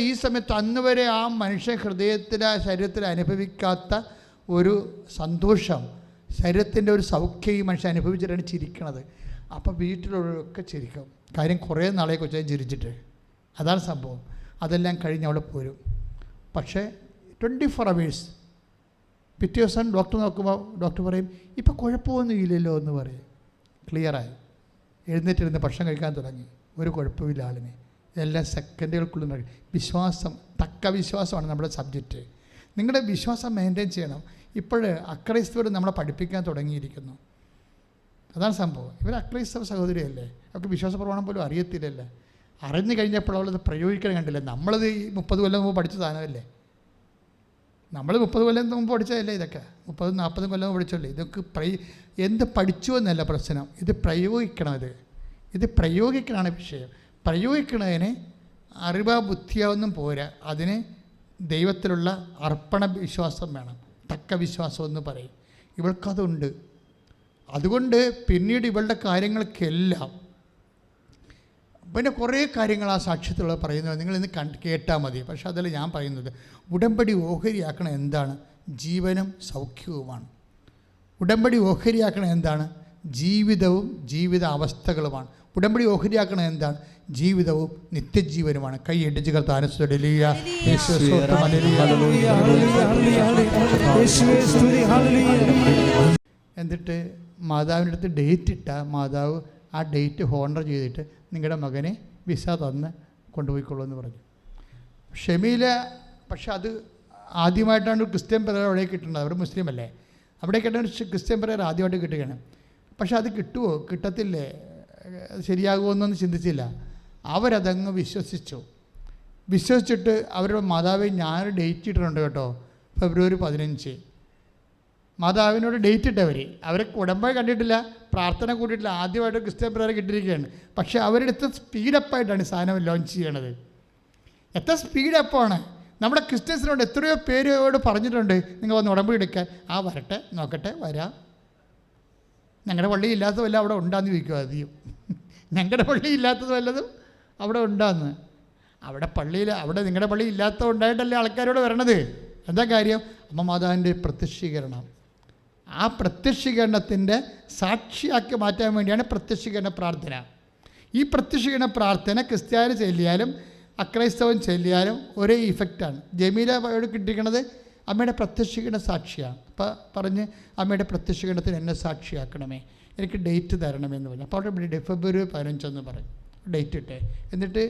ഈ സമയത്ത് അന്ന് വരെ ആ മനുഷ്യ ശരീരത്തിൽ അനുഭവിക്കാത്ത ഒരു സന്തോഷം, ശരീരത്തിൻ്റെ ഒരു സൗഖ്യം ഈ മനുഷ്യൻ അനുഭവിച്ചിട്ടാണ് ചിരിക്കണത്. അപ്പോൾ വീട്ടിലുള്ളവരൊക്കെ ചിരിക്കും. കാര്യം കുറേ നാളെ കൊച്ചൻ ചിരിച്ചിട്ട്. അതാണ് സംഭവം. അതെല്ലാം കഴിഞ്ഞ് അവിടെ പോരും. പക്ഷേ 24 hours പിറ്റേ ദിവസം ഡോക്ടർ നോക്കുമ്പോൾ ഡോക്ടർ പറയും ഇപ്പോൾ കുഴപ്പമൊന്നും ഇല്ലല്ലോ എന്ന് പറയും. ക്ലിയറായി എഴുന്നേറ്റിരുന്ന് ഭക്ഷണം കഴിക്കാൻ തുടങ്ങി. ഒരു കുഴപ്പമില്ല ആളിന്. എല്ലാം സെക്കൻഡുകൾക്കുള്ളിൽ വിശ്വാസം, തക്ക വിശ്വാസമാണ് നമ്മുടെ സബ്ജക്റ്റ്. നിങ്ങളുടെ വിശ്വാസം മെയിൻറ്റെയിൻ ചെയ്യണം. ഇപ്പോൾ അക്രൈസ്തവർ നമ്മളെ പഠിപ്പിക്കാൻ തുടങ്ങിയിരിക്കുന്നു. അതാണ് സംഭവം. ഇവർ അക്രൈസ്തവ സഹോദരിയല്ലേ, അവർക്ക് വിശ്വാസ പ്രമാണം പോലും അറിയത്തില്ലല്ലേ. അറിഞ്ഞു കഴിഞ്ഞപ്പോൾ അവളത് പ്രയോഗിക്കാൻ കണ്ടില്ല. നമ്മളത് ഈ 30 കൊല്ലം മുമ്പ് പഠിച്ച സാധനമല്ലേ. നമ്മൾ 30 കൊല്ലം മുമ്പ് പഠിച്ചതല്ലേ ഇതൊക്കെ. 30-40 കൊല്ലം പഠിച്ചല്ലേ ഇതൊക്കെ. എന്ത് പഠിച്ചു എന്നല്ല പ്രശ്നം, ഇത് പ്രയോഗിക്കണം. ഇത് പ്രയോഗിക്കണമാണ് വിഷയം. പ്രയോഗിക്കണതിന് അറിവ ബുദ്ധിയൊന്നും പോരാ. അതിന് ദൈവത്തിലുള്ള അർപ്പണ വിശ്വാസം വേണം, തക്ക വിശ്വാസം എന്ന് പറയും. ഇവൾക്കതുണ്ട്. അതുകൊണ്ട് പിന്നീട് ഇവളുടെ കാര്യങ്ങൾക്കെല്ലാം പിന്നെ കുറേ കാര്യങ്ങൾ ആ സാക്ഷ്യത്തിലുള്ള പറയുന്നത് നിങ്ങളിന്ന് കേട്ടാൽ മതി. പക്ഷേ അതിൽ ഞാൻ പറയുന്നത് ഉടമ്പടി ഓഹരിയാക്കണം എന്താണ്? ജീവനും സൗഖ്യവുമാണ്. ഉടമ്പടി ഓഹരിയാക്കണം എന്താണ്? ജീവിതവും ജീവിത അവസ്ഥകളുമാണ്. ഉടമ്പടി ഓഹരിയാക്കണം എന്താണ്? ജീവിതവും നിത്യജീവനുമാണ്. കൈ ഇടിച്ച് എന്നിട്ട് മാതാവിൻ്റെ അടുത്ത് ഡേറ്റ് ഇട്ടാൽ മാതാവ് ആ ഡേറ്റ് ഹോണർ ചെയ്തിട്ട് നിങ്ങളുടെ മകനെ വിസ തന്ന് കൊണ്ടുപോയിക്കൊള്ളൂ എന്ന് പറഞ്ഞു. ഷെമീല പക്ഷെ അത് ആദ്യമായിട്ടാണ് ക്രിസ്ത്യൻ പിറർ അവിടെ കിട്ടുന്നത്. അവർ മുസ്ലിം അല്ലേ, അവിടെ കിട്ടുന്ന ക്രിസ്ത്യൻ പിറർ ആദ്യമായിട്ട് കിട്ടുകയാണ്. പക്ഷെ അത് കിട്ടുമോ കിട്ടത്തില്ലേ, ശരിയാകുമോയെന്നൊന്നും ചിന്തിച്ചില്ല. അവരതങ്ങ് വിശ്വസിച്ചിട്ട് അവരുടെ മാതാവ് ഞാനൊരു ഡേറ്റ് ഇട്ടിട്ടുണ്ട് കേട്ടോ, February 15. മാതാവിനോട് ഡേറ്റ് ഇട്ടവർ അവരെ ഉടമ്പടി കണ്ടിട്ടില്ല, പ്രാർത്ഥന കൂട്ടിയിട്ടില്ല. ആദ്യമായിട്ട് ക്രിസ്ത്യൻ പിറർ കിട്ടിയിരിക്കുകയാണ്. പക്ഷേ അവരുടെ എത്ര സ്പീഡപ്പായിട്ടാണ് സാധനം ലോഞ്ച് ചെയ്യണത്. എത്ര സ്പീഡപ്പാണ്. നമ്മുടെ ക്രിസ്ത്യൻസിനോട് എത്രയോ പേരോട് പറഞ്ഞിട്ടുണ്ട് നിങ്ങൾ വന്ന് ഉടമ്പടി എടുക്കാൻ. ആ വരട്ടെ, നോക്കട്ടെ, വരാം. ഞങ്ങളുടെ പള്ളി ഇല്ലാത്ത വല്ല അവിടെ ഉണ്ടാന്ന് ചോദിക്കുക അധികം. ഞങ്ങളുടെ പള്ളി ഇല്ലാത്തത് വല്ലതും അവിടെ ഉണ്ടാന്ന്. അവിടെ നിങ്ങളുടെ പള്ളി ഇല്ലാത്ത ഉണ്ടായിട്ടല്ലേ ആൾക്കാരോട് വരണത്. എന്താ കാര്യം? അമ്മ മാതാവിൻ്റെ പ്രത്യക്ഷീകരണം. ആ പ്രത്യക്ഷീകരണത്തിൻ്റെ സാക്ഷിയാക്കി മാറ്റാൻ വേണ്ടിയാണ് പ്രത്യക്ഷീകരണ പ്രാർത്ഥന. ഈ പ്രത്യക്ഷീകരണ പ്രാർത്ഥന ക്രിസ്ത്യാനി ചൊല്ലിയാലും അക്രൈസ്തവൻ ചൊല്ലിയാലും ഒരേ ഇഫക്റ്റാണ്. ജമീലയോട് കിട്ടിയിരിക്കുന്നത് അമ്മയുടെ പ്രത്യക്ഷീകരണ സാക്ഷിയാണ്. അപ്പോൾ പറഞ്ഞ് അമ്മയുടെ പ്രത്യക്ഷീകരണത്തിന് എന്നെ സാക്ഷിയാക്കണമേ, എനിക്ക് ഡേറ്റ് തരണമെന്ന് പറഞ്ഞു. അപ്പോൾ അവിടെ February 15 പറയും ഡേറ്റ് ഇട്ടേ. എന്നിട്ട്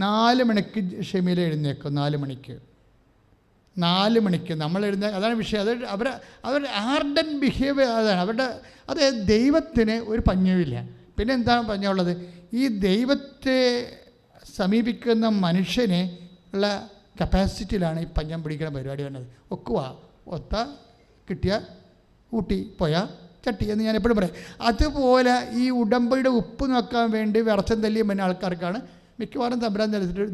4 മണിക്ക് ഷെമീല എഴുന്നേക്കും. 4 മണിക്ക് നമ്മൾ അതാണ് വിഷയം. അവർ ആർഡൻ ബിഹേവിയർ അതാണ് അത് ദൈവത്തിന് ഒരു പഞ്ഞവുമില്ല. പിന്നെ എന്താണ് പഞ്ഞമുള്ളത്? ഈ ദൈവത്തെ സമീപിക്കുന്ന മനുഷ്യനെ ഉള്ള കപ്പാസിറ്റിയിലാണ് ഈ പഞ്ഞം പിടിക്കുന്ന പരിപാടി വന്നത്. ഒത്ത കിട്ടിയ ഊട്ടി പോയാൽ ചട്ടി എന്ന് ഞാൻ എപ്പോഴും പറയും. അതുപോലെ ഈ ഉടമ്പടിയുടെ ഉപ്പ് നോക്കാൻ വേണ്ടി വിറച്ചം തല്ലിയ പിന്നെ ആൾക്കാർക്കാണ് മിക്കവാറും തമ്പുരാൻ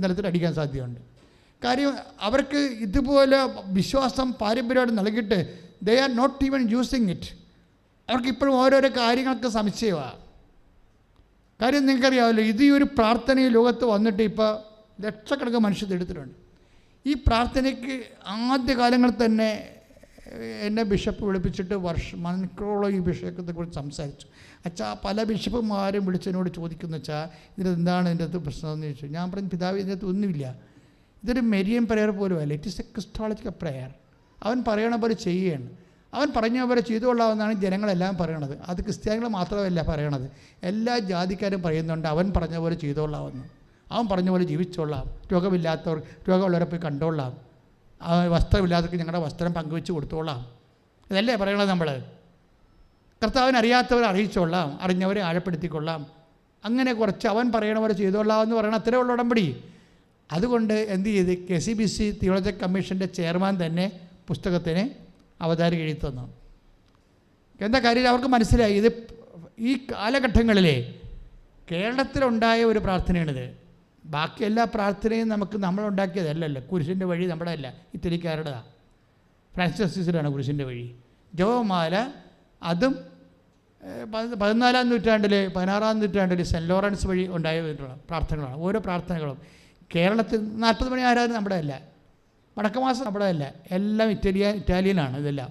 നിലത്തിൽ അടിക്കാൻ സാധ്യതയുണ്ട്. കാര്യം അവർക്ക് ഇതുപോലെ വിശ്വാസം പാരമ്പര്യമായിട്ട് നൽകിയിട്ട് they are not even using it. അവർക്കിപ്പോഴും ഓരോരോ കാര്യങ്ങൾക്ക് സംശയമാണ്. കാര്യം നിങ്ങൾക്കറിയാമല്ലോ, ഇത് ഈ ഒരു പ്രാർത്ഥന ഈ ലോകത്ത് വന്നിട്ട് ഇപ്പോൾ ലക്ഷക്കണക്കിന് മനുഷ്യർ എടുത്തിട്ടുണ്ട്. ഈ പ്രാർത്ഥനയ്ക്ക് ആദ്യകാലങ്ങളിൽ തന്നെ എന്നെ ബിഷപ്പ് വിളിപ്പിച്ചിട്ട് മണിക്കൂറോളം ഈ വിഷയത്തെക്കുറിച്ച് സംസാരിച്ചു. അച്ഛാ പല ബിഷപ്പുമാരും വിളിച്ചതിനോട് ചോദിക്കുന്നു, അച്ഛാ ഇതിനെന്താണ് ഇതിൻ്റെ അകത്ത് പ്രശ്നമെന്ന് ചോദിച്ചു. ഞാൻ പറഞ്ഞു, പിതാവ് ഇതിൻ്റെ അകത്ത് ഒന്നുമില്ല, ഇതൊരു മെരിയൻ പ്രെയർ പോലും അല്ല, it is A Christological prayer. അവൻ പറയണ പോലെ ചെയ്യുകയാണ്, അവൻ പറഞ്ഞ പോലെ ചെയ്തുകൊള്ളാമെന്നാണ് ജനങ്ങളെല്ലാം പറയണത്. അത് ക്രിസ്ത്യാനികൾ മാത്രമല്ല പറയണത്, എല്ലാ ജാതിക്കാരും പറയുന്നുണ്ട് അവൻ പറഞ്ഞ പോലെ ചെയ്തുകൊള്ളാമെന്ന്. അവൻ പറഞ്ഞ പോലെ ജീവിച്ചോളാം, രോഗമില്ലാത്തവർ രോഗമുള്ളവരെ പോയി കണ്ടോളാം, വസ്ത്രമില്ലാത്തവർക്ക് ഞങ്ങളുടെ വസ്ത്രം പങ്കുവെച്ച് കൊടുത്തോളാം, ഇതല്ലേ പറയണത് നമ്മൾ. കർത്താവിനെ അറിയാത്തവരെ അറിയിച്ചോളാം, അറിഞ്ഞവരെ ആഴപ്പെടുത്തിക്കൊള്ളാം, അങ്ങനെ കുറച്ച് അവൻ പറയണ പോലെ ചെയ്തോളാം എന്ന് പറയണം. അത്രേ ഉള്ള ഉടമ്പടി. അതുകൊണ്ട് എന്ത് ചെയ്ത് KCBC തിയോളജിക്കൽ കമ്മീഷൻ്റെ ചെയർമാൻ തന്നെ പുസ്തകത്തിന് അവതാരം എഴുതി തന്നു. എന്താ കാര്യം, അവർക്ക് മനസ്സിലായി ഇത് ഈ കാലഘട്ടങ്ങളിലെ കേരളത്തിലുണ്ടായ ഒരു പ്രാർത്ഥനയാണിത്. ബാക്കി എല്ലാ പ്രാർത്ഥനയും നമ്മളുണ്ടാക്കിയതല്ലല്ലോ. കുരിശിൻ്റെ വഴി നമ്മുടെ അല്ല, ഇറ്റലിക്കാരുടേതാണ്, ഫ്രാൻസിസ് അസീസിലാണ് കുരിശിൻ്റെ വഴി. ജപമാല അതും 14-ാം നൂറ്റാണ്ടിൽ 16-ാം നൂറ്റാണ്ടിൽ സെൻറ്റ് ലോറൻസ് വഴി ഉണ്ടായ പ്രാർത്ഥനകളാണ്. ഓരോ പ്രാർത്ഥനകളും കേരളത്തിൽ 40 മണി ആരാധന നമ്മുടെ അല്ല, വടക്കമാസം നമ്മുടെ അല്ല, എല്ലാം ഇറ്റാലിയനാണ് ഇതെല്ലാം.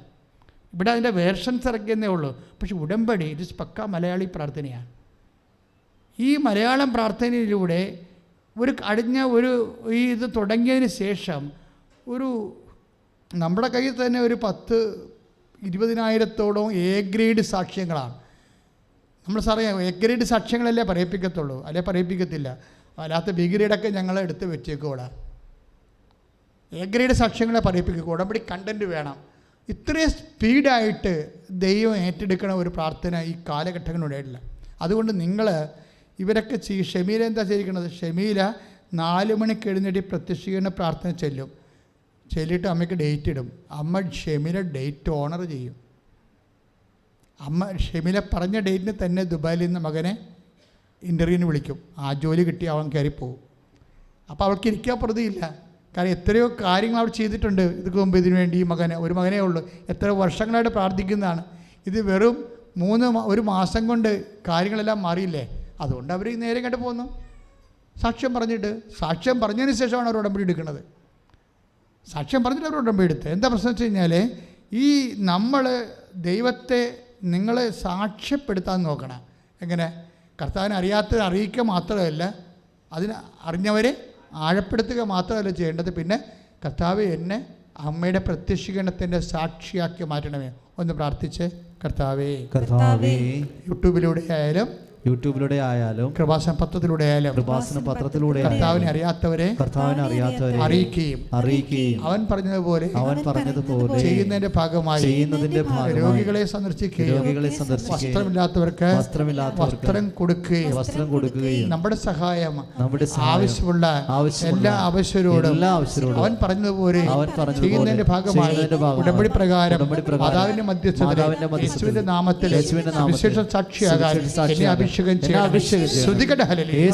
ഇവിടെ അതിൻ്റെ വേർഷൻസ് ഇറക്കിയെന്നേ ഉള്ളൂ. പക്ഷെ ഉടമ്പടി ഇത് പക്ക മലയാളി പ്രാർത്ഥനയാണ്. ഈ മലയാളം പ്രാർത്ഥനയിലൂടെ ഈ ഇത് തുടങ്ങിയതിന് ശേഷം നമ്മുടെ കയ്യിൽ തന്നെ ഒരു 10-20,000-ഓളം A ഗ്രേഡ് സാക്ഷ്യങ്ങളാണ്. നമ്മൾ സാറേ A ഗ്രേഡ് സാക്ഷ്യങ്ങളല്ലേ പറയിപ്പിക്കത്തുള്ളൂ, അല്ലെ പറയിപ്പിക്കത്തില്ല. അല്ലാത്ത B ഗ്രേഡൊക്കെ ഞങ്ങൾ എടുത്ത് വെച്ചേക്കൂടാ. A grade സാക്ഷ്യങ്ങളെ പറയിപ്പിക്കുക. ഉടമ്പടി കണ്ടൻറ്റ് വേണം. ഇത്രയും സ്പീഡായിട്ട് ദൈവം ഏറ്റെടുക്കണ ഒരു പ്രാർത്ഥന ഈ കാലഘട്ടങ്ങളിലുണ്ടായിട്ടില്ല. അതുകൊണ്ട് നിങ്ങൾ ഇവരൊക്കെ ഷമീല എന്താ ചെയ്തിരിക്കുന്നത്, ഷമീല 4 മണിക്ക് എഴുന്നേറ്റ് പ്രത്യക്ഷീകരണ പ്രാർത്ഥന ചെല്ലിയിട്ട് അമ്മയ്ക്ക് ഡേറ്റ് ഇടും. അമ്മ ഷമീല ഡേറ്റ് ഓണർ ചെയ്യും. അമ്മ ഷമീല പറഞ്ഞ ഡേറ്റിന് തന്നെ ദുബായിൽ നിന്ന് മകനെ ഇൻ്റർവ്യൂവിന് വിളിക്കും. ആ ജോലി കിട്ടി അവൻ കയറിപ്പോവും. അപ്പോൾ അവൾക്ക് ഇരിക്കാൻ പ്രതിയില്ല. കാരണം എത്രയോ കാര്യങ്ങൾ അവർ ചെയ്തിട്ടുണ്ട് ഇതിക്ക് മുമ്പ് ഇതിനു വേണ്ടി. ഒരു മകനേ ഉള്ളൂ, എത്ര വർഷങ്ങളായിട്ട് പ്രാർത്ഥിക്കുന്നതാണ്. ഇത് വെറും 1 മാസം കൊണ്ട് കാര്യങ്ങളെല്ലാം മാറിയില്ലേ. അതുകൊണ്ട് അവർ നേരെ കണ്ടു പോകുന്നു. സാക്ഷ്യം പറഞ്ഞതിന് ശേഷമാണ് അവർ ഉടമ്പടി എടുക്കുന്നത്. സാക്ഷ്യം പറഞ്ഞിട്ട് അവർ ഉടമ്പടി എടുത്ത്. എന്താ പ്രശ്നം വെച്ച് കഴിഞ്ഞാൽ ഈ നമ്മൾ ദൈവത്തെ നിങ്ങളെ സാക്ഷ്യപ്പെടുത്താൻ നോക്കണം. എങ്ങനെ? കർത്താവിനെ അറിയാത്തത് അറിയിക്കുക മാത്രമല്ല, അതിന് അറിഞ്ഞവരെ ആഴപ്പെടുത്തുക മാത്രമല്ല ചെയ്യേണ്ടത്. പിന്നെ കർത്താവ് എന്നെ അമ്മയുടെ പ്രത്യക്ഷീകരണത്തിൻ്റെ സാക്ഷിയാക്കി മാറ്റണമേ. ഒന്ന് പ്രാർത്ഥിച്ച്, കർത്താവേ യൂട്യൂബിലൂടെ ആയാലും കൃപാസന പത്രത്തിലൂടെ കർത്താവിനെ അറിയാത്തവരെ അറിയിക്കുകയും അവൻ പറഞ്ഞതുപോലെ ചെയ്യുന്നതിന്റെ ഭാഗമായി രോഗികളെ സന്ദർശിക്കുകയും വസ്ത്രമില്ലാത്തവർക്ക് വസ്ത്രം കൊടുക്കുകയും നമ്മുടെ സഹായം ആവശ്യമുള്ള എല്ലാ ആവശ്യരോടും അവൻ പറഞ്ഞതുപോലെ ചെയ്യുന്നതിന്റെ ഭാഗമായി ഉടമ്പടി പ്രകാരം മാതാവിന്റെ മധ്യസ്ഥതയിൽ യേശുവിന്റെ നാമത്തിൽ വിശേഷ സാക്ഷിയാകാൻ അഭിഷേകം ചെയ്യാൻ ശ്രദ്ധിക്കട്ടെ. ഹല്ലേലൂയ.